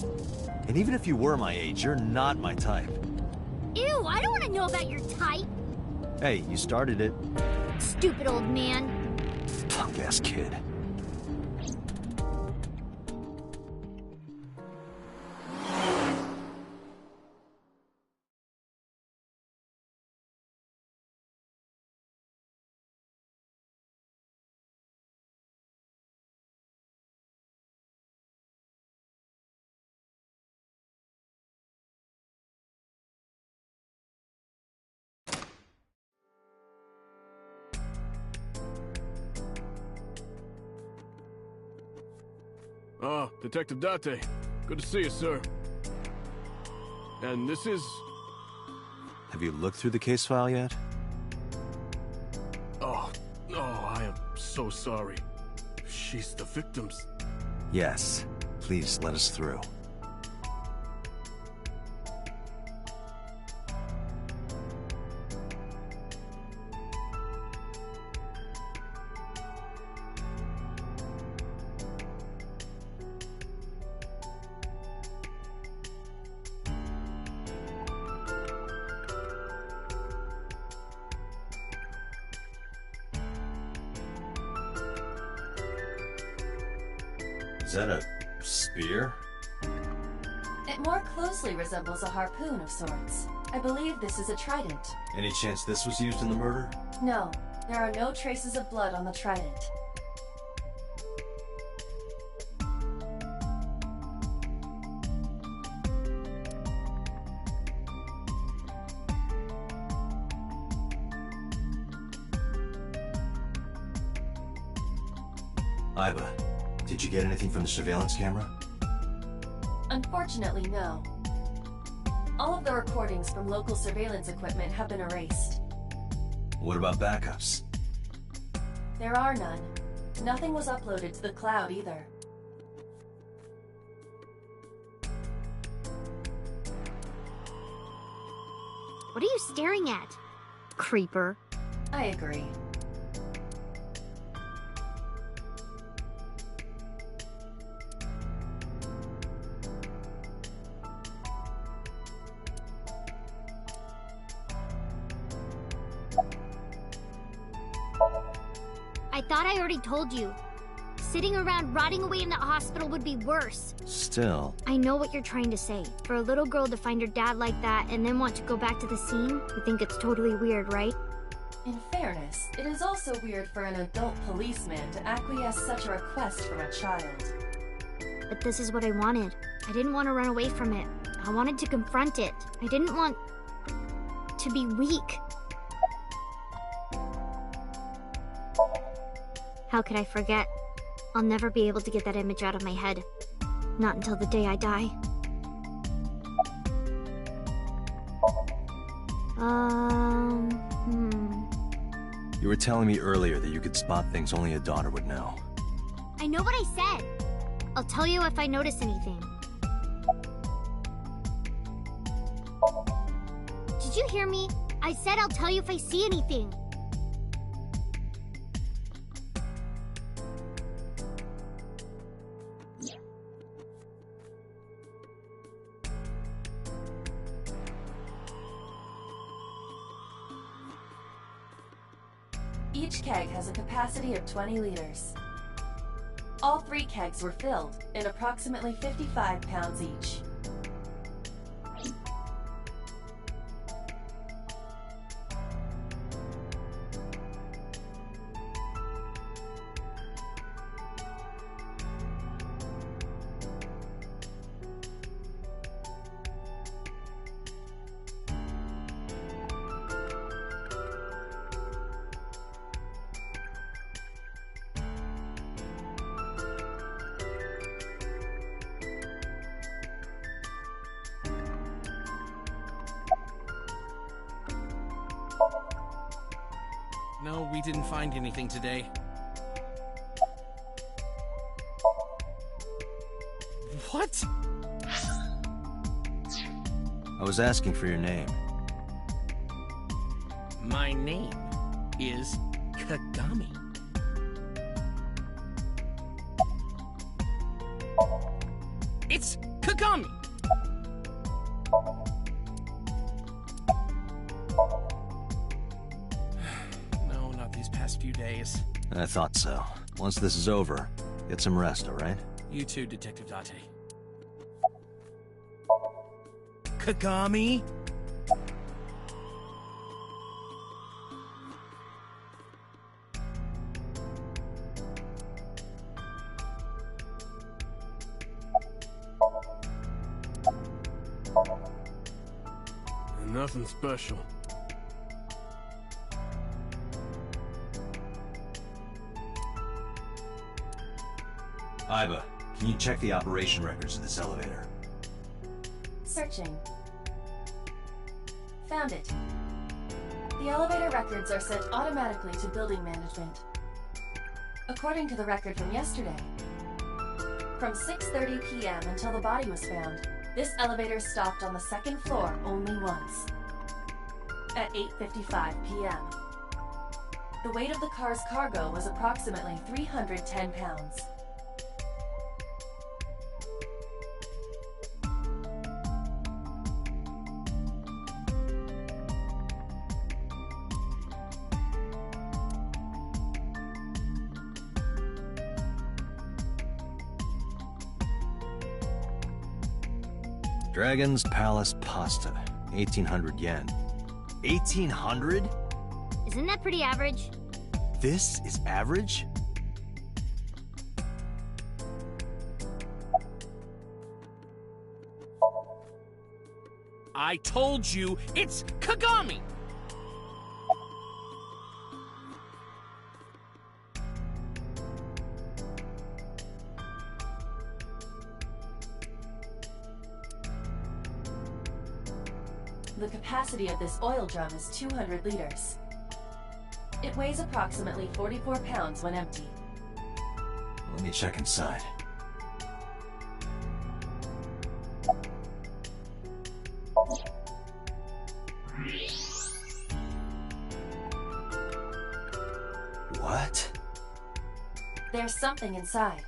And even if you were my age, you're not my type.
Ew, I don't want to know about your type.
Hey, you started it.
Stupid old man.
Punk-ass kid.
Ah, Detective Date. Good to see you, sir. And this is...
Have you looked through the case file yet?
Oh, I am so sorry. She's the victim's...
Yes. Please, let us through. Is that a spear?
It more closely resembles a harpoon of sorts. I believe this is a trident.
Any chance this was used in the murder?
No, there are no traces of blood on the trident.
Aiba, did you get anything from the surveillance camera?
Unfortunately, no. All of the recordings from local surveillance equipment have been erased.
What about backups?
There are none. Nothing was uploaded to the cloud either.
What are you staring at, creeper?
I agree.
I thought I already told you. Sitting around rotting away in that hospital would be worse.
Still.
I know what you're trying to say. For a little girl to find her dad like that and then want to go back to the scene, you think it's totally weird, right?
In fairness, it is also weird for an adult policeman to acquiesce such a request from a child.
But this is what I wanted. I didn't want to run away from it. I wanted to confront it. I didn't want to be weak. How could I forget? I'll never be able to get that image out of my head. Not until the day I die.
You were telling me earlier that you could spot things only a daughter would know.
I know what I said. I'll tell you if I notice anything. Did you hear me? I said I'll tell you if I see anything.
Each keg has a capacity of 20 liters. All 3 kegs were filled in approximately 55 pounds each.
No, we didn't find anything today. What?
I was asking for your name.
My name is Kagami. It's Kagami! No, not these past few days.
I thought so. Once this is over, get some rest, all right?
You too, Detective Date. Kagami?
Nothing special.
Iba, can you check the operation records of this elevator?
Searching. Found it. The elevator records are sent automatically to building management. According to the record from yesterday, from 6:30 p.m. until the body was found, this elevator stopped on the second floor only once. At 8:55 p.m. The weight of the car's cargo was approximately 310 pounds.
Dragon's Palace Pasta, 1,800 yen. 1,800?
Isn't that pretty average?
This is average?
I told you, it's Kagami!
The capacity of this oil drum is 200 liters. It weighs approximately 44 pounds when empty.
Let me check inside. What?
There's something inside.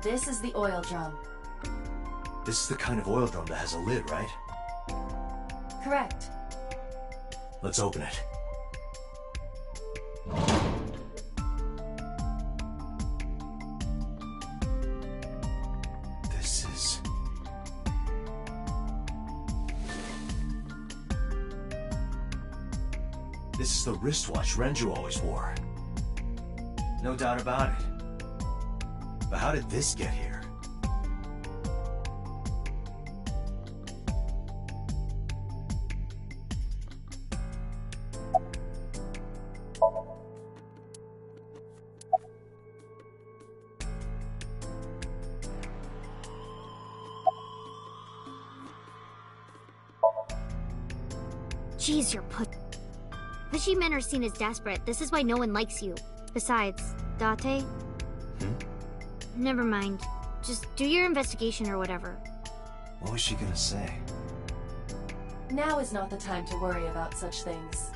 This is the oil drum.
This is the kind of oil drum that has a lid, right?
Correct.
Let's open it. This is... This is the wristwatch Renju always wore. No doubt about it. But how did this get here?
Jeez, you're pushy men are seen as desperate. This is why no one likes you. Besides, Date? Never mind. Just do your investigation or whatever.
What was she gonna say?
Now is not the time to worry about such things.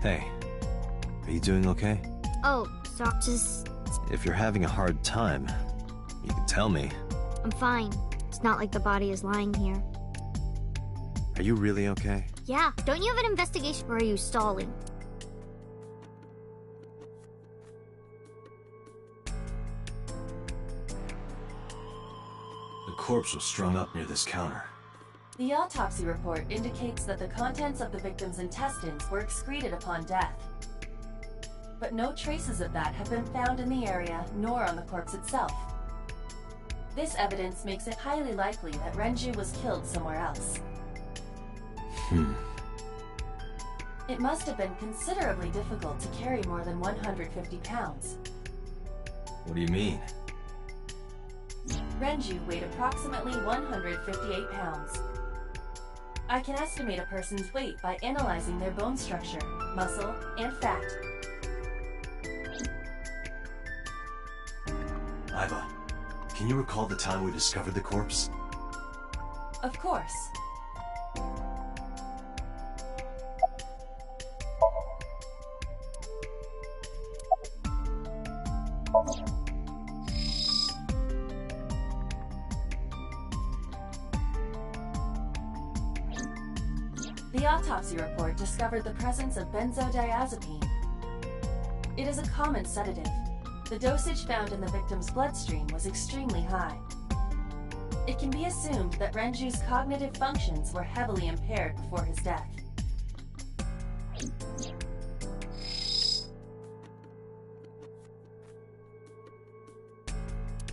Hey, are you doing okay?
Oh, so just...
If you're having a hard time, you can tell me.
I'm fine. It's not like the body is lying here.
Are you really okay?
Yeah, don't you have an investigation or are you stalling?
The corpse was strung up near this counter.
The autopsy report indicates that the contents of the victim's intestines were excreted upon death. But no traces of that have been found in the area, nor on the corpse itself. This evidence makes it highly likely that Renju was killed somewhere else. It must have been considerably difficult to carry more than 150 pounds.
What do you mean?
Renju weighed approximately 158 pounds. I can estimate a person's weight by analyzing their bone structure, muscle, and fat.
Aiba, can you recall the time we discovered the corpse?
Of course. The autopsy report discovered the presence of benzodiazepine. It is a common sedative. The dosage found in the victim's bloodstream was extremely high. It can be assumed that Renju's cognitive functions were heavily impaired before his death.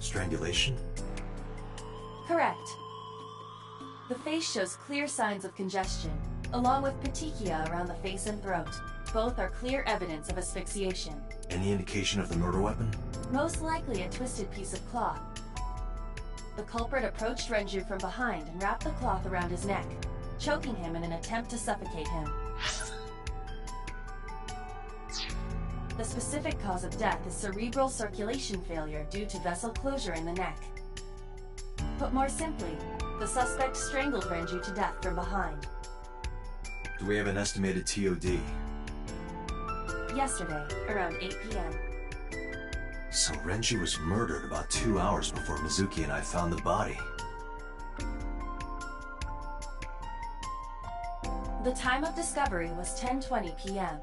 Strangulation?
Correct. The face shows clear signs of congestion, along with petechia around the face and throat. Both are clear evidence of asphyxiation.
Any indication of the murder weapon?
Most likely a twisted piece of cloth. The culprit approached Renju from behind and wrapped the cloth around his neck, choking him in an attempt to suffocate him. The specific cause of death is cerebral circulation failure due to vessel closure in the neck. Put more simply, the suspect strangled Renju to death from behind.
Do we have an estimated TOD?
Yesterday, around 8 p.m.
So Renju was murdered about 2 hours before Mizuki and I found the body.
The time of discovery was 10:20 p.m.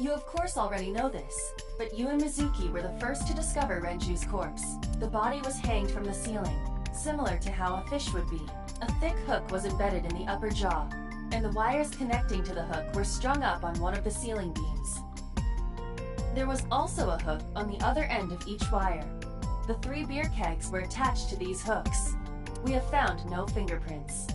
You of course already know this, but you and Mizuki were the first to discover Renju's corpse. The body was hanged from the ceiling, similar to how a fish would be. A thick hook was embedded in the upper jaw, and the wires connecting to the hook were strung up on one of the ceiling beams. There was also a hook on the other end of each wire. The 3 beer kegs were attached to these hooks. We have found no fingerprints.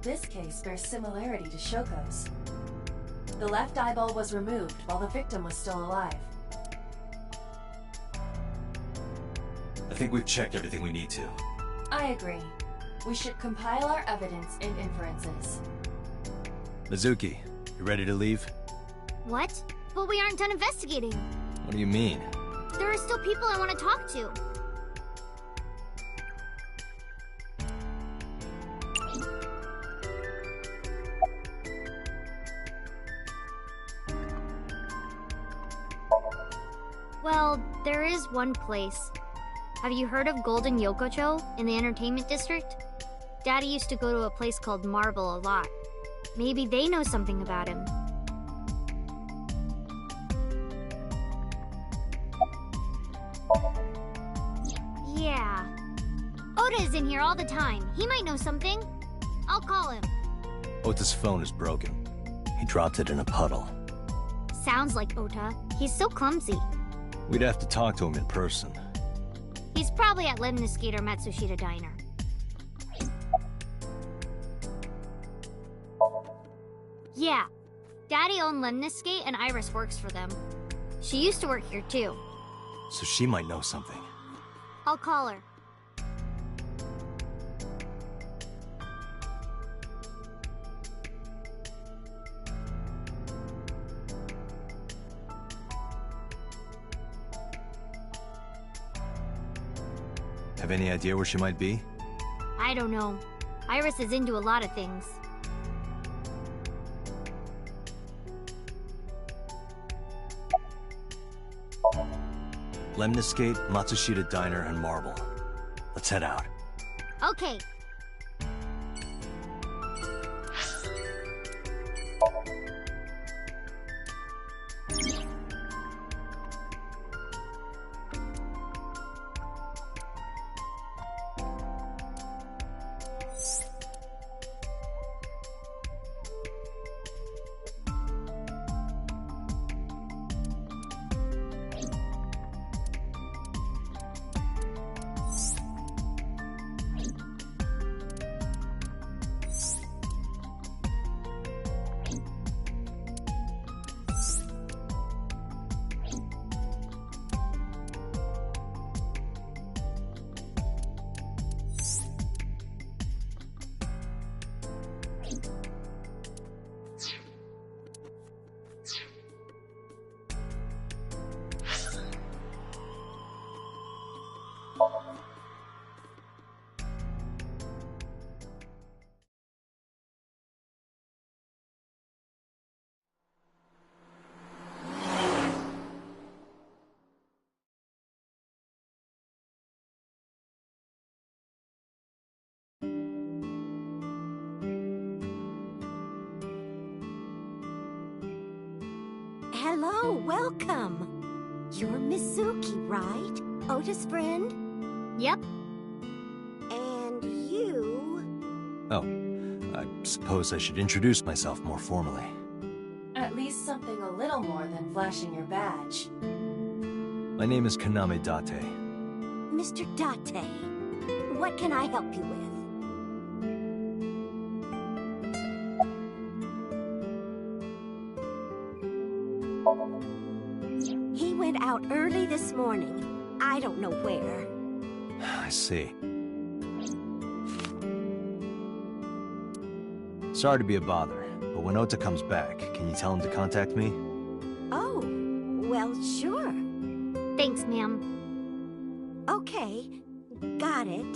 This case bears similarity to Shoko's. The left eyeball was removed while the victim was still alive.
I think we've checked everything we need to.
I agree. We should compile our evidence and inferences.
Mizuki, you ready to leave?
What? But we aren't done investigating.
What do you mean?
There are still people I want to talk to. Well, there is one place. Have you heard of Golden Yokocho in the entertainment district? Daddy used to go to a place called Marble a lot. Maybe they know something about him. Yeah. Oda is in here all the time. He might know something. I'll call him.
Ota's phone is broken. He dropped it in a puddle.
Sounds like Ota. He's so clumsy.
We'd have to talk to him in person.
He's probably at Lemniscate or Matsushita Diner. Yeah. Daddy owned Lemniscate and Iris works for them. She used to work here too.
So she might know something.
I'll call her.
Have any idea where she might be?
I don't know. Iris is into a lot of things.
Lemniscate, Matsushita Diner, and Marble. Let's head out.
Okay.
Hello, welcome. You're Mizuki, right? Ota's friend?
Yep.
And you...
Oh, I suppose I should introduce myself more formally.
At least something a little more than flashing your badge.
My name is Kaname Date.
Mr. Date, what can I help you with? He went out early this morning. I don't know where.
I see. Sorry to be a bother, but when Ota comes back, can you tell him to contact me?
Oh, well, sure.
Thanks, ma'am.
Okay, got it.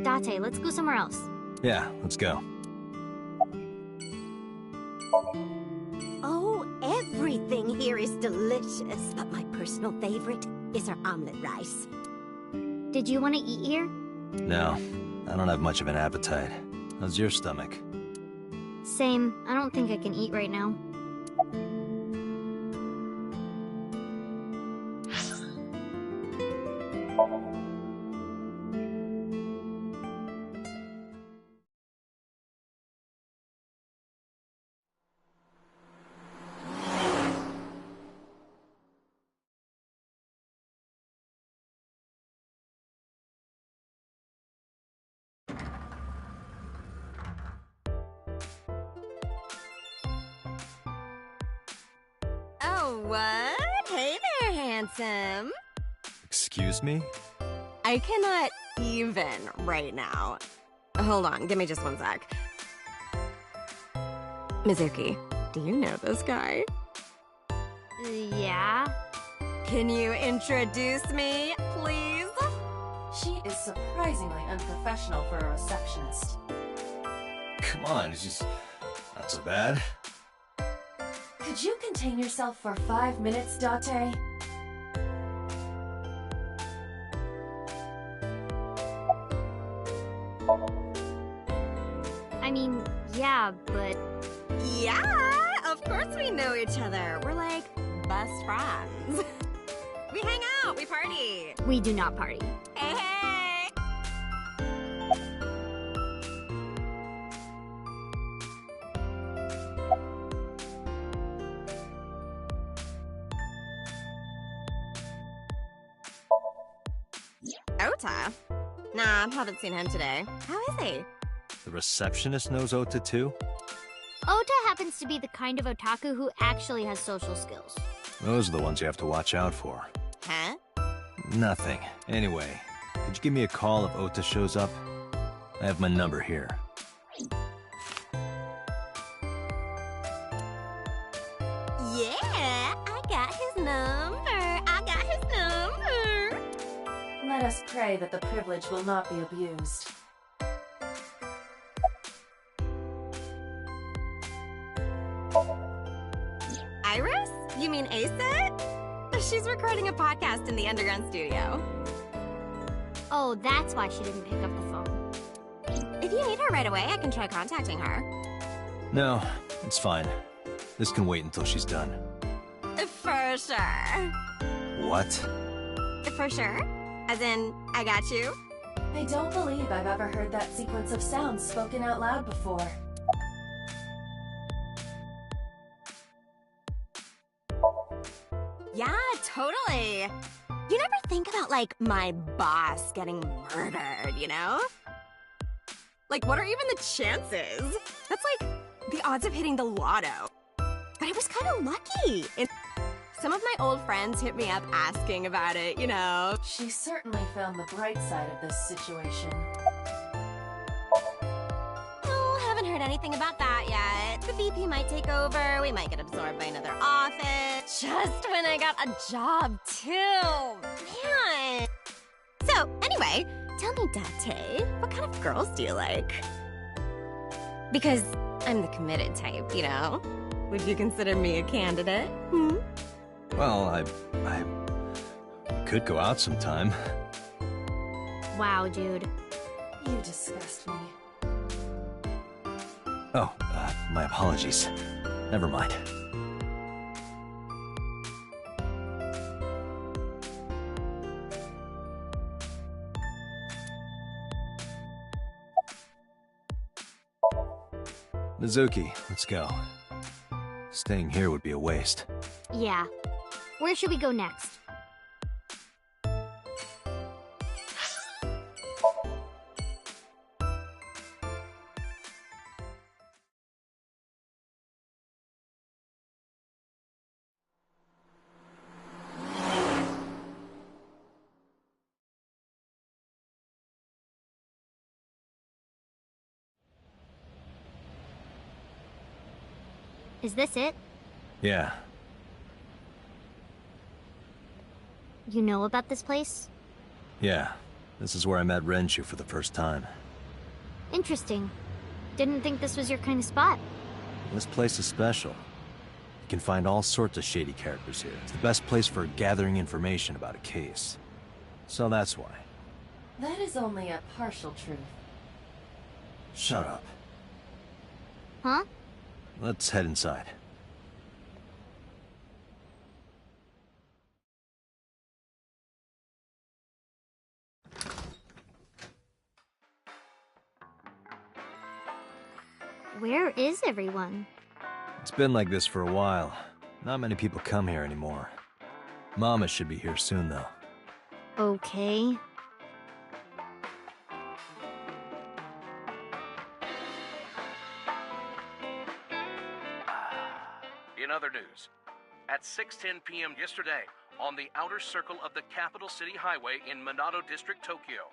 Date, let's go somewhere else.
Yeah, let's go.
Oh, everything here is delicious, but my personal favorite is our omelet rice.
Did you want to eat here?
No, I don't have much of an appetite. How's your stomach?
Same. I don't think I can eat right now.
Oh, what? Hey there, handsome.
Excuse me?
I cannot even right now. Hold on, give me just one sec. Mizuki, do you know this guy?
Yeah?
Can you introduce me, please?
She is surprisingly unprofessional for a receptionist.
Come on, it's just not so bad.
Could you contain yourself for 5 minutes, Date?
I mean, yeah, but...
Yeah, of course we know each other. We're like best friends. We hang out, we party.
We do not party.
Hey, hey! Ota? Nah, haven't seen him today. How is he?
The receptionist knows Ota too?
Ota happens to be the kind of otaku who actually has social skills.
Those are the ones you have to watch out for.
Huh?
Nothing. Anyway, could you give me a call if Ota shows up? I have my number here.
Yeah, I got his number. I got his number.
Let us pray that the privilege will not be abused.
Iris? You mean Aset? She's recording a podcast in the underground studio.
Oh, that's why she didn't pick up the phone.
If you need her right away, I can try contacting her.
No, it's fine. This can wait until she's done.
For sure.
What?
For sure? As in, I got you?
I don't believe I've ever heard that sequence of sounds spoken out loud before.
Yeah, totally. You never think about, like, my boss getting murdered, you know? Like, what are even the chances? That's like the odds of hitting the lotto. But I was kind of lucky. Some of my old friends hit me up asking about it, you know?
She certainly found the bright side of this situation.
Oh, haven't heard anything about that yet. The VP might take over, we might get absorbed by another office. Just when I got a job, too. Man. So, anyway, tell me, Date, what kind of girls do you like? Because I'm the committed type, you know? Would you consider me a candidate? Hmm?
Well, I could go out sometime.
Wow, dude.
You disgust me.
Oh, my apologies. Never mind. Mizuki, let's go. Staying here would be a waste.
Yeah. Where should we go next? Is this it?
Yeah.
You know about this place?
Yeah. This is where I met Renshu for the first time.
Interesting. Didn't think this was your kind of spot.
This place is special. You can find all sorts of shady characters here. It's the best place for gathering information about a case. So that's why.
That is only a partial truth.
Shut up.
Huh?
Let's head inside.
Where is everyone?
It's been like this for a while. Not many people come here anymore. Mama should be here soon, though.
Okay.
In other news, at 6:10 p.m. yesterday on the outer circle of the Capital City Highway in Minato District, Tokyo.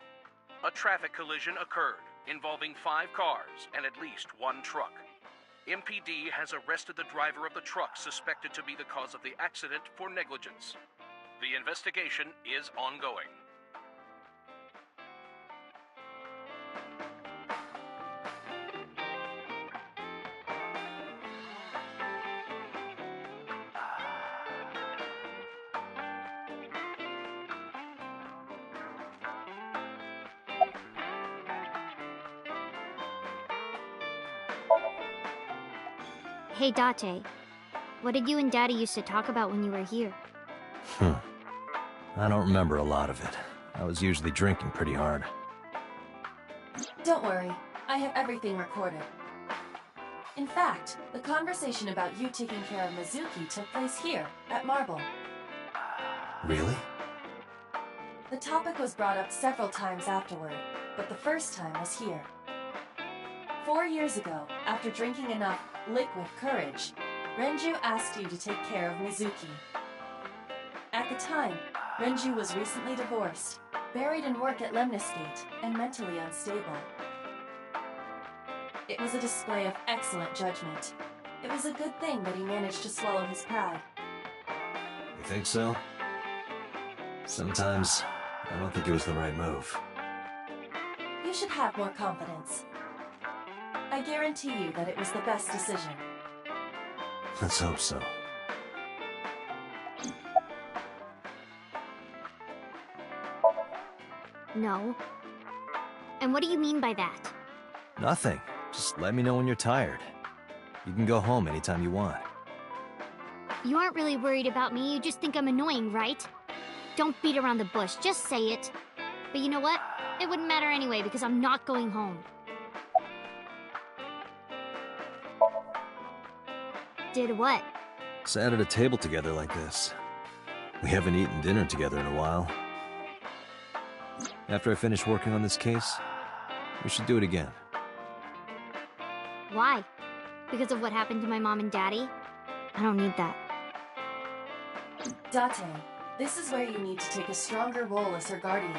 A traffic collision occurred involving 5 cars and at least 1 truck. MPD has arrested the driver of the truck suspected to be the cause of the accident for negligence. The investigation is ongoing.
Hey, Date. What did you and Daddy used to talk about when you were here?
I don't remember a lot of it. I was usually drinking pretty hard.
Don't worry, I have everything recorded. In fact, the conversation about you taking care of Mizuki took place here, at Marble.
Really?
The topic was brought up several times afterward, but the first time was here. 4 years ago, after drinking enough liquid courage, Renju asked you to take care of Mizuki. At the time, Renju was recently divorced, buried in work at Lemniscate, and mentally unstable. It was a display of excellent judgment. It was a good thing that he managed to swallow his pride.
You think so? Sometimes, I don't think it was the right move.
You should have more confidence. I guarantee you that it was the best decision.
Let's hope so.
No. And what do you mean by that?
Nothing. Just let me know when you're tired. You can go home anytime you want.
You aren't really worried about me, you just think I'm annoying, right? Don't beat around the bush, just say it. But you know what? It wouldn't matter anyway, because I'm not going home. Did what?
Sat at a table together like this. We haven't eaten dinner together in a while. After I finish working on this case, we should do it again.
Why? Because of what happened to my mom and daddy? I don't need that.
Date, this is where you need to take a stronger role as her guardian.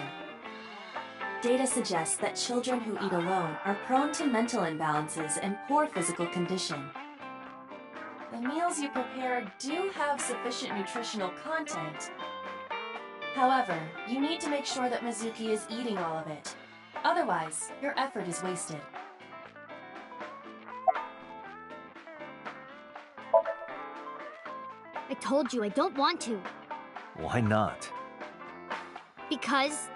Data suggests that children who eat alone are prone to mental imbalances and poor physical condition. The meals you prepare do have sufficient nutritional content. However, you need to make sure that Mizuki is eating all of it. Otherwise, your effort is wasted.
I told you I don't want to.
Why not?
Because...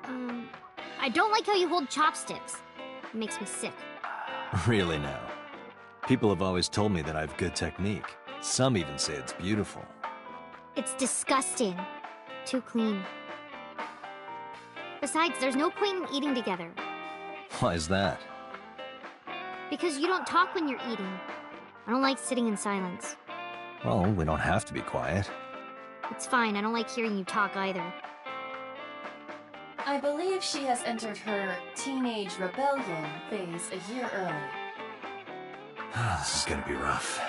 I don't like how you hold chopsticks. It makes me sick.
Really now? People have always told me that I have good technique. Some even say it's beautiful.
It's disgusting. Too clean. Besides, there's no point in eating together.
Why is that?
Because you don't talk when you're eating. I don't like sitting in silence.
Well, we don't have to be quiet.
It's fine, I don't like hearing you talk either.
I believe she has entered her teenage rebellion phase a year early.
This is gonna be rough.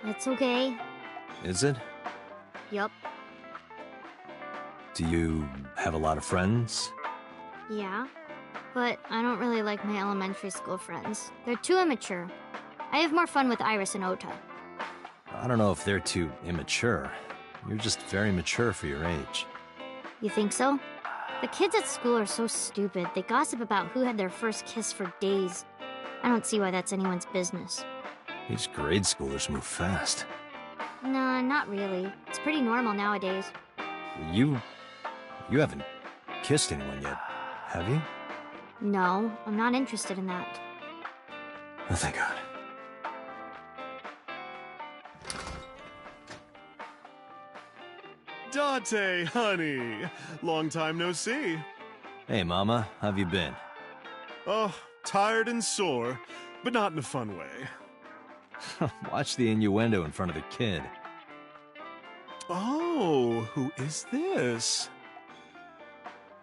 It's okay.
Is it?
Yup.
Do you have a lot of friends?
Yeah. But I don't really like my elementary school friends. They're too immature. I have more fun with Iris and Ota.
I don't know if they're too immature. You're just very mature for your age.
You think so? The kids at school are so stupid. They gossip about who had their first kiss for days. I don't see why that's anyone's business.
These grade schoolers move fast.
Nah, not really. It's pretty normal nowadays.
You haven't kissed anyone yet, have you?
No, I'm not interested in that.
Oh, thank God.
Date, honey. Long time no see.
Hey, Mama. How have you been?
Oh, tired and sore, but not in a fun way.
Watch the innuendo in front of the kid.
Oh, who is this?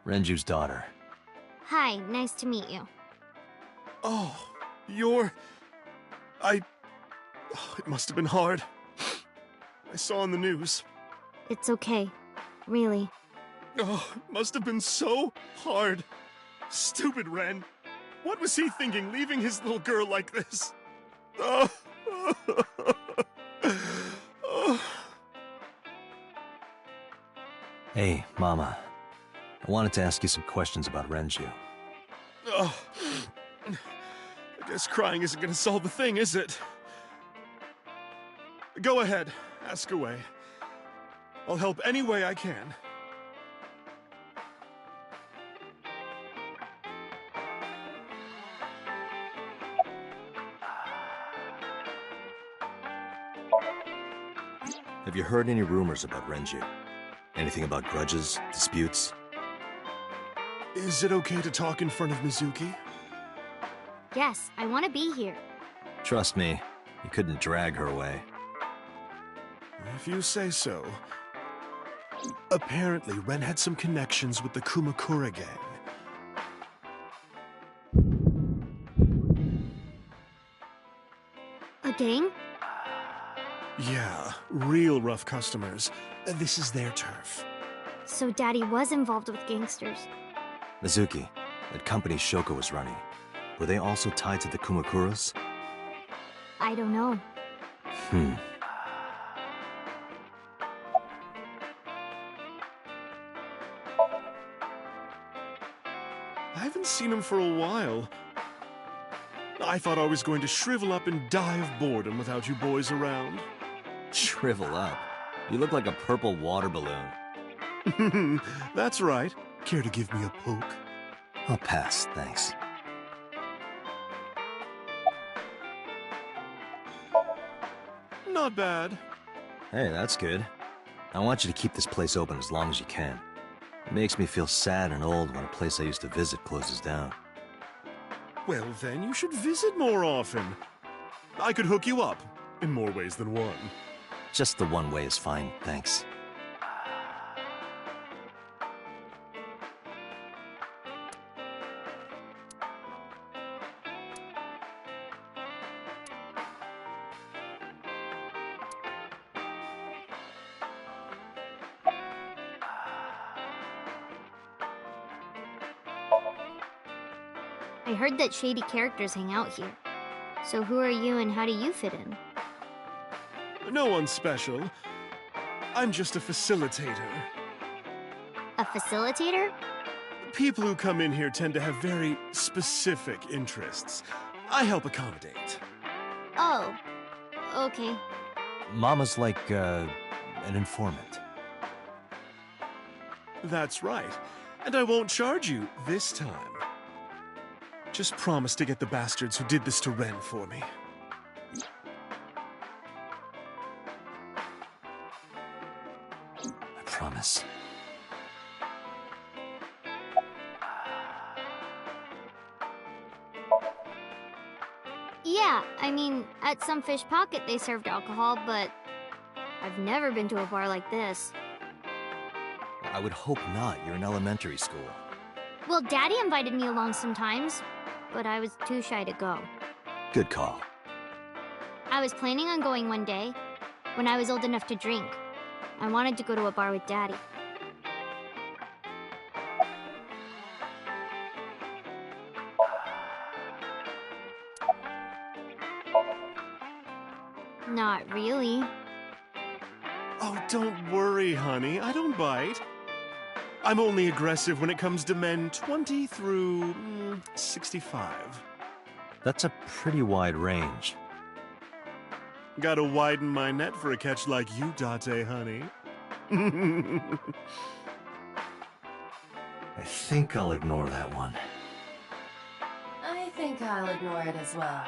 Renju's daughter.
Hi, nice to meet you.
Oh, you're... Oh, it must have been hard. I saw on the news.
It's okay. Really.
Oh, it must have been so hard. Stupid Ren. What was he thinking, leaving his little girl like this? Oh.
Hey, Mama. I wanted to ask you some questions about Renju.
Oh. I guess crying isn't gonna solve the thing, is it? Go ahead, ask away. I'll help any way I can.
Have you heard any rumors about Renju? Anything about grudges, disputes?
Is it okay to talk in front of Mizuki?
Yes, I want to be here.
Trust me, you couldn't drag her away.
If you say so. Apparently, Ren had some connections with the Kumakura gang.
A gang?
Yeah, real rough customers. This is their turf.
So Daddy was involved with gangsters.
Mizuki, that company Shoko was running, were they also tied to the Kumakuras?
I don't know.
I haven't seen him for a while. I thought I was going to shrivel up and die of boredom without you boys around.
Shrivel up? You look like a purple water balloon.
That's right. Care to give me a poke?
I'll pass, thanks.
Not bad.
Hey, that's good. I want you to keep this place open as long as you can. It makes me feel sad and old when a place I used to visit closes down.
Well, then you should visit more often. I could hook you up, in more ways than one.
Just the one way is fine, thanks.
I heard that shady characters hang out here. So who are you and how do you fit in?
No one special. I'm just a facilitator.
A facilitator?
People who come in here tend to have very specific interests. I help accommodate.
Oh, okay.
Mama's like, an informant.
That's right. And I won't charge you this time. Just promise to get the bastards who did this to Ren for me.
I promise.
Yeah, I mean, at some fish pocket they served alcohol, but I've never been to a bar like this.
I would hope not. You're in elementary school.
Well, Daddy invited me along sometimes, but I was too shy to go.
Good call.
I was planning on going one day, when I was old enough to drink. I wanted to go to a bar with Daddy. Not really.
Oh, don't worry, honey. I don't bite. I'm only aggressive when it comes to men 20 through 65.
That's a pretty wide range.
Gotta widen my net for a catch like you, Date, honey.
I think I'll ignore that one.
I think I'll ignore it as well.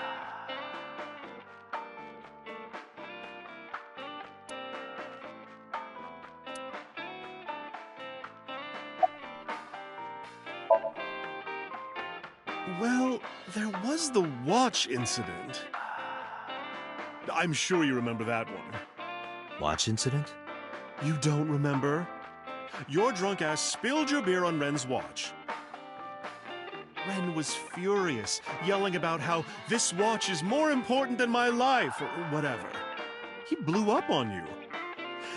Well, there was the watch incident. I'm sure you remember that one.
Watch incident?
You don't remember? Your drunk ass spilled your beer on Ren's watch. Ren was furious, yelling about how this watch is more important than my life, or whatever. He blew up on you.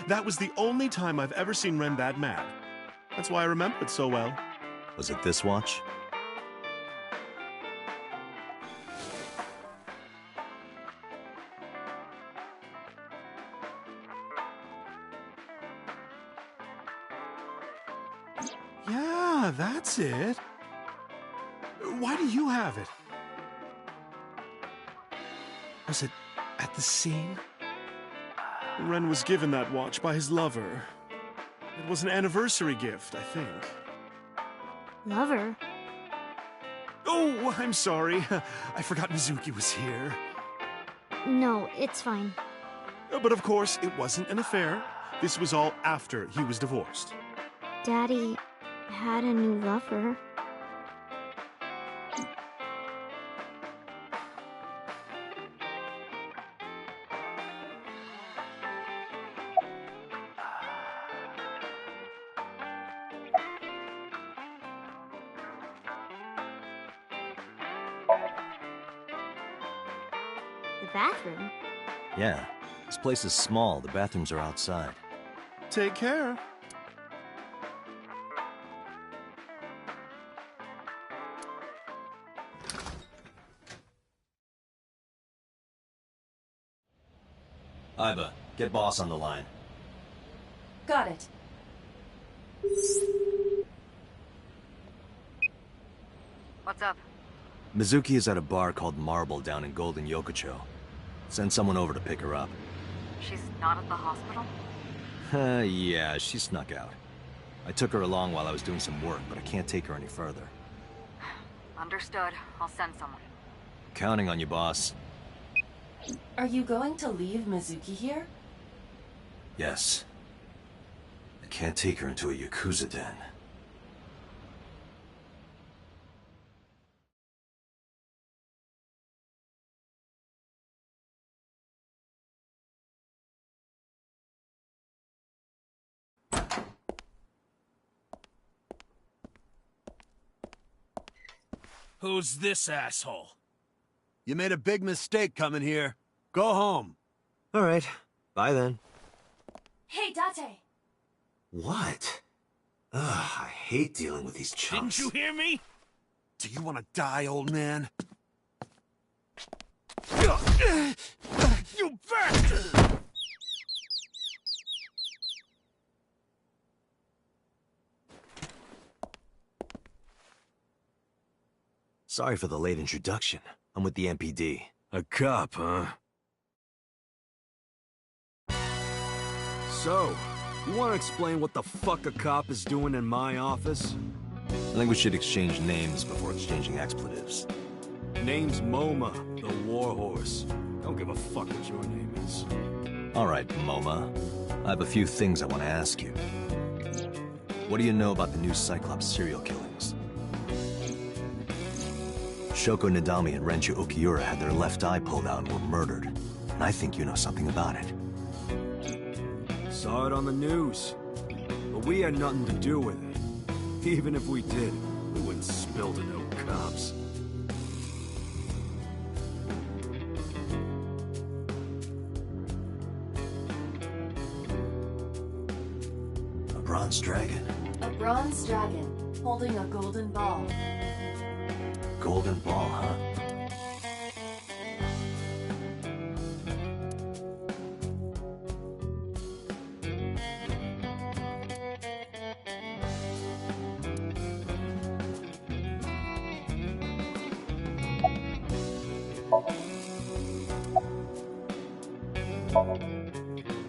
That was the only time I've ever seen Ren that mad. That's why I remember it so well.
Was it this watch?
Yeah, that's it. Why do you have it? Was it at the scene? Ren was given that watch by his lover. It was an anniversary gift, I think.
Lover?
Oh, I'm sorry. I forgot Mizuki was here.
No, it's fine.
But of course, it wasn't an affair. This was all after he was divorced.
Daddy had a new lover. The bathroom?
Yeah. This place is small. The bathrooms are outside.
Take care.
Iba, get boss on the line.
Got it.
What's up?
Mizuki is at a bar called Marble down in Golden Yokocho. Send someone over to pick her up.
She's not at the hospital?
Yeah, she snuck out. I took her along while I was doing some work, but I can't take her any further.
Understood. I'll send someone.
Counting on you, boss.
Are you going to leave Mizuki here?
Yes. I can't take her into a Yakuza den.
Who's this asshole?
You made a big mistake coming here. Go home.
All right. Bye then.
Hey, Date!
What? Ugh, I hate dealing with these chumps.
Didn't you hear me?
Do you want to die, old man?
You bastard!
Sorry for the late introduction. I'm with the MPD.
A cop, huh? So, you want to explain what the fuck a cop is doing in my office?
I think we should exchange names before exchanging expletives.
Name's MoMA, the Warhorse. Don't give a fuck what your name is.
All right, MoMA. I have a few things I want to ask you. What do you know about the new Cyclops serial killings? Shoko Nadami and Renju Okiura had their left eye pulled out and were murdered. And I think you know something about it.
Saw it on the news. But we had nothing to do with it. Even if we did, we wouldn't spill to no cops.
A bronze dragon.
A bronze dragon holding a golden ball.
Golden ball, huh?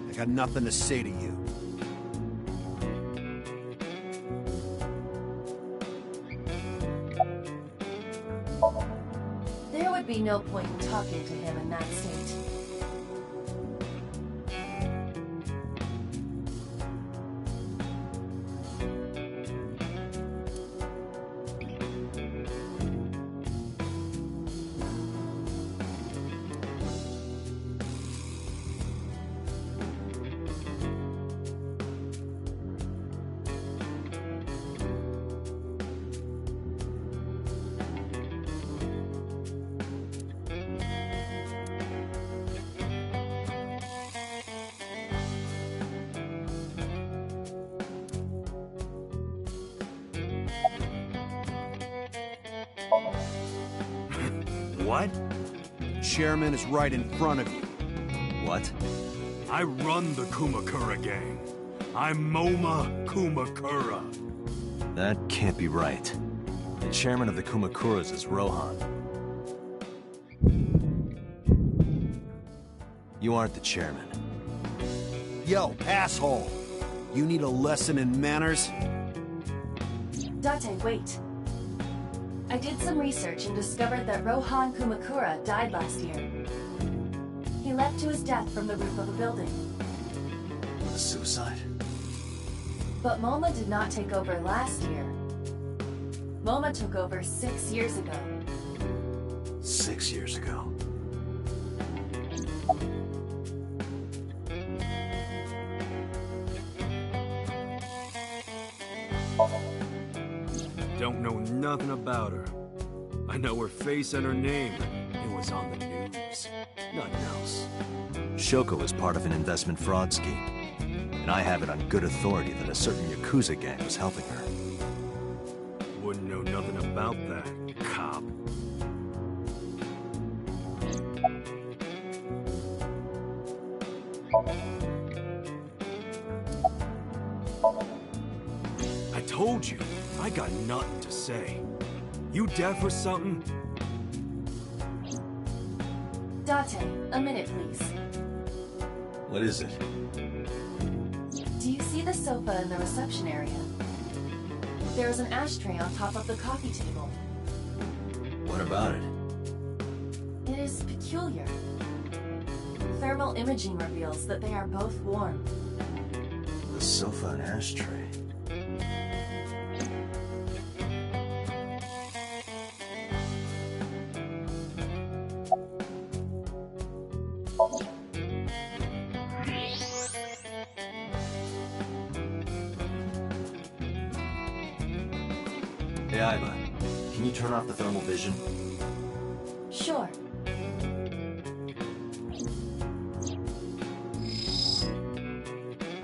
I got nothing to say to you.
There would be no point in talking to him in that state.
What? The chairman is right in front of you.
What?
I run the Kumakura gang. I'm Moma Kumakura.
That can't be right. The chairman of the Kumakuras is Rohan. You aren't the chairman.
Yo, asshole! You need a lesson in manners?
Date, wait. I did some research and discovered that Rohan Kumakura died last year. He leapt to his death from the roof of a building.
A suicide?
But MoMA did not take over last year. MoMA took over 6 years ago.
6 years ago?
Don't know nothing about her. I know her face and her name. It was on the news. Nothing else.
Shoko is part of an investment fraud scheme. And I have it on good authority that a certain Yakuza gang was helping her.
Wouldn't know nothing about that, cop. I told you, I got nothing to say. You deaf or something?
Date, a minute please.
What is it?
Do you see the sofa in the reception area? There is an ashtray on top of the coffee table.
What about it?
It is peculiar. Thermal imaging reveals that they are both warm.
The sofa and ashtray. Hey, Aiba, can you turn off the thermal vision?
Sure.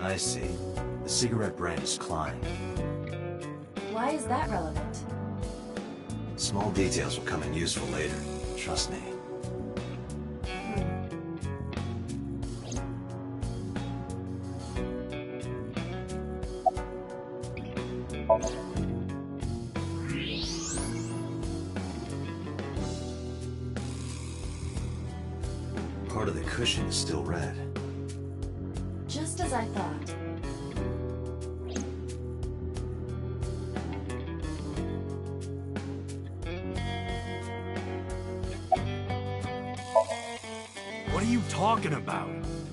I see. The cigarette brand is Klein.
Why is that relevant?
Small details will come in useful later. Trust me. Part of the cushion is still red.
Just as I thought.
What are you talking about?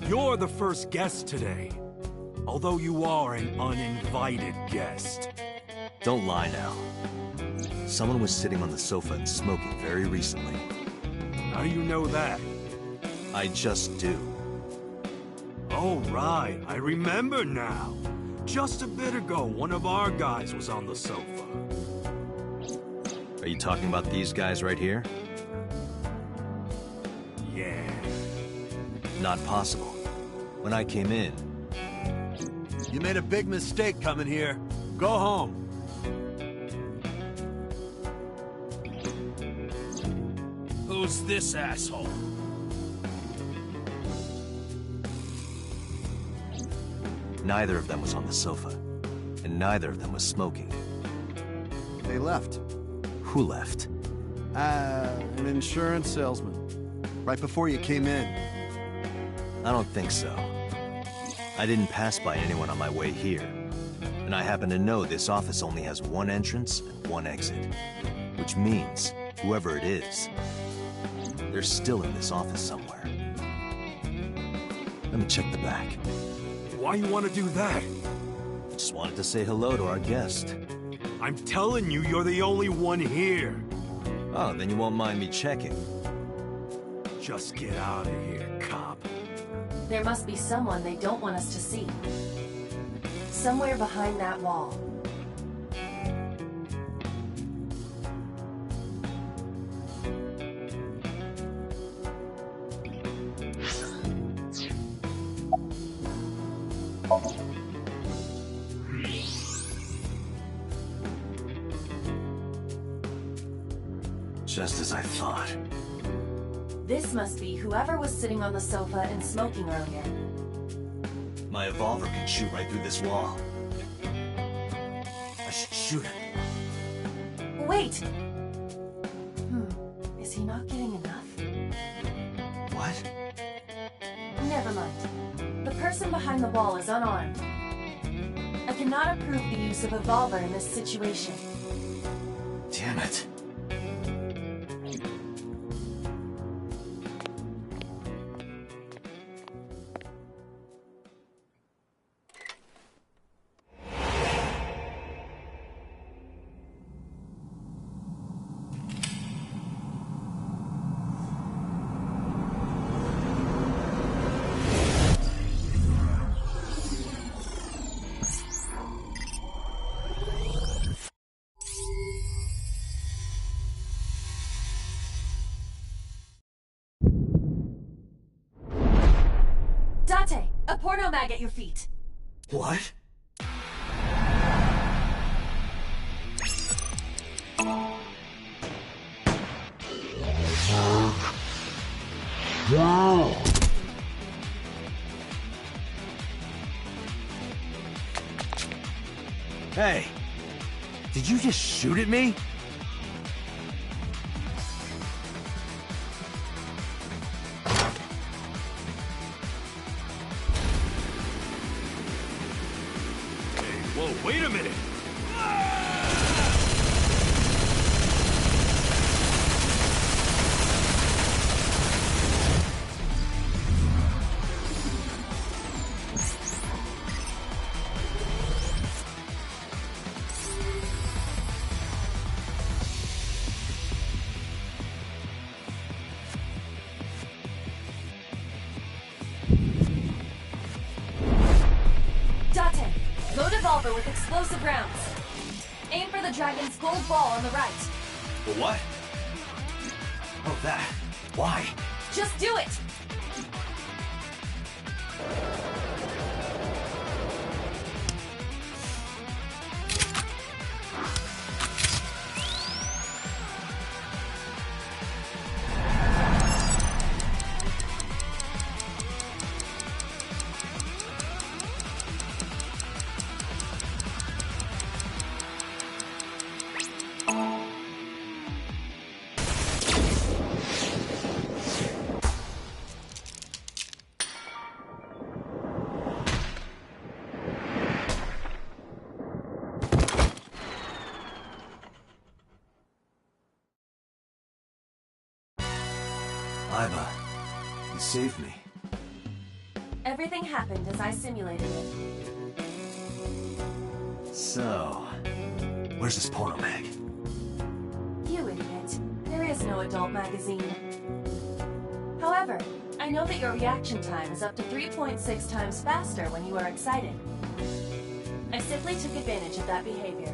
You're the first guest today. Although you are an uninvited guest.
Don't lie now. Someone was sitting on the sofa and smoking very recently.
How do you know that?
I just do.
Oh, right. I remember now. Just a bit ago, one of our guys was on the sofa.
Are you talking about these guys right here?
Yeah.
Not possible. When I came in...
You made a big mistake coming here. Go home.
Who's this asshole?
Neither of them was on the sofa. And neither of them was smoking.
They left.
Who left?
An insurance salesman. Right before you came in.
I don't think so. I didn't pass by anyone on my way here. And I happen to know this office only has one entrance and one exit. Which means, whoever it is, they're still in this office somewhere. Let me check the back.
Why you want to do that?
Just wanted to say hello to our guest.
I'm telling you, you're the only one here.
Oh, then you won't mind me checking.
Just get out of here, cop.
There must be someone they don't want us to see. Somewhere behind that wall.
Just as I thought.
This must be whoever was sitting on the sofa and smoking earlier.
My evolver can shoot right through this wall. I should shoot it.
Wait! Is he not getting enough?
What?
Never mind. The person behind the wall is unarmed. I cannot approve the use of evolver in this situation.
Damn it.
Date! A porno mag at your feet!
What? Hey! Did you just shoot at me?
Whoa, wait a minute!
Load evolver with explosive rounds. Aim for the dragon's gold ball on the right.
The what? Oh, that. Why?
Just do it!
Iba, you saved me.
Everything happened as I simulated it.
So, where's this porno mag?
You idiot. There is no adult magazine. However, I know that your reaction time is up to 3.6 times faster when you are excited. I simply took advantage of that behavior.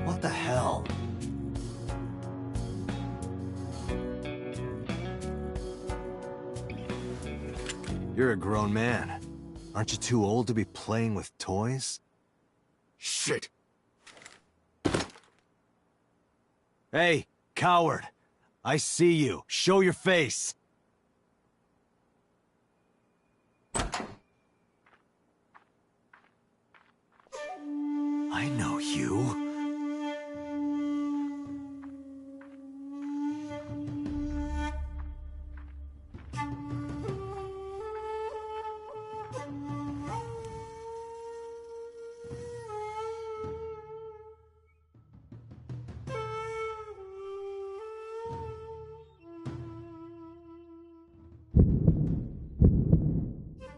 What the hell? You're a grown man. Aren't you too old to be playing with toys?
Shit!
Hey, coward! I see you. Show your face! I know you.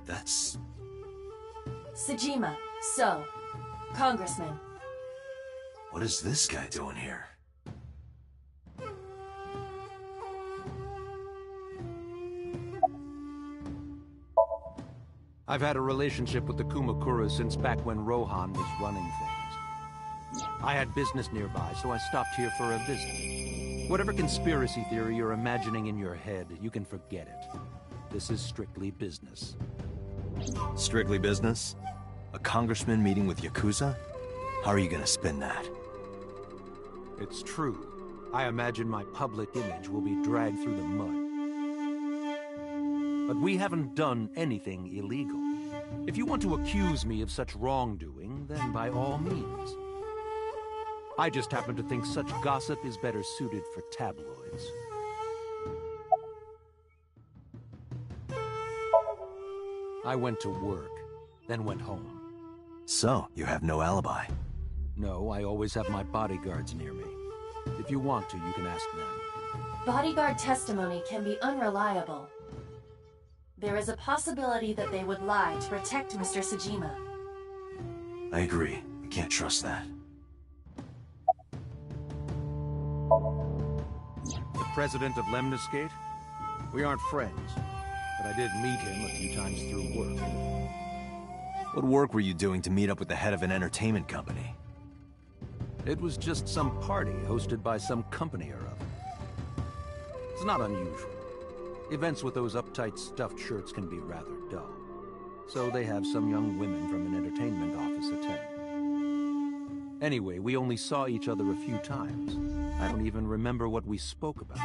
That's...
Sejima, so, Congressman.
What is this guy doing here?
I've had a relationship with the Kumakura since back when Rohan was running things. I had business nearby, so I stopped here for a visit. Whatever conspiracy theory you're imagining in your head, you can forget it. This is strictly business.
Strictly business? A congressman meeting with Yakuza? How are you gonna spin that?
It's true. I imagine my public image will be dragged through the mud. But we haven't done anything illegal. If you want to accuse me of such wrongdoing, then by all means. I just happen to think such gossip is better suited for tabloids. I went to work, then went home.
So, you have no alibi?
No, I always have my bodyguards near me. If you want to, you can ask them.
Bodyguard testimony can be unreliable. There is a possibility that they would lie to protect Mr. Sejima.
I agree. We can't trust that.
The president of Lemniscate? We aren't friends, but I did meet him a few times through work.
What work were you doing to meet up with the head of an entertainment company?
It was just some party hosted by some company or other. It's not unusual. Events with those uptight stuffed shirts can be rather dull. So they have some young women from an entertainment office attend. Anyway, we only saw each other a few times. I don't even remember what we spoke about.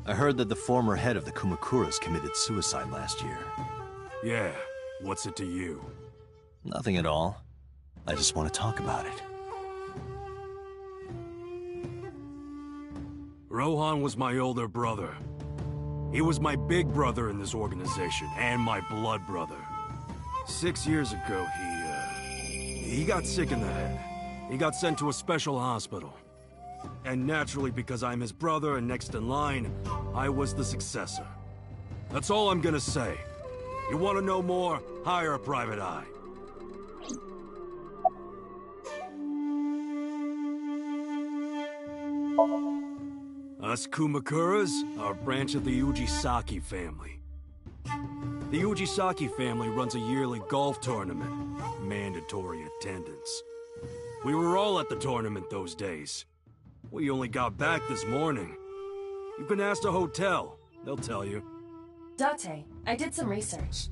I heard that the former head of the Kumakuras committed suicide last year.
Yeah, what's it to you?
Nothing at all. I just want to talk about it.
Rohan was my older brother. He was my big brother in this organization, and my blood brother. 6 years ago, he got sick in the head. He got sent to a special hospital. And naturally, because I'm his brother and next in line, I was the successor. That's all I'm gonna say. You want to know more? Hire a private eye. Us Kumakuras are a branch of the Ujisaki family. The Ujisaki family runs a yearly golf tournament. Mandatory attendance. We were all at the tournament those days. We only got back this morning. You can ask the hotel. They'll tell you.
Date, I did some research.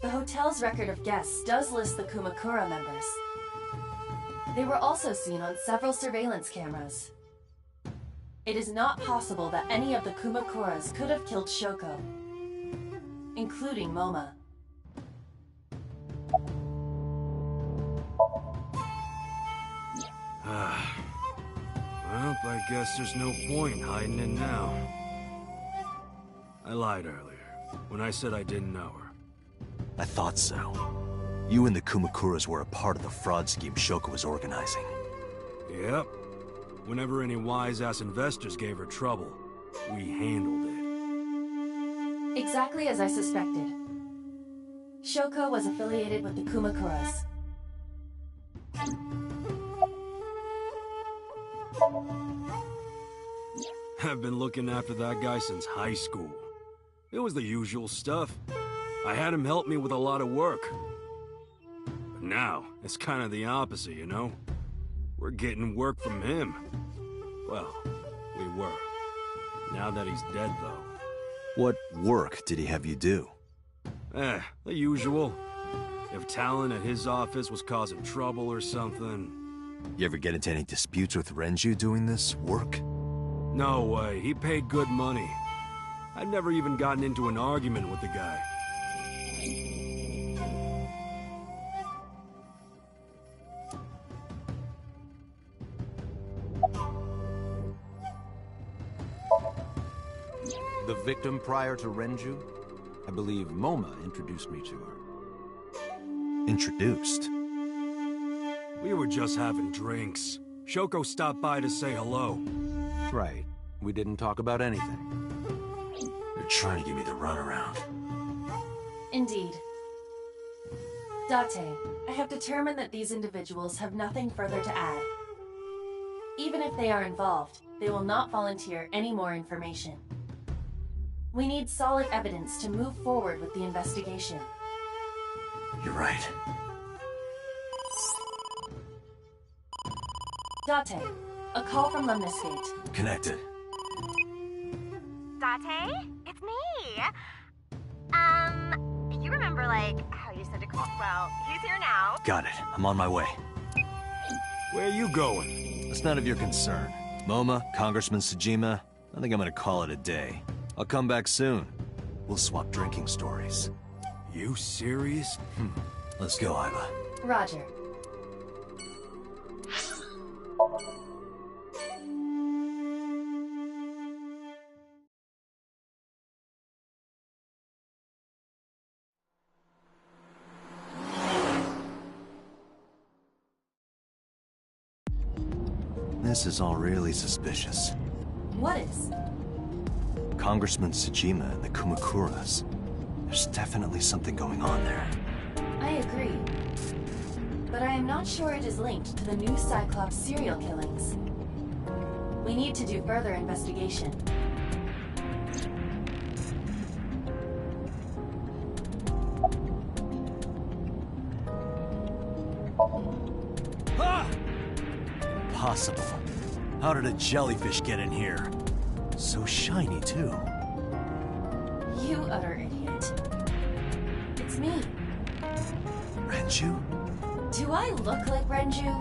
The hotel's record of guests does list the Kumakura members. They were also seen on several surveillance cameras. It is not possible that any of the Kumakuras could have killed Shoko, including Moma.
Well, I guess there's no point hiding it now. I lied earlier, when I said I didn't know her.
I thought so. You and the Kumakuras were a part of the fraud scheme Shoko was organizing.
Yep. Whenever any wise-ass investors gave her trouble, we handled it.
Exactly as I suspected. Shoko was affiliated with the Kumakuras.
I've been looking after that guy since high school. It was the usual stuff. I had him help me with a lot of work. But now, it's kind of the opposite, you know? We're getting work from him. Well, we were. Now that he's dead, though.
What work did he have you do?
The usual. If Talon at his office was causing trouble or something...
You ever get into any disputes with Renju doing this work?
No way. He paid good money. I've never even gotten into an argument with the guy.
The victim prior to Renju? I believe Moma introduced me to her.
Introduced?
We were just having drinks. Shoko stopped by to say hello.
Right. We didn't talk about anything.
You're trying to give me the runaround.
Indeed. Date, I have determined that these individuals have nothing further to add. Even if they are involved, they will not volunteer any more information. We need solid evidence to move forward with the investigation.
You're right.
Date, a call from Lemniscate.
Connected.
Date? It's me. You remember, like, how you said to call? Well, he's here now.
Got it. I'm on my way.
Where are you going?
It's none of your concern. MoMA, Congressman Tsujima, I think I'm gonna call it a day. I'll come back soon. We'll swap drinking stories.
You serious?
Let's go, Iva.
Roger.
This is all really suspicious.
What is?
Congressman Tsujima and the Kumakuras. There's definitely something going on there.
I agree. But I am not sure it is linked to the new Cyclops serial killings. We need to do further investigation.
Impossible. How did a jellyfish get in here? So shiny, too.
You utter idiot. It's me.
Renju?
Do I look like Renju?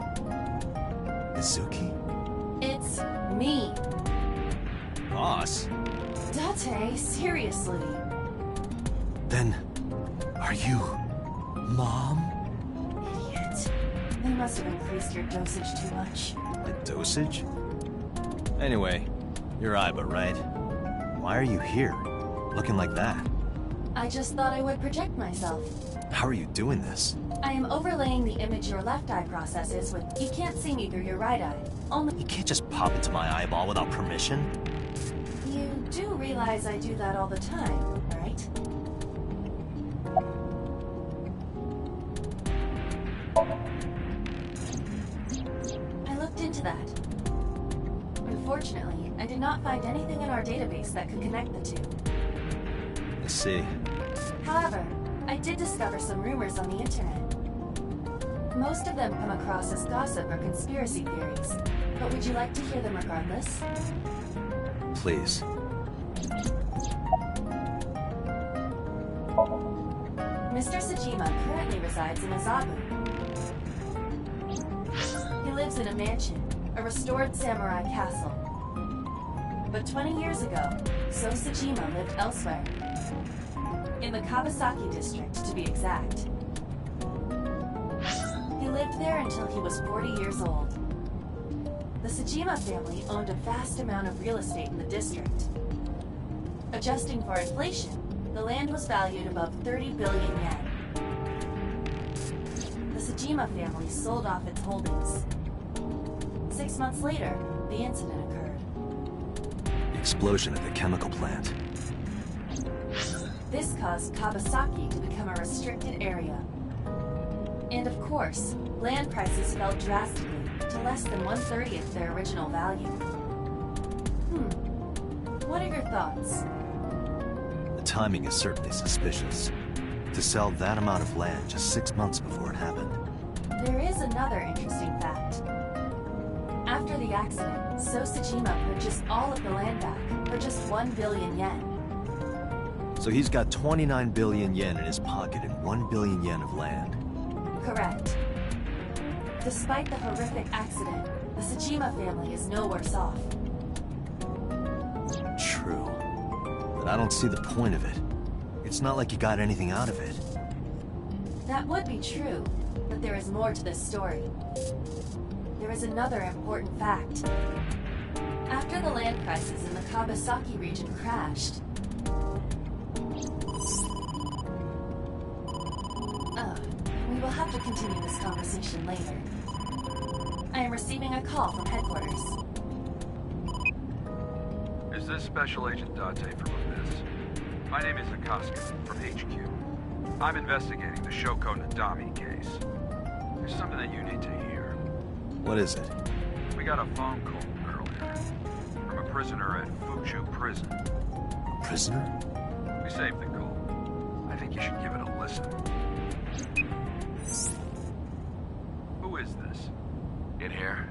Izuki?
It's me.
Boss?
Date, seriously.
Then, are you... Mom?
Idiot. They must have increased your dosage too much.
My dosage? Anyway, you're Iba, right? Why are you here? Looking like that?
I just thought I would project myself.
How are you doing this?
I am overlaying the image your left eye processes with... You can't see me through your right eye. Only...
You can't just pop into my eyeball without permission.
You do realize I do that all the time, right? I looked into that. Unfortunately, I did not find anything in our database that could connect the two.
I see.
However, I did discover some rumors on the internet. Most of them come across as gossip or conspiracy theories, but would you like to hear them regardless?
Please.
Mr. Tsujima currently resides in Azabu. He lives in a mansion, a restored samurai castle. But 20 years ago, So Tsujima lived elsewhere. In the Kawasaki district, to be exact. He lived there until he was 40 years old. The Tsujima family owned a vast amount of real estate in the district. Adjusting for inflation, the land was valued above 30 billion yen. The Tsujima family sold off its holdings. 6 months later, the incident occurred.
The explosion at the chemical plant.
This caused Kawasaki to become a restricted area. And of course, land prices fell drastically to less than 1/30 their original value. What are your thoughts?
The timing is certainly suspicious. To sell that amount of land just 6 months before it happened.
There is another interesting fact. After the accident, So Tsujima purchased all of the land back for just 1 billion yen.
So he's got 29 billion yen in his pocket and 1 billion yen of land.
Correct. Despite the horrific accident, the Tsujima family is no worse off.
True. But I don't see the point of it. It's not like you got anything out of it.
That would be true, but there is more to this story. There is another important fact. After the land prices in the Kawasaki region crashed... we will have to continue this conversation later. I am receiving a call from headquarters.
Is this Special Agent Date from Abyss? My name is Akaska from HQ. I'm investigating the Shoko Nadami case. There's something that you need to hear.
What is it?
We got a phone call earlier from a prisoner at Fuchu Prison.
A prisoner?
We saved the call. I think you should give it a listen. Who is this?
In here,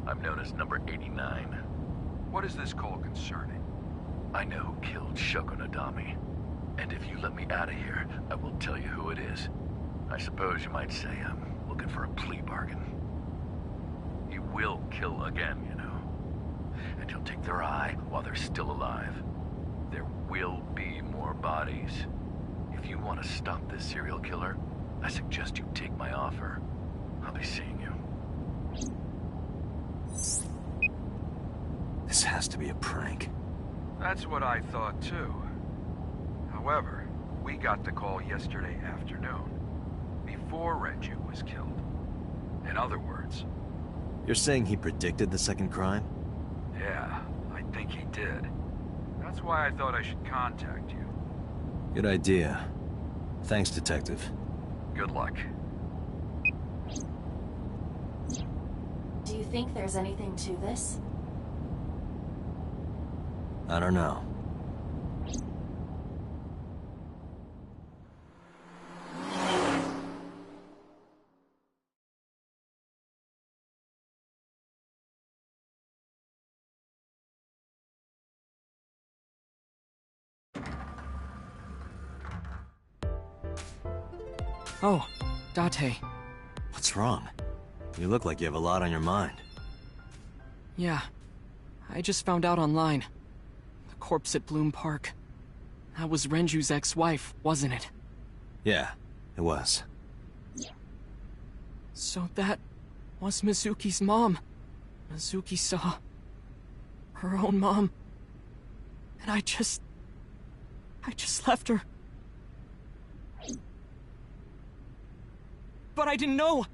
I'm known as number 89.
What is this call concerning?
I know who killed Shoko Nadami. And if you let me out of here, I will tell you who it is. I suppose you might say I'm looking for a plea bargain. You will kill again, you know. And you'll take their eye while they're still alive. There will be more bodies. If you want to stop this serial killer, I suggest you take my offer. I'll be seeing you.
This has to be a prank.
That's what I thought too. However, we got the call yesterday afternoon, before Renju was killed. In other words...
You're saying he predicted the second crime?
Yeah, I think he did. That's why I thought I should contact you.
Good idea. Thanks, Detective.
Good luck.
Do you think there's anything to this?
I don't know.
Oh, Date.
What's wrong? You look like you have a lot on your mind.
Yeah. I just found out online. The corpse at Bloom Park. That was Renju's ex-wife, wasn't it?
Yeah, it was.
So that was Mizuki's mom. Mizuki saw her own mom. And I just left her. But I didn't know.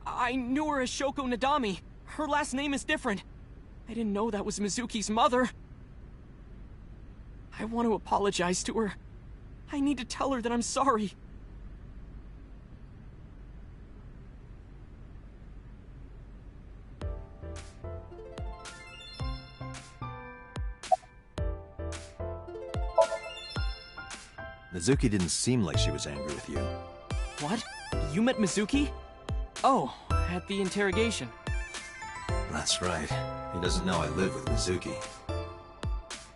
I knew her as Shoko Nadami. Her last name is different. I didn't know that was Mizuki's mother. I want to apologize to her. I need to tell her that I'm sorry.
Mizuki didn't seem like she was angry with you.
What? You met Mizuki? Oh, at the interrogation.
That's right. He doesn't know I live with Mizuki.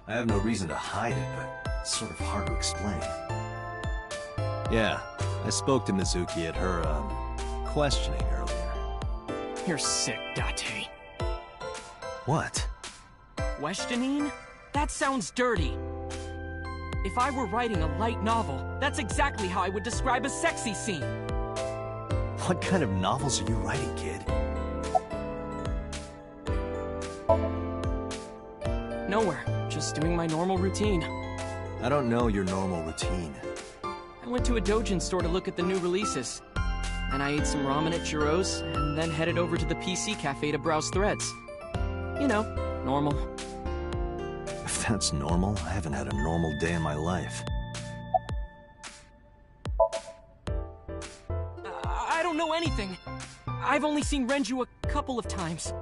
I have no reason to hide it, but it's sort of hard to explain. Yeah, I spoke to Mizuki at her, questioning earlier.
You're sick, Date.
What?
Questioning? That sounds dirty. If I were writing a light novel, that's exactly how I would describe a sexy scene.
What kind of novels are you writing, kid?
Nowhere. Just doing my normal routine.
I don't know your normal routine.
I went to a doujin store to look at the new releases. And I ate some ramen at Jiro's, and then headed over to the PC cafe to browse threads. You know, normal.
If that's normal, I haven't had a normal day in my life.
I don't know anything. I've only seen Renju a couple of times.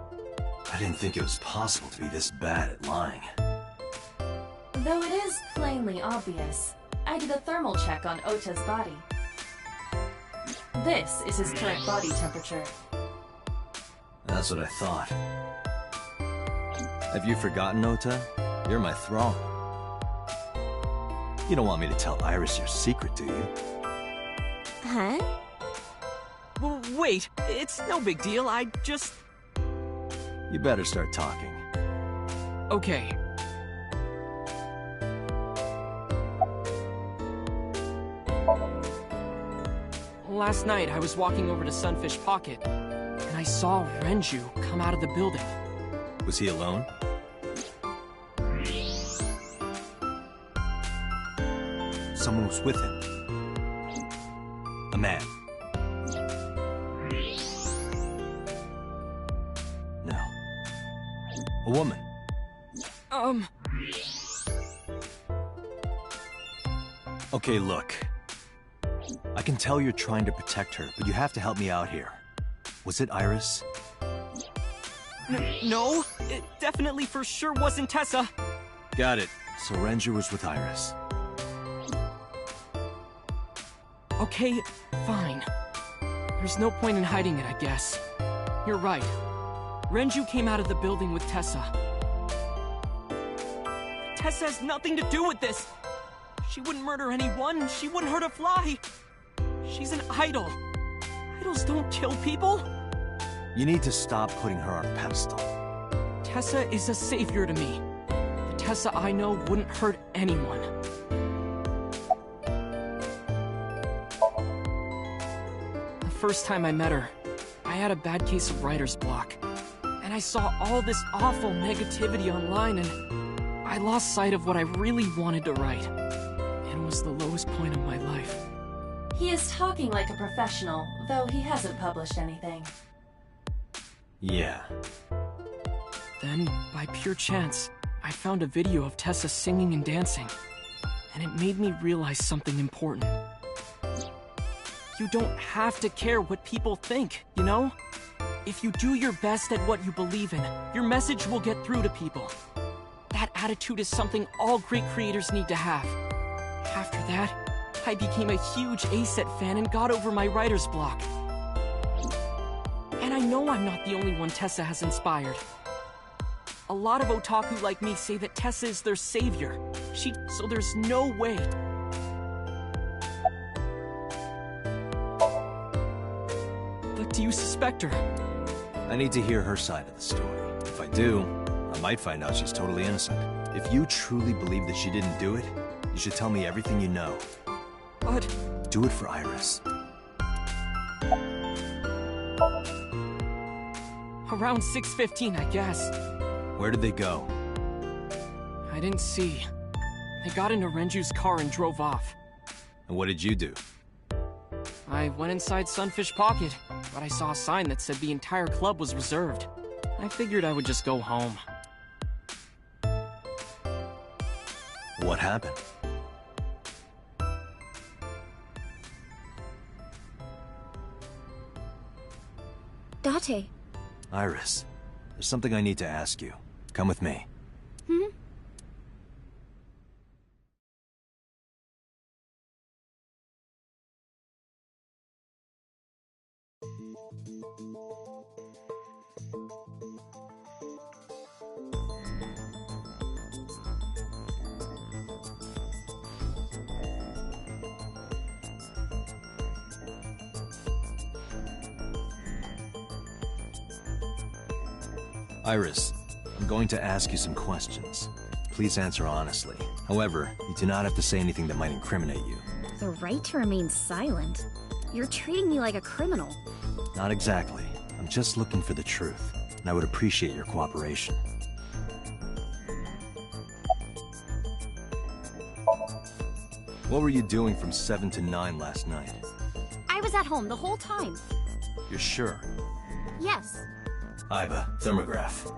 I didn't think it was possible to be this bad at lying.
Though it is plainly obvious, I did a thermal check on Ota's body. This is his current body temperature.
That's what I thought. Have you forgotten, Ota? You're my thrall. You don't want me to tell Iris your secret, do you?
Huh?
Well, wait, it's no big deal, I just...
You better start talking.
Okay. Last night, I was walking over to Sunfish Pocket, and I saw Renju come out of the building.
Was he alone? Someone was with him. A man. No. A woman. Okay, look. I can tell you're trying to protect her, but you have to help me out here. Was it Iris?
No, it definitely for sure wasn't Tessa.
Got it. So Renju was with Iris.
Okay, fine. There's no point in hiding it, I guess. You're right. Renju came out of the building with Tessa. Tessa has nothing to do with this. She wouldn't murder anyone. She wouldn't hurt a fly. She's an idol. Idols don't kill people.
You need to stop putting her on a pedestal.
Tessa is a savior to me. The Tessa I know wouldn't hurt anyone. The first time I met her, I had a bad case of writer's block. And I saw all this awful negativity online, and I lost sight of what I really wanted to write. It was the lowest point of my life.
He is talking like a professional, though he hasn't published anything.
Yeah.
Then, by pure chance, I found a video of Tessa singing and dancing, and it made me realize something important. You don't have to care what people think, you know? If you do your best at what you believe in, your message will get through to people. That attitude is something all great creators need to have. After that, I became a huge A-Set fan and got over my writer's block. And I know I'm not the only one Tessa has inspired. A lot of otaku like me say that Tessa is their savior. So there's no way. But do you suspect her?
I need to hear her side of the story. If I do, I might find out she's totally innocent. If you truly believe that she didn't do it, you should tell me everything you know.
But...
do it for Iris.
Around 6:15, I guess.
Where did they go?
I didn't see. They got into Renju's car and drove off.
And what did you do?
I went inside Sunfish Pocket, but I saw a sign that said the entire club was reserved. I figured I would just go home.
What happened?
Date.
Iris, there's something I need to ask you. Come with me.
Hmm?
Iris, I'm going to ask you some questions. Please answer honestly. However, you do not have to say anything that might incriminate you.
The right to remain silent? You're treating me like a criminal.
Not exactly. I'm just looking for the truth, and I would appreciate your cooperation. What were you doing from 7 to 9 last night?
I was at home the whole time.
You're sure?
Yes.
Iba, thermograph.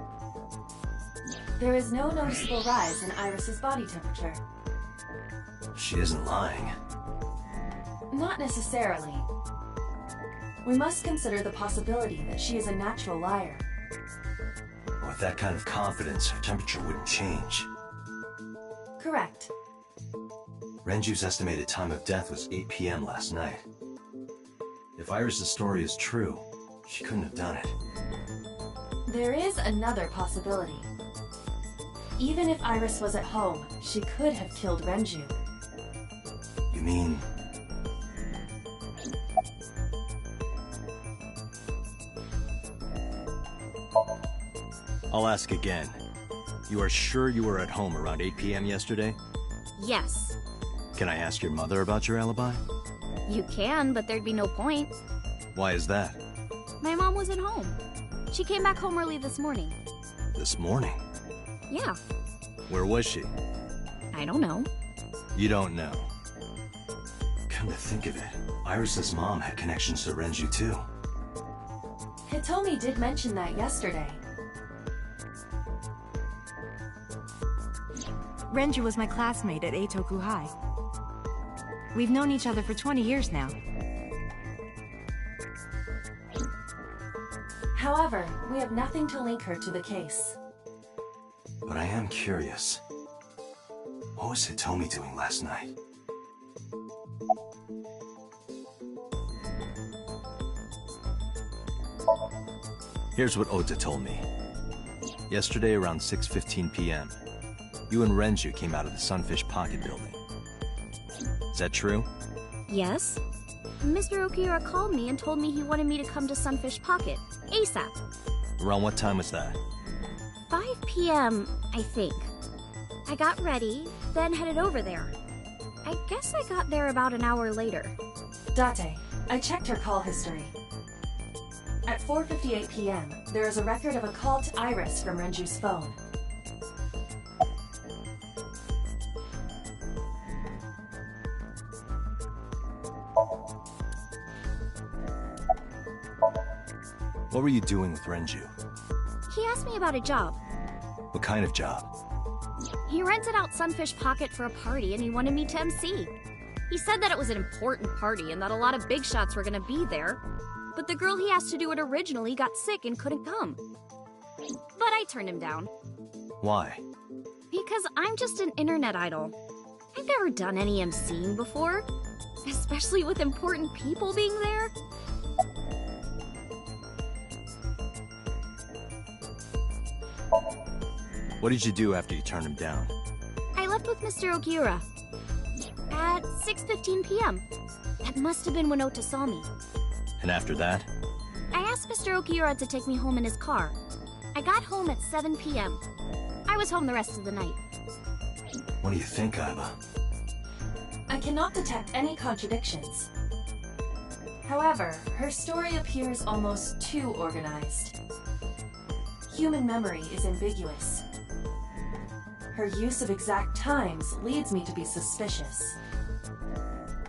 There is no noticeable rise in Iris's body temperature.
She isn't lying.
Not necessarily. We must consider the possibility that she is a natural liar.
With that kind of confidence, her temperature wouldn't change.
Correct.
Renju's estimated time of death was 8 p.m. last night. If Iris' story is true, she couldn't have done it.
There is another possibility. Even if Iris was at home, she could have killed Renju.
You mean... I'll ask again. You are sure you were at home around 8 p.m. yesterday?
Yes.
Can I ask your mother about your alibi?
You can, but there'd be no point.
Why is that?
My mom wasn't home. She came back home early this morning.
This morning?
Yeah.
Where was she?
I don't know.
You don't know. Come to think of it, Iris's mom had connections to Renju too.
Hitomi did mention that yesterday.
Renju was my classmate at Eitoku High. We've known each other for 20 years now.
However, we have nothing to link her to the case.
But I am curious. What was Hitomi doing last night? Here's what Ota told me. Yesterday around 6:15 p.m., You and Renju came out of the Sunfish Pocket building. Is that true?
Yes. Mr. Okiura called me and told me he wanted me to come to Sunfish Pocket, ASAP.
Around what time was that?
5 p.m., I think. I got ready, then headed over there. I guess I got there about an hour later.
Date, I checked her call history. At 4:58 p.m., there is a record of a call to Iris from Renju's phone.
What were you doing with Renju?
He asked me about a job.
What kind of job?
He rented out Sunfish Pocket for a party and he wanted me to MC. He said that it was an important party and that a lot of big shots were gonna be there, but the girl he asked to do it originally got sick and couldn't come. But I turned him down.
Why?
Because I'm just an internet idol. I've never done any MCing before, especially with important people being there.
What did you do after you turned him down?
I left with Mr. Okiura at 6:15 p.m. That must have been when Ota saw me.
And after that?
I asked Mr. Okiura to take me home in his car. I got home at 7 p.m. I was home the rest of the night.
What do you think, Aiba?
I cannot detect any contradictions. However, her story appears almost too organized. Human memory is ambiguous. Her use of exact times leads me to be suspicious.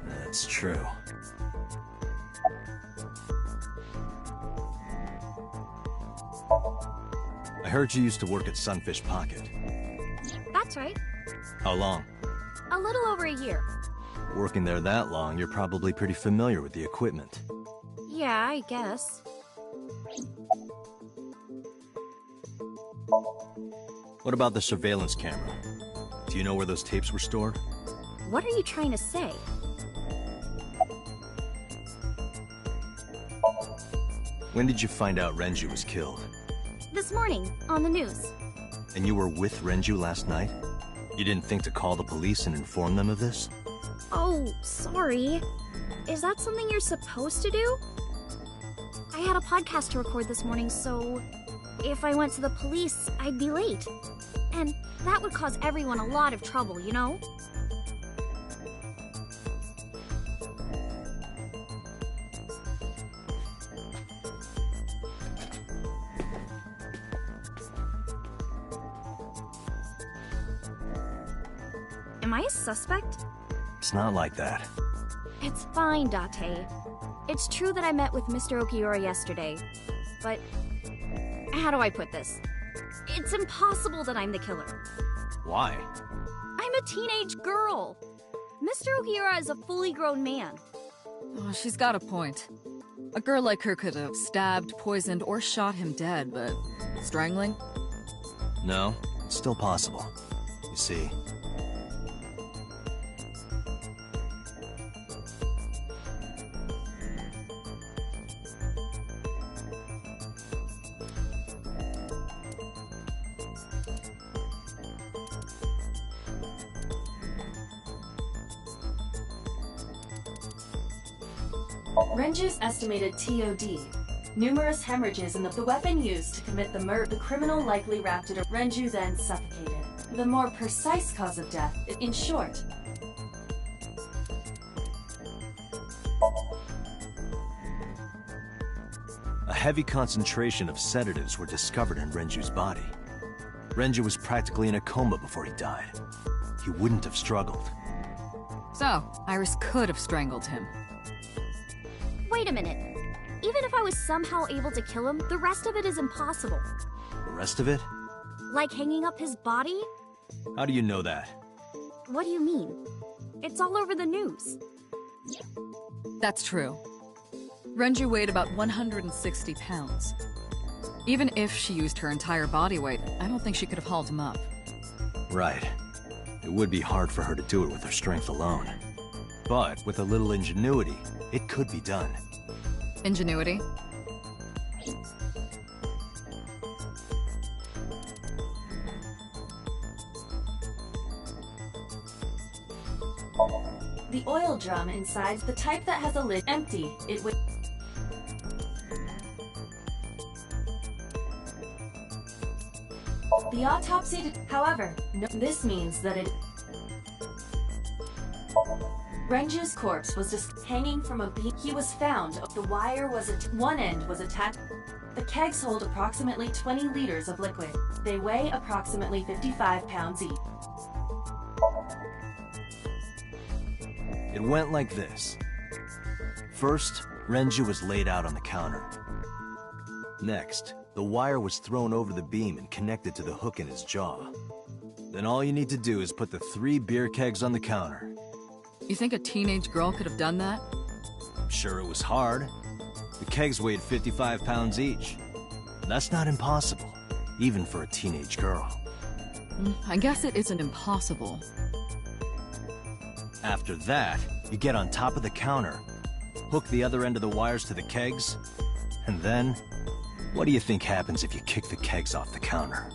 That's true. I heard you used to work at Sunfish Pocket.
That's right.
How long?
A little over a year.
Working there that long, you're probably pretty familiar with the equipment.
Yeah, I guess.
What about the surveillance camera? Do you know where those tapes were stored?
What are you trying to say?
When did you find out Renju was killed?
This morning, on the news.
And you were with Renju last night? You didn't think to call the police and inform them of this?
Oh, sorry. Is that something you're supposed to do? I had a podcast to record this morning, so if I went to the police, I'd be late. And that would cause everyone a lot of trouble, you know? Am I a suspect?
It's not like that.
It's fine, Date. It's true that I met with Mr. Okiura yesterday, but how do I put this? It's impossible that I'm the killer.
Why?
I'm a teenage girl. Mr. Okiura is a fully grown man.
Oh, she's got a point. A girl like her could have stabbed, poisoned, or shot him dead, but strangling?
No, it's still possible. You see...
Renju's estimated TOD. Numerous hemorrhages and the weapon used to commit the murder. The criminal likely wrapped it. Renju then suffocated. The more precise cause of death, in short.
A heavy concentration of sedatives were discovered in Renju's body. Renju was practically in a coma before he died. He wouldn't have struggled.
So, Iris could have strangled him.
Wait a minute. Even if I was somehow able to kill him, the rest of it is impossible.
The rest of it?
Like hanging up his body?
How do you know that?
What do you mean? It's all over the news.
That's true. Renju weighed about 160 pounds. Even if she used her entire body weight, I don't think she could have hauled him up.
Right. It would be hard for her to do it with her strength alone. But with a little ingenuity, it could be done.
Ingenuity?
The oil drum inside, the type that has a lid empty, it would... The autopsy, however, no, this means that it... Renju's corpse was just hanging from a beam. He was found. The wire was one end was attached. The kegs hold approximately 20 liters of liquid. They weigh approximately 55 pounds each.
It went like this. First, Renju was laid out on the counter. Next, the wire was thrown over the beam and connected to the hook in his jaw. Then all you need to do is put the 3 beer kegs on the counter.
You think a teenage girl could have done that?
I'm sure it was hard. The kegs weighed 55 pounds each. That's not impossible, even for a teenage girl.
I guess it isn't impossible.
After that, you get on top of the counter, hook the other end of the wires to the kegs, and then, what do you think happens if you kick the kegs off the counter?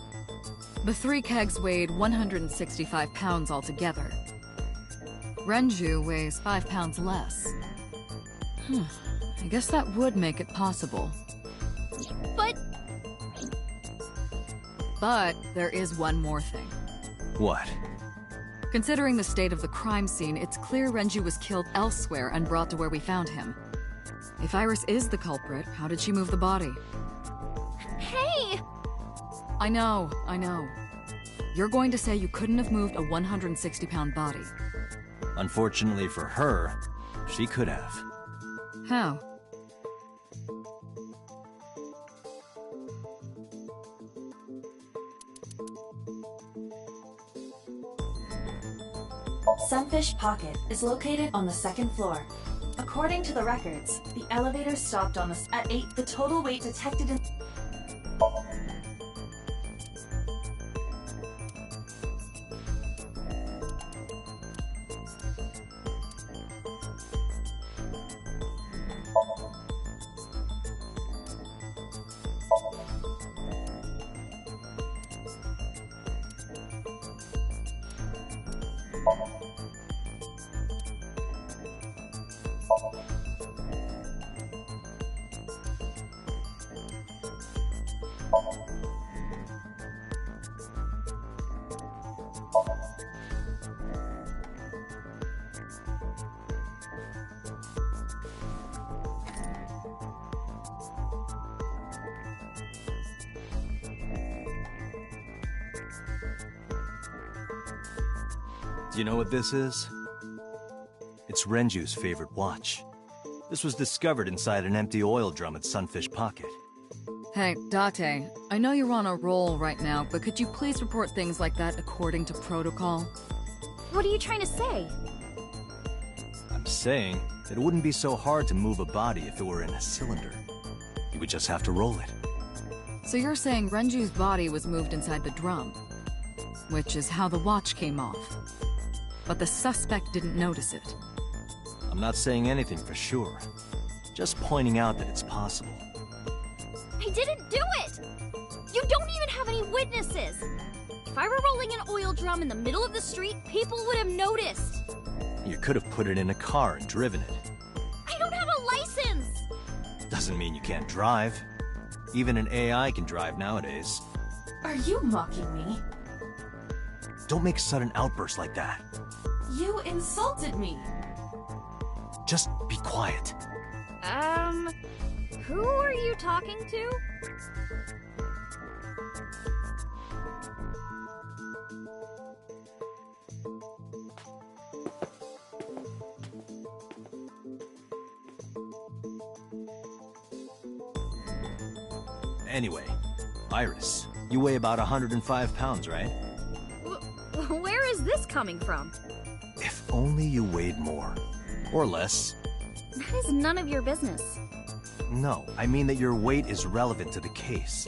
The 3 kegs weighed 165 pounds altogether. Renju weighs 5 pounds less. I guess that would make it possible. But there is one more thing.
What?
Considering the state of the crime scene, it's clear Renju was killed elsewhere and brought to where we found him. If Iris is the culprit, how did she move the body?
Hey!
I know. You're going to say you couldn't have moved a 160-pound body.
Unfortunately for her, she could have.
How?
Sunfish Pocket is located on the 2nd floor. According to the records, the elevator stopped on at 8. The total weight detected in...
Do you know what this is? It's Renju's favorite watch. This was discovered inside an empty oil drum at Sunfish Pocket.
Hey, Date, I know you're on a roll right now, but could you please report things like that according to protocol?
What are you trying to say?
I'm saying that it wouldn't be so hard to move a body if it were in a cylinder. You would just have to roll it.
So you're saying Renju's body was moved inside the drum, which is how the watch came off. But the suspect didn't notice it.
I'm not saying anything for sure. Just pointing out that it's possible.
I didn't do it! You don't even have any witnesses! If I were rolling an oil drum in the middle of the street, people would have noticed!
You could have put it in a car and driven it.
I don't have a license!
Doesn't mean you can't drive. Even an AI can drive nowadays.
Are you mocking me?
Don't make sudden outbursts like that.
You insulted me!
Just be quiet.
Who are you talking to?
Anyway, Iris, you weigh about 105 pounds, right?
Where is this coming from?
If only you weighed more. Or less.
That is none of your business.
No, I mean that your weight is relevant to the case.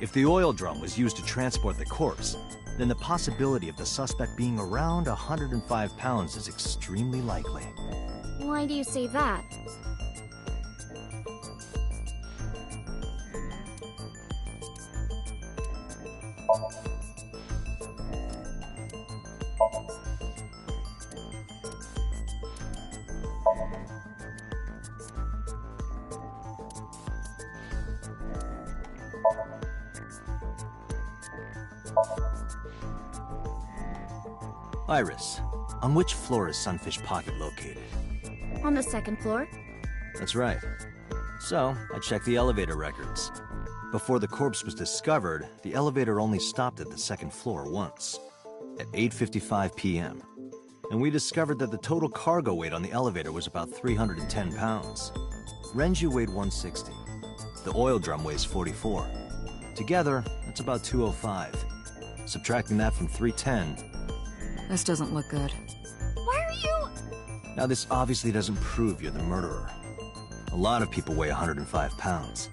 If the oil drum was used to transport the corpse, then the possibility of the suspect being around 105 pounds is extremely likely.
Why do you say that?
Iris, on which floor is Sunfish Pocket located?
On the second floor?
That's right. So, I checked the elevator records. Before the corpse was discovered, the elevator only stopped at the second floor once, at 8:55 p.m. And we discovered that the total cargo weight on the elevator was about 310 pounds. Renju weighed 160. The oil drum weighs 44. Together, that's about 205. Subtracting that from 310...
This doesn't look good.
Why are you...
Now, this obviously doesn't prove you're the murderer. A lot of people weigh 105 pounds.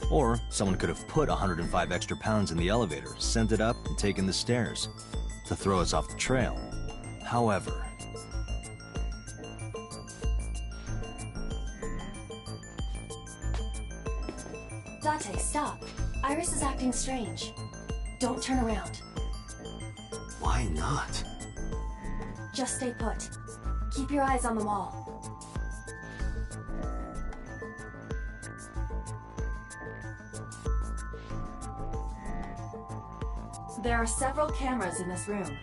Or someone could have put 105 extra pounds in the elevator, sent it up, and taken the stairs to throw us off the trail. However...
Date, stop. Iris is acting strange. Don't turn around.
Why not?
Just stay put. Keep your eyes on the wall. There are several cameras in this room.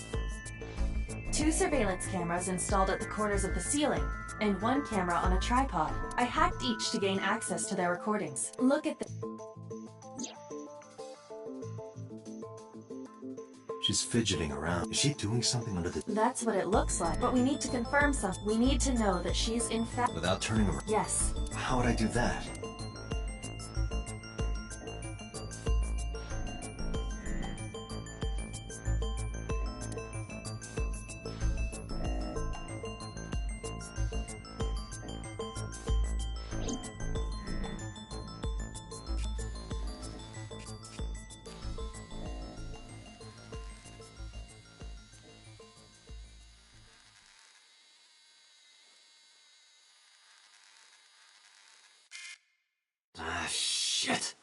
2 surveillance cameras installed at the corners of the ceiling, and 1 camera on a tripod. I hacked each to gain access to their recordings. Look at the...
She's fidgeting around. Is she doing something under the...
That's what it looks like, but we need to confirm something. We need to know that she's in fact...
Without turning around?
Yes.
How would I do that? Ah, shit.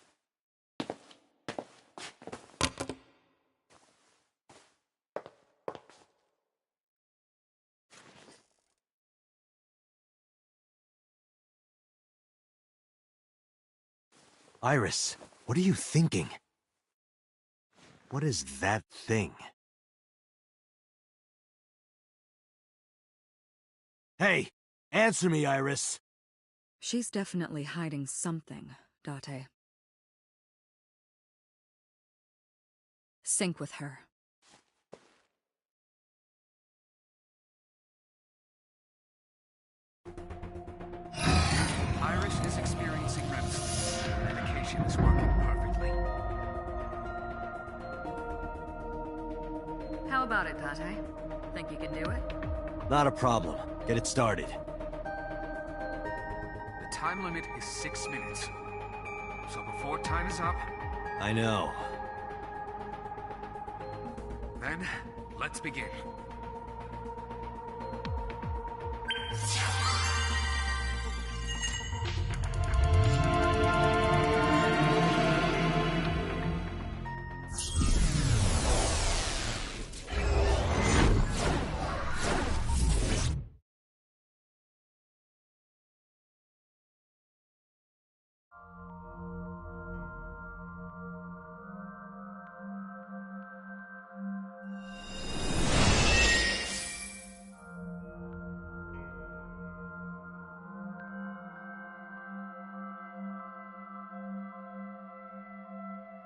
Iris, what are you thinking? What is that thing? Hey, answer me, Iris.
She's definitely hiding something, Date. Sync with her.
Iris is experiencing REM sleep. Medication is working perfectly.
How about it, Date? Think you can do it?
Not a problem. Get it started.
The time limit is 6 minutes. So before time is up...
I know.
Then, let's begin.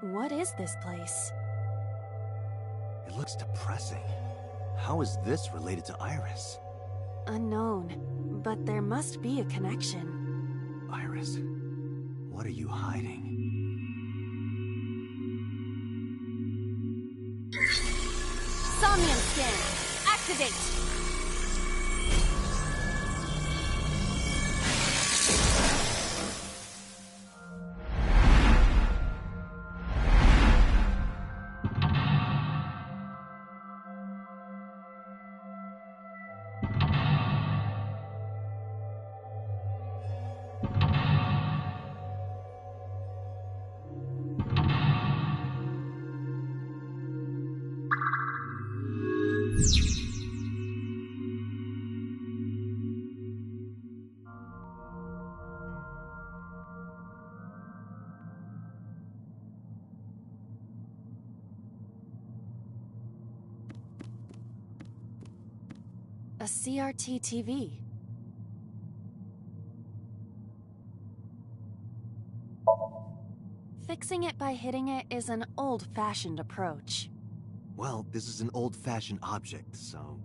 What is this place?
It looks depressing. How is this related to Iris?
Unknown, but there must be a connection.
Iris, what are you hiding?
Somnium scan. Activate.
A CRT TV. Fixing it by hitting it is an old-fashioned approach.
Well, this is an old-fashioned object, so...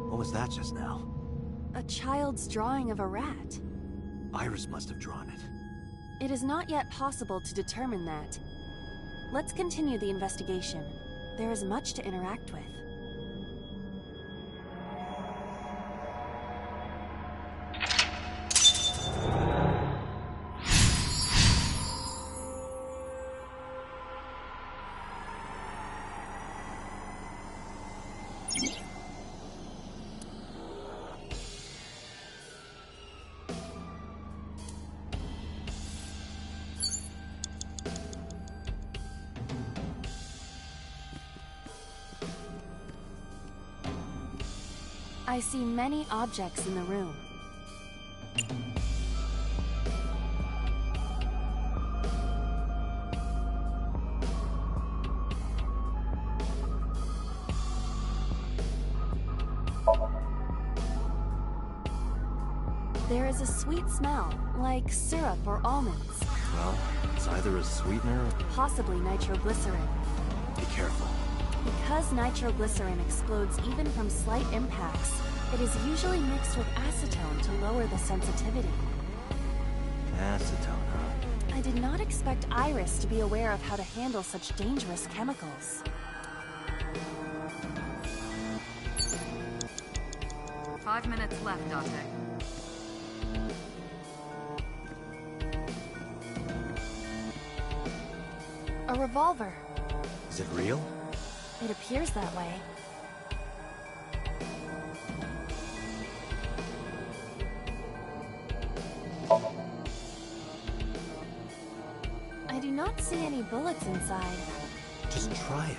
What was that just now?
A child's drawing of a rat.
Iris must have drawn it.
It is not yet possible to determine that. Let's continue the investigation. There is much to interact with. I see many objects in the room. There is a sweet smell, like syrup or almonds.
Well, it's either a sweetener or...
Possibly nitroglycerin.
Be careful.
Because nitroglycerin explodes even from slight impacts, it is usually mixed with acetone to lower the sensitivity.
Acetone, huh?
I did not expect Iris to be aware of how to handle such dangerous chemicals.
Five minutes left, Date.
A revolver.
Is it real?
It appears that way. I do not see any bullets inside.
Just try it.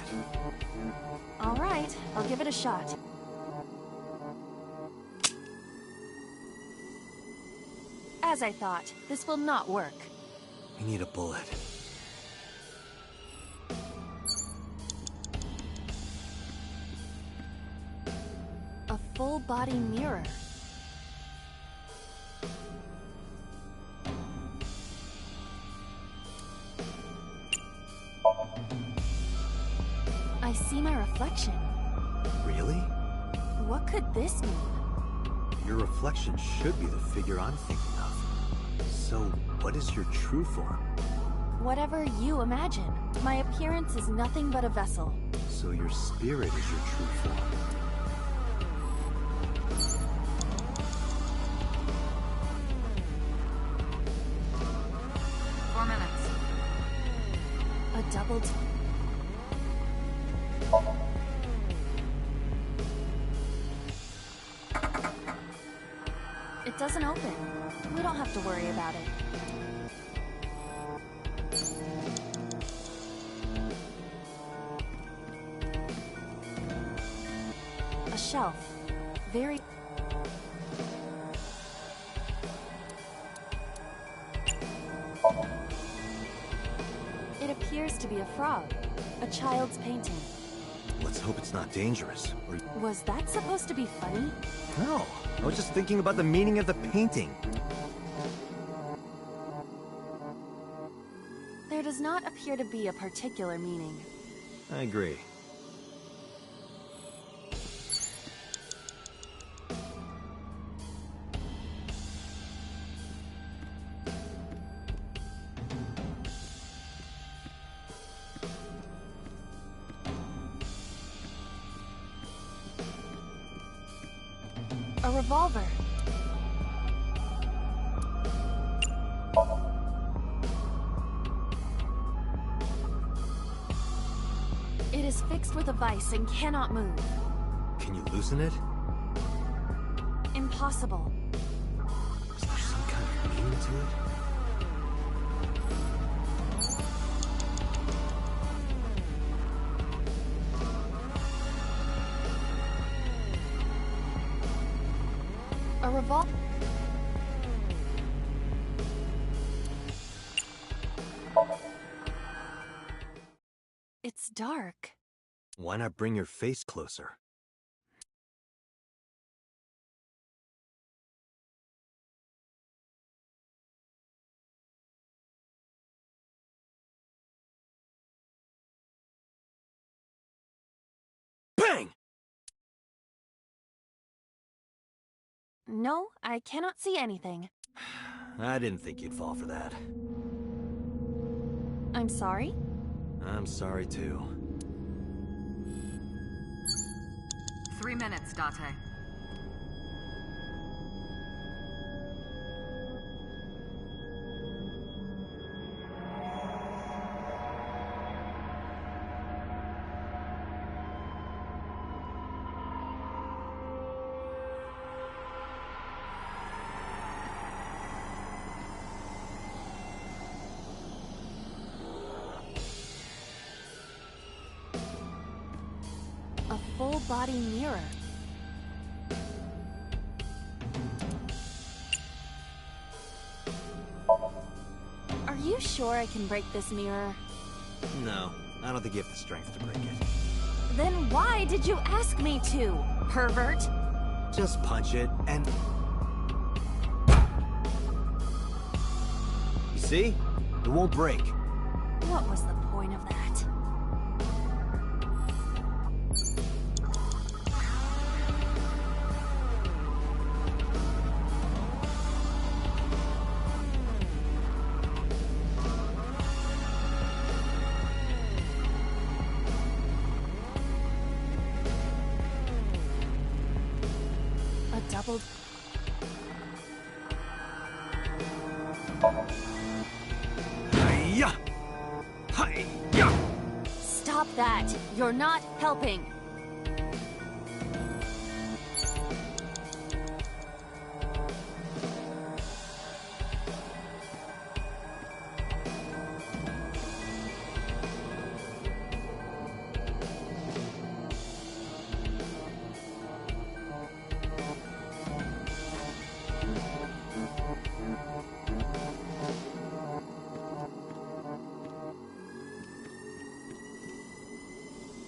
All right, I'll give it a shot. As I thought, this will not work.
We need a bullet.
A full-body mirror. I see my reflection.
Really?
What could this mean?
Your reflection should be the figure I'm thinking of. So, what is your true form?
Whatever you imagine. My appearance is nothing but a vessel.
So your spirit is your true form.
4 minutes.
A double... It doesn't open. We don't have to worry about it. A shelf. Very... It appears to be a frog. A child's painting.
Let's hope it's not dangerous, or...
Was that supposed to be funny?
No, I was just thinking about the meaning of the painting.
There does not appear to be a particular meaning.
I agree.
A revolver. It is fixed with a vise and cannot move.
Can you loosen it?
Impossible.
Is there some kind of meaning to it?
revolver.
It's dark.
Why not bring your face closer? Bang!
No, I cannot see anything.
I didn't think you'd fall for that.
I'm sorry?
I'm sorry too.
3 minutes, Date.
A full-body mirror. Are you sure I can break this mirror?
No, I don't think you have the strength to break it.
Then why did you ask me to, pervert?
Just punch it, and... You see? It won't break.
What was the point of that? A double...
Hiya! Hiya!
Stop that! You're not helping!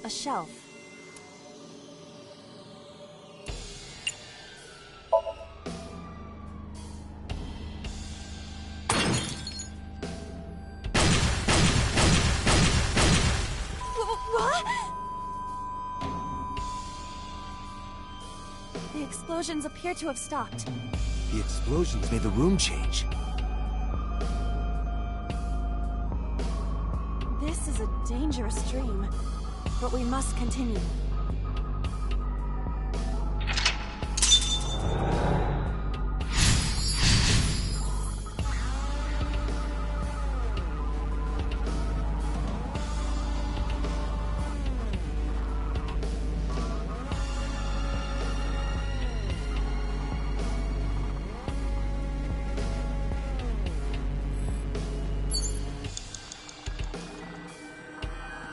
A shelf. What? The explosions appear to have stopped.
The explosions made the room change.
This is a dangerous dream, but we must continue.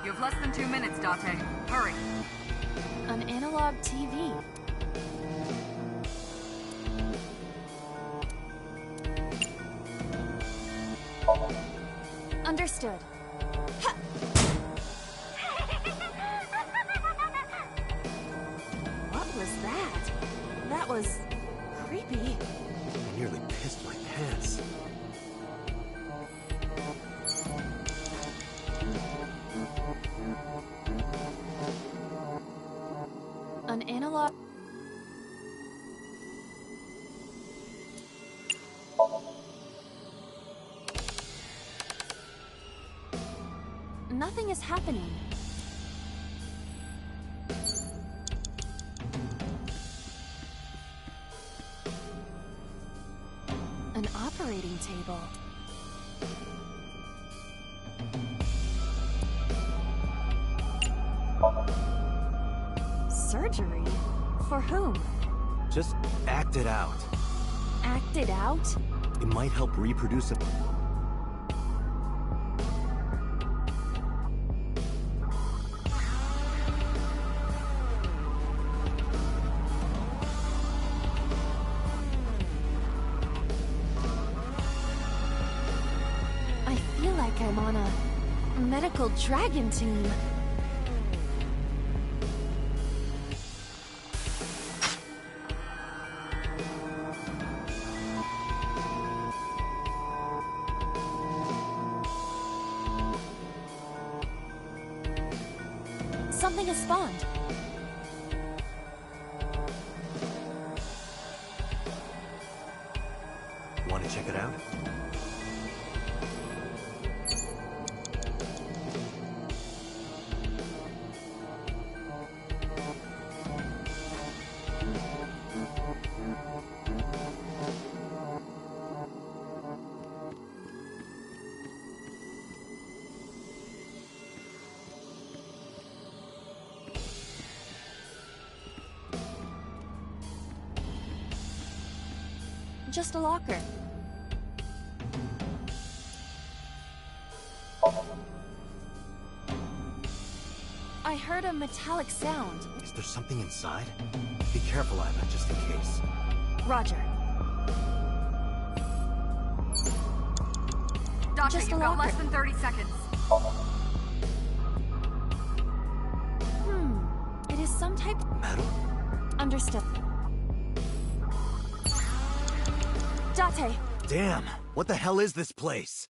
You have less than 2 minutes, Date. Hurry.
An analog TV. Understood. Ha! What was that? That was creepy.
I nearly pissed my pants.
An analog... Nothing is happening. An operating table. Surgery? For whom?
Just act it out.
Act it out?
It might help reproduce a...
I'm on a medical dragon team. Something has spawned.
Want to check it out?
Just a locker. I heard a metallic sound.
Is there something inside? Be careful, Iva, just in case.
Roger.
Dante,
Just a
you've got
locker.
less than 30 seconds.
It is some type...
Metal?
Understood. Date!
Damn! What the hell is this place?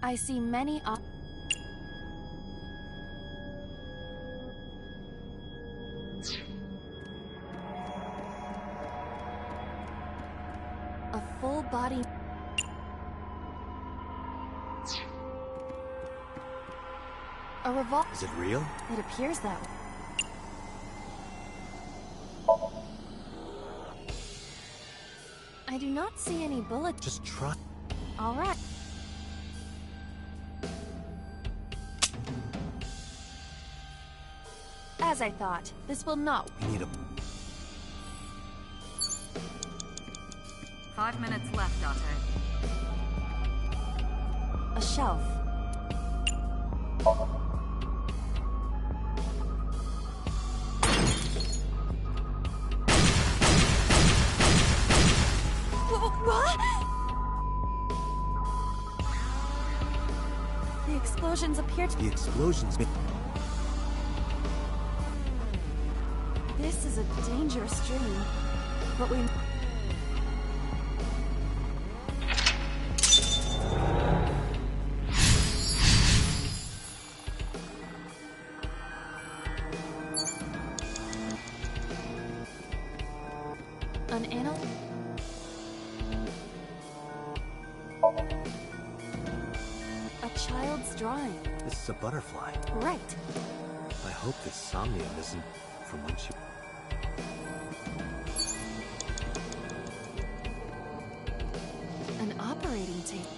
I see many a full body... A revolt...
Is it real?
It appears that way. I do not see any bullets.
Just try.
All right. As I thought, this will not...
We need a...
5 minutes left, Dante.
A shelf. What? The explosions appear to...
The explosions...
This is a dangerous dream, but we... An animal? A child's drawing.
This is a butterfly.
Right.
I hope this Somnium isn't from when she...
An operating table.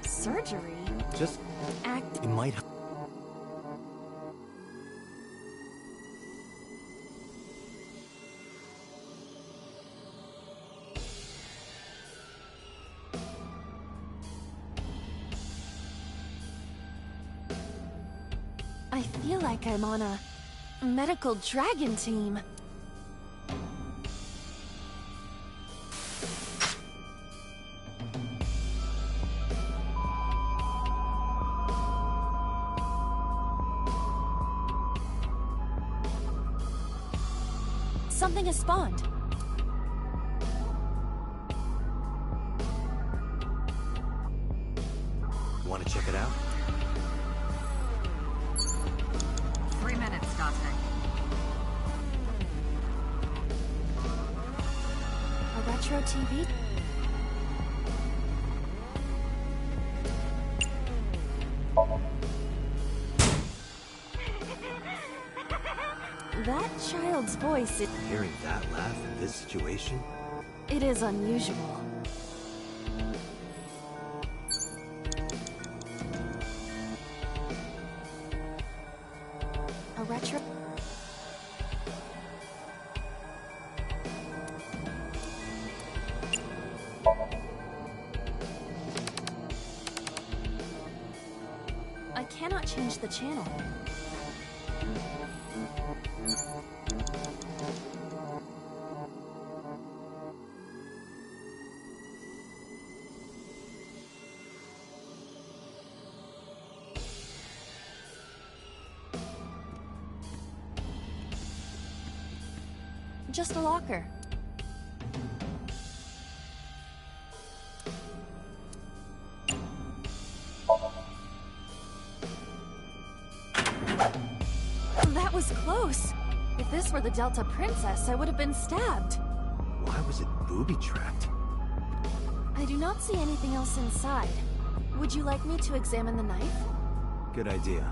Surgery?
Just...
Act...
It might...
I feel like I'm on a medical dragon team. Something has spawned.
Want to check it out?
3 minutes, Dante.
A retro TV?
That child's voice is...
Hearing that laugh in this situation?
It is unusual. A retro... I cannot change the channel. Just a locker. That was close. If this were the Delta Princess, I would have been stabbed.
Why was it booby-trapped?
I do not see anything else inside. Would you like me to examine the knife?
Good idea.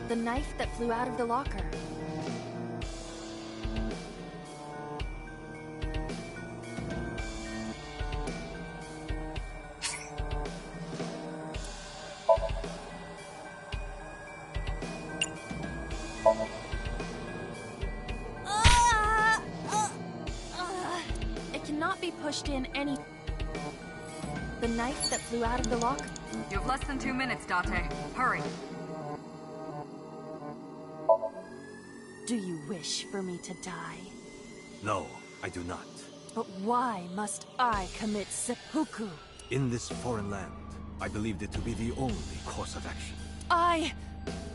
The knife that flew out of the locker. It cannot be pushed in any... The knife that flew out of the locker.
You have less than 2 minutes, Date. Hurry.
Do you wish for me to die?
No, I do not.
But why must I commit seppuku?
In this foreign land, I believed it to be the only course of action.
I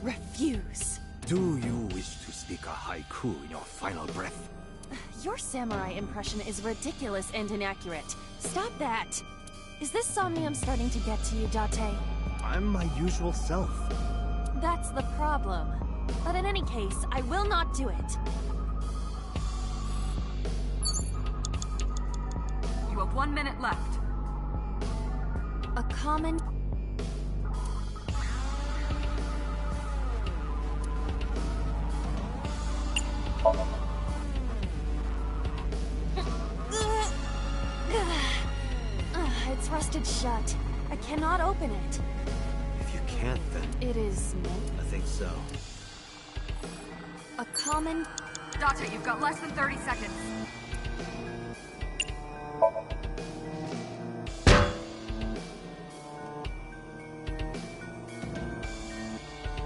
refuse.
Do you wish to speak a haiku in your final breath?
Your samurai impression is ridiculous and inaccurate. Stop that! Is this Somnium starting to get to you, Date?
I'm my usual self.
That's the problem. But in any case, I will not do it.
You have 1 minute left.
A common... It's rusted shut. I cannot open it.
If you can't, then...
It is meant...
I think so.
A common...
Date, you've got less than 30 seconds.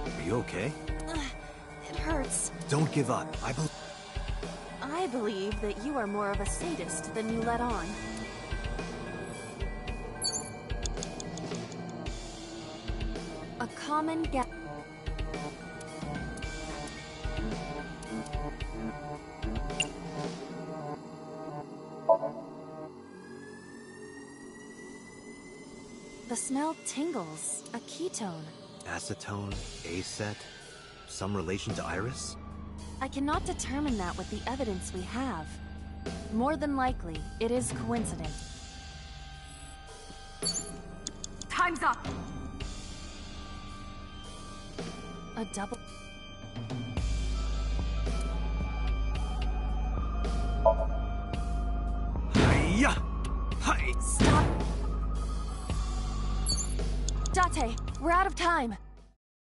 Are you okay?
It hurts.
Don't give up.
I believe that you are more of a sadist than you let on. A common gap. The smell tingles. A ketone.
Acetone, acet, some relation to Iris?
I cannot determine that with the evidence we have. More than likely, it is coincidence.
Time's up!
A double...
Hiya! Hi!
Stop! Date, we're out of time!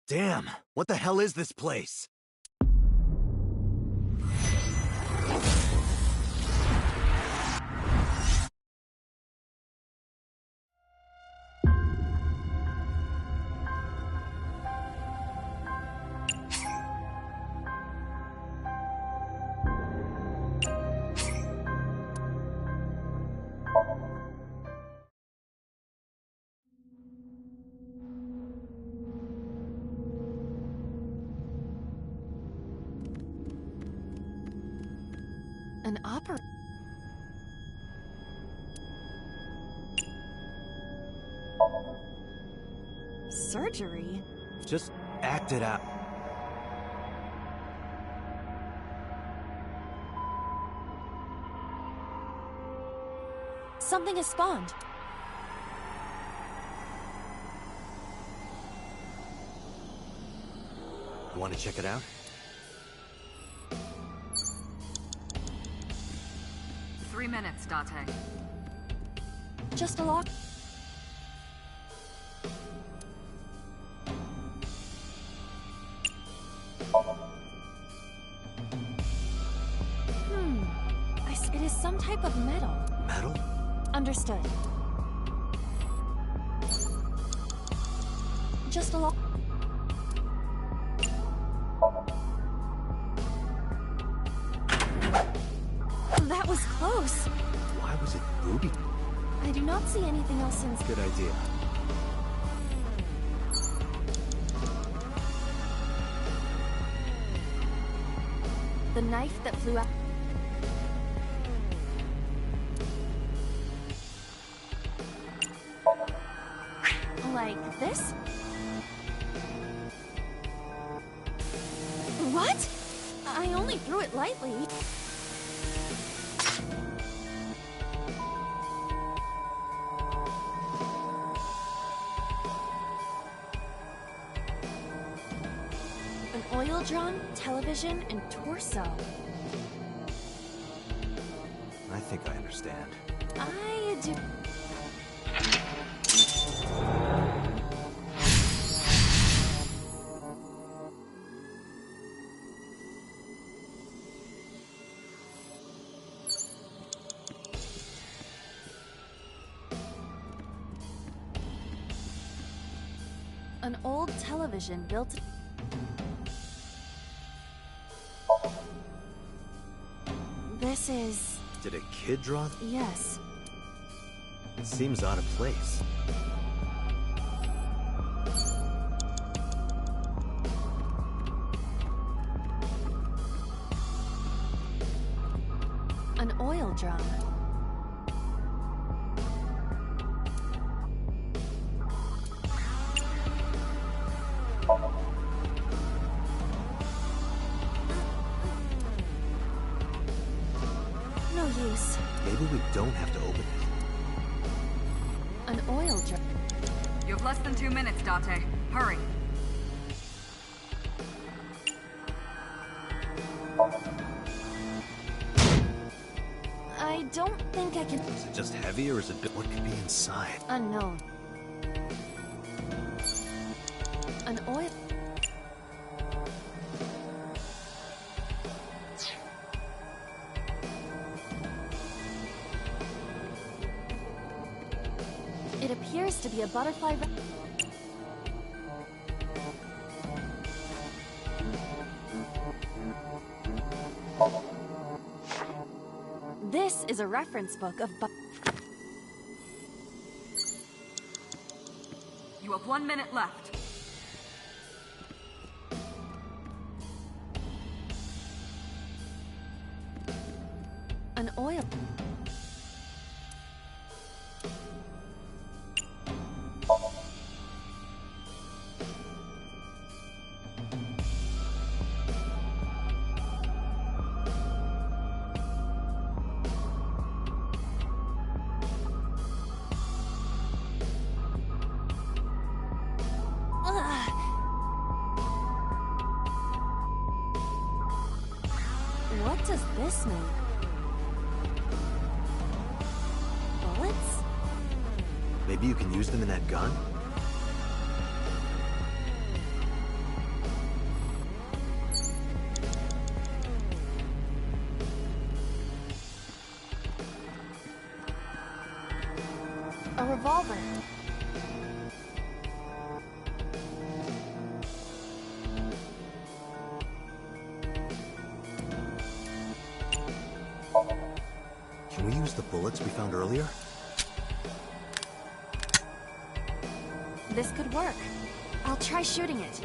Damn! What the hell is this place?
An opera...
surgery.
Just act it out.
Something has spawned.
You want to check it out?
Three minutes, Date.
Just a lock. It is some type of metal.
Metal?
Understood. Just a lock. That was close.
Why was it booby?
I do not see anything else in...
Good idea.
The knife that flew out... Like this? What? I only threw it lightly. An oil drum, television, and torso.
I think I understand.
I do... An old television built... This is...
Did a kid draw?
Yes.
It seems out of place.
An oil drum. No use.
Maybe we don't have to open it.
An oil drum.
You have less than 2 minutes, Date. Hurry.
I don't think I can...
Is it just heavy or is it... What could be inside?
Unknown. An oil... It appears to be a butterfly... This is a reference book of...
You have 1 minute left.
An oil... What does this mean? Bullets?
Maybe you can use them in that gun?
A revolver.
Can we use the bullets we found earlier?
This could work. I'll try shooting it.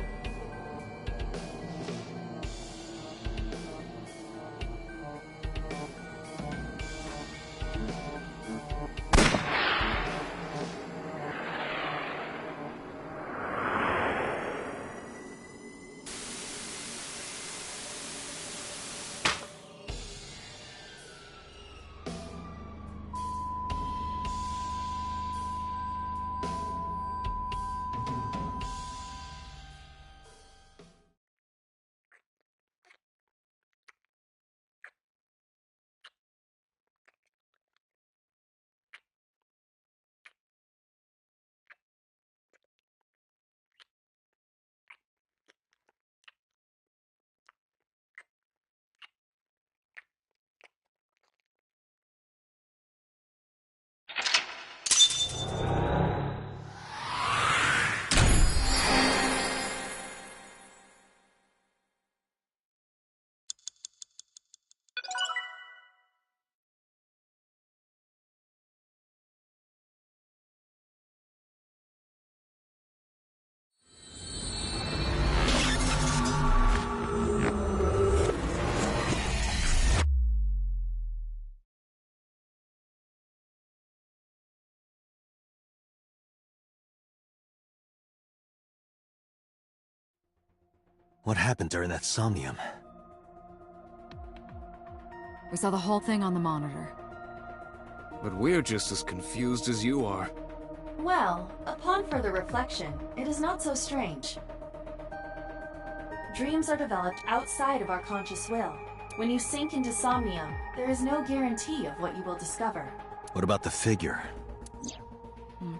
What happened during that Somnium?
We saw the whole thing on the monitor.
But we're just as confused as you are.
Well, upon further reflection, it is not so strange. Dreams are developed outside of our conscious will. When you sink into Somnium, there is no guarantee of what you will discover.
What about the figure?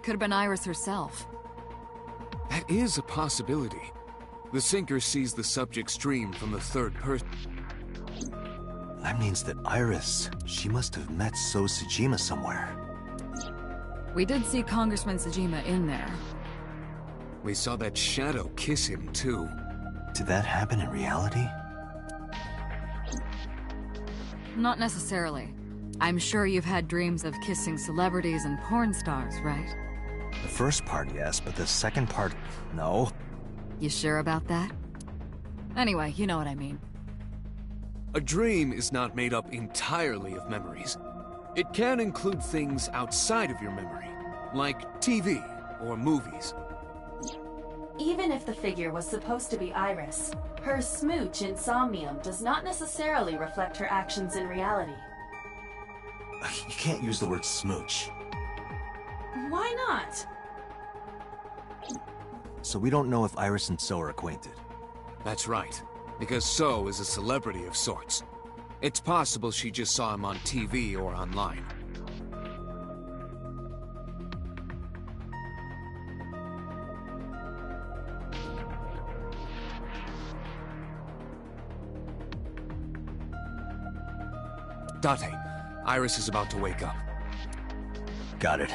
Could have been Iris herself.
That is a possibility. The sinker sees the subject's dream from the third person.
That means that Iris, she must have met So Tsujima somewhere.
We did see Congressman Tsujima in there.
We saw that shadow kiss him, too.
Did that happen in reality?
Not necessarily. I'm sure you've had dreams of kissing celebrities and porn stars, right?
The first part, yes, but the second part, no.
You sure about that? Anyway, you know what I mean.
A dream is not made up entirely of memories. It can include things outside of your memory, like TV or movies.
Even if the figure was supposed to be Iris, her smooch in Somnium does not necessarily reflect her actions in reality.
You can't use the word smooch.
Why not?
So we don't know if Iris and So are acquainted.
That's right, because So is a celebrity of sorts. It's possible she just saw him on TV or online. Date, Iris is about to wake up.
Got it.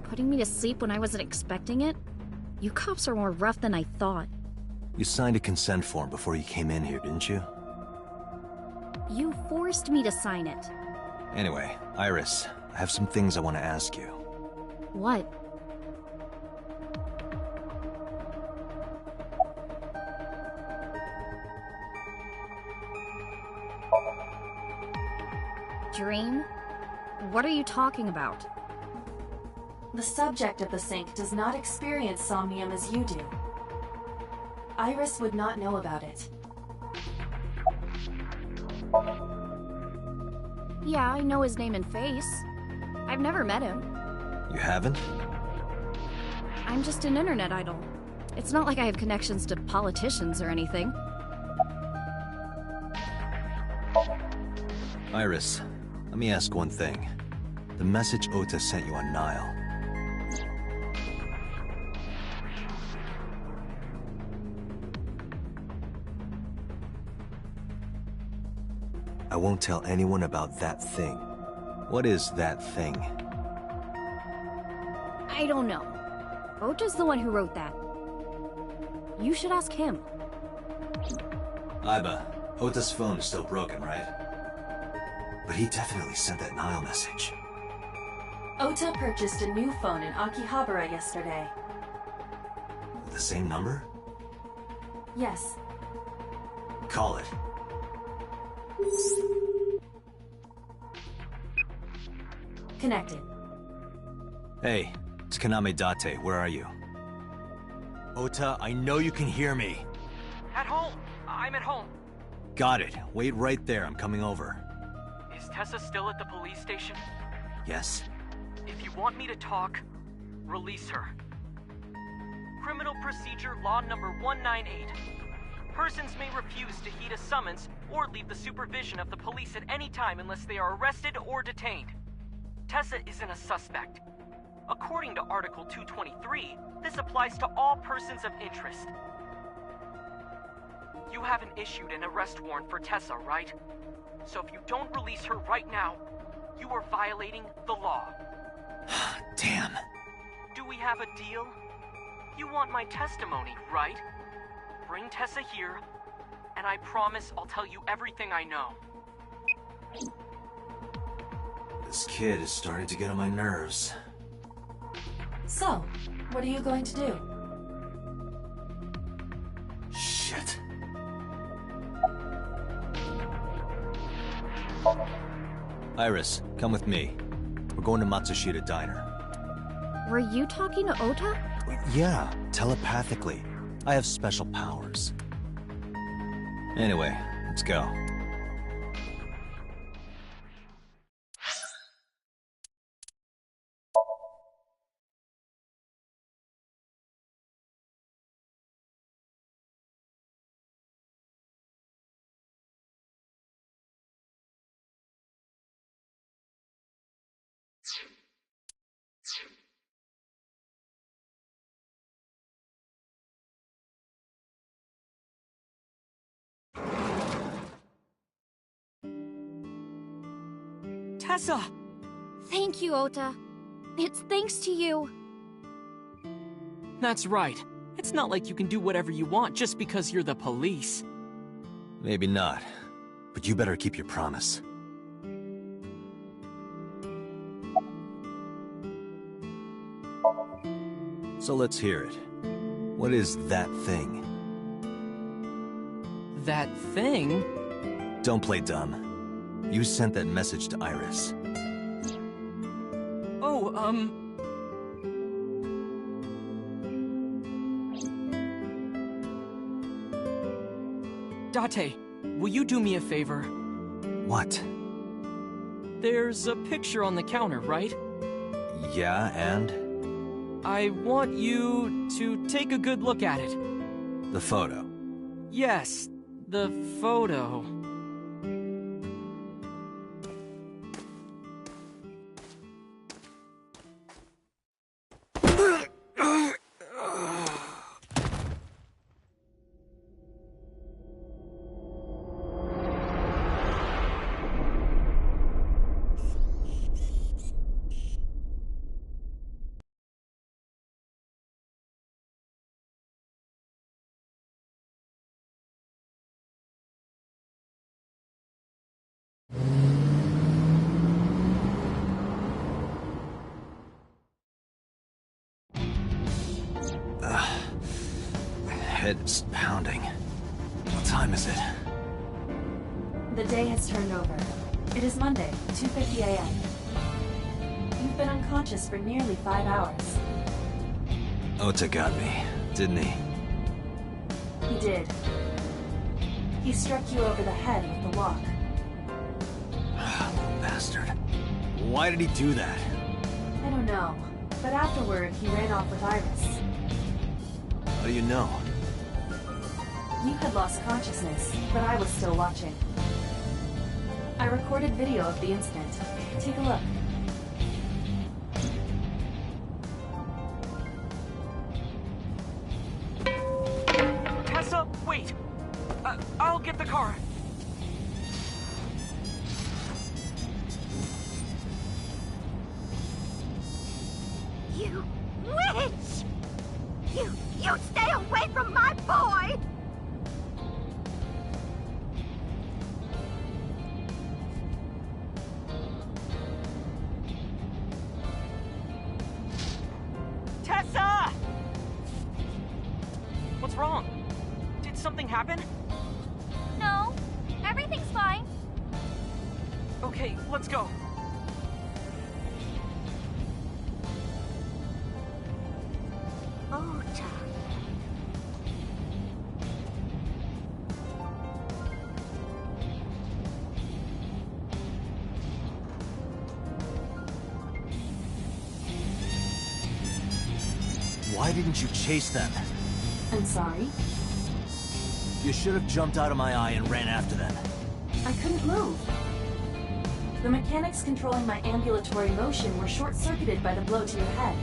Putting me to sleep when I wasn't expecting it? You cops are more rough than I thought.
You signed a consent form before you came in here, didn't you?
You forced me to sign it.
Anyway, Iris, I have some things I want to ask you.
What? Dream? What are you talking about?
The subject of the Psync does not experience Somnium as you do. Iris would not know about it.
Yeah, I know his name and face. I've never met him.
You haven't?
I'm just an internet idol. It's not like I have connections to politicians or anything.
Iris, let me ask one thing. The message Ota sent you on Nile. I won't tell anyone about that thing. What is that thing?
I don't know. Ota's the one who wrote that. You should ask him.
Aiba, Ota's phone is still broken, right? But he definitely sent that Nile message.
Ota purchased a new phone in Akihabara yesterday.
The same number?
Yes.
Call it.
Connected.
Hey, it's Kaname Date. Where are you? Ota, I know you can hear me.
At home. I'm at home.
Got it. Wait right there. I'm coming over.
Is Tessa still at the police station?
Yes?
If you want me to talk, release her. Criminal Procedure Law Number 198. Persons may refuse to heed a summons or leave the supervision of the police at any time unless they are arrested or detained. Tessa isn't a suspect. According to Article 223, this applies to all persons of interest. You haven't issued an arrest warrant for Tessa, right? So if you don't release her right now, you are violating the law.
Damn.
Do we have a deal? You want my testimony, right? Bring Tessa here, and I promise I'll tell you everything I know.
This kid is starting to get on my nerves.
So, what are you going to do?
Shit. Iris, come with me. We're We're going to Matsushita Diner.
Were you talking to Ota?
Yeah, telepathically. I have special powers. Anyway, let's go.
Tessa!
Thank you, Ota. It's thanks to you.
That's right. It's not like you can do whatever you want just because you're the police.
Maybe not, but you better keep your promise. So let's hear it. What is that thing?
That thing?
Don't play dumb. You sent that message to Iris.
Oh, Date, will you do me a favor?
What?
There's a picture on the counter, right?
Yeah, and?
I want you to take a good look at it.
The photo.
Yes, the photo.
Head's pounding. What time is it?
The day has turned over. It is Monday, 2:50 a.m. You've been unconscious for nearly 5 hours.
Ota got me, didn't he?
He did. He struck you over the head with the walk.
Little bastard. Why did he do that?
I don't know, but afterward he ran off with Iris.
How do you know?
You had lost consciousness, but I was still watching. I recorded video of the incident. Take a look.
Tessa, wait! I'll get the car.
You witch! You stay away from my boy!
Tessa! What's wrong? Did something happen?
No, everything's fine.
Okay, let's go.
Ota.
Why didn't you chase them?
I'm sorry?
You should have jumped out of my eye and ran after them.
I couldn't move. The mechanics controlling my ambulatory motion were short-circuited by the blow to your head.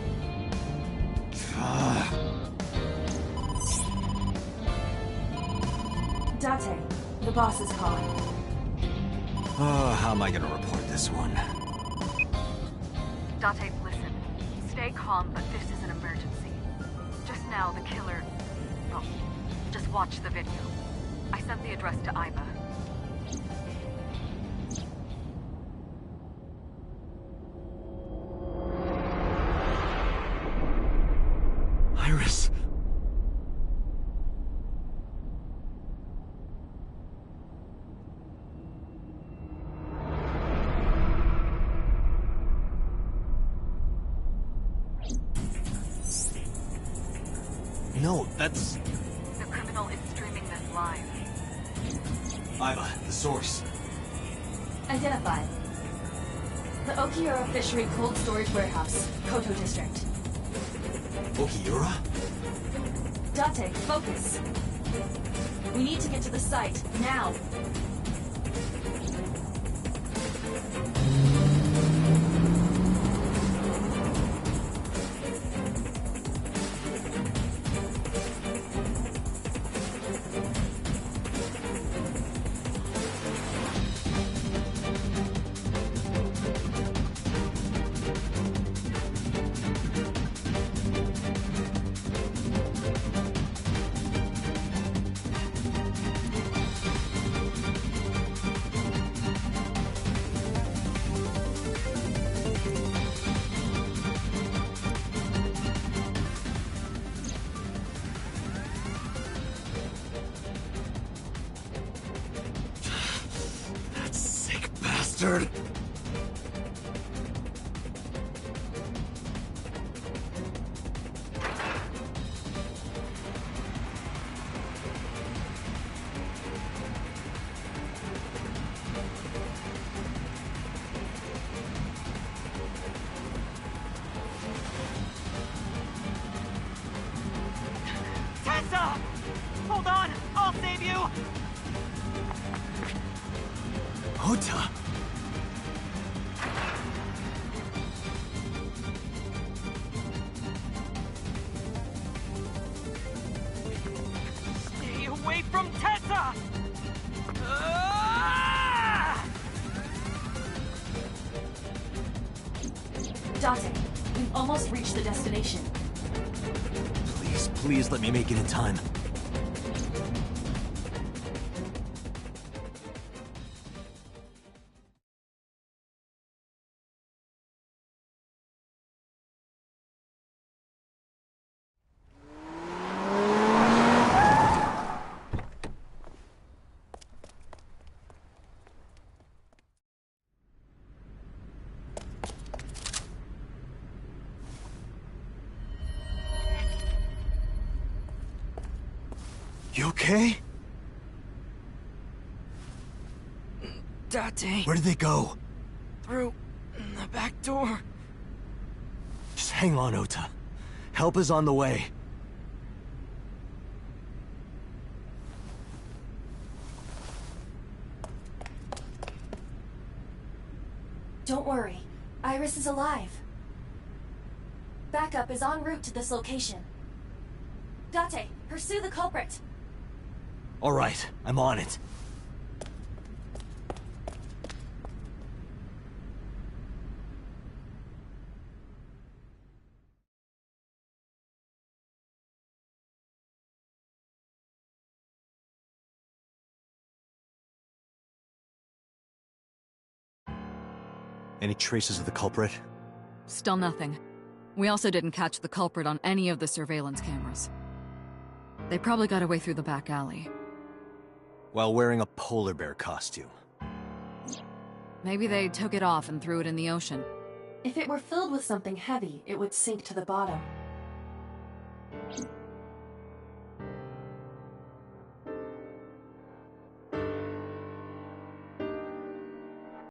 Date, the boss is calling.
Oh, how am I gonna report this one?
Date, listen. Stay calm, but this is an emergency. Just now, the killer... Well, just watch the video. I sent the address to Iba.
Iris! No, that's...
The criminal is streaming this live.
Iva, the source.
Identified. The Okiura Fishery Cold Storage Warehouse, Koto District.
Okiura?
Date, focus. We need to get to the site, now.
Bastard!
Tessa! Hold on! I'll save you!
Ota!
Stay away from Tessa!
Date, we've almost reached the destination.
Please let me make it in time. You okay?
Date.
Where did they go?
Through the back door.
Just hang on, Ota. Help is on the way.
Don't worry. Iris is alive. Backup is en route to this location. Date, pursue the culprit.
All right, I'm on it. Any traces of the culprit?
Still nothing. We also didn't catch the culprit on any of the surveillance cameras. They probably got away through the back alley.
While wearing a polar bear costume.
Maybe they took it off and threw it in the ocean.
If it were filled with something heavy, it would sink to the bottom.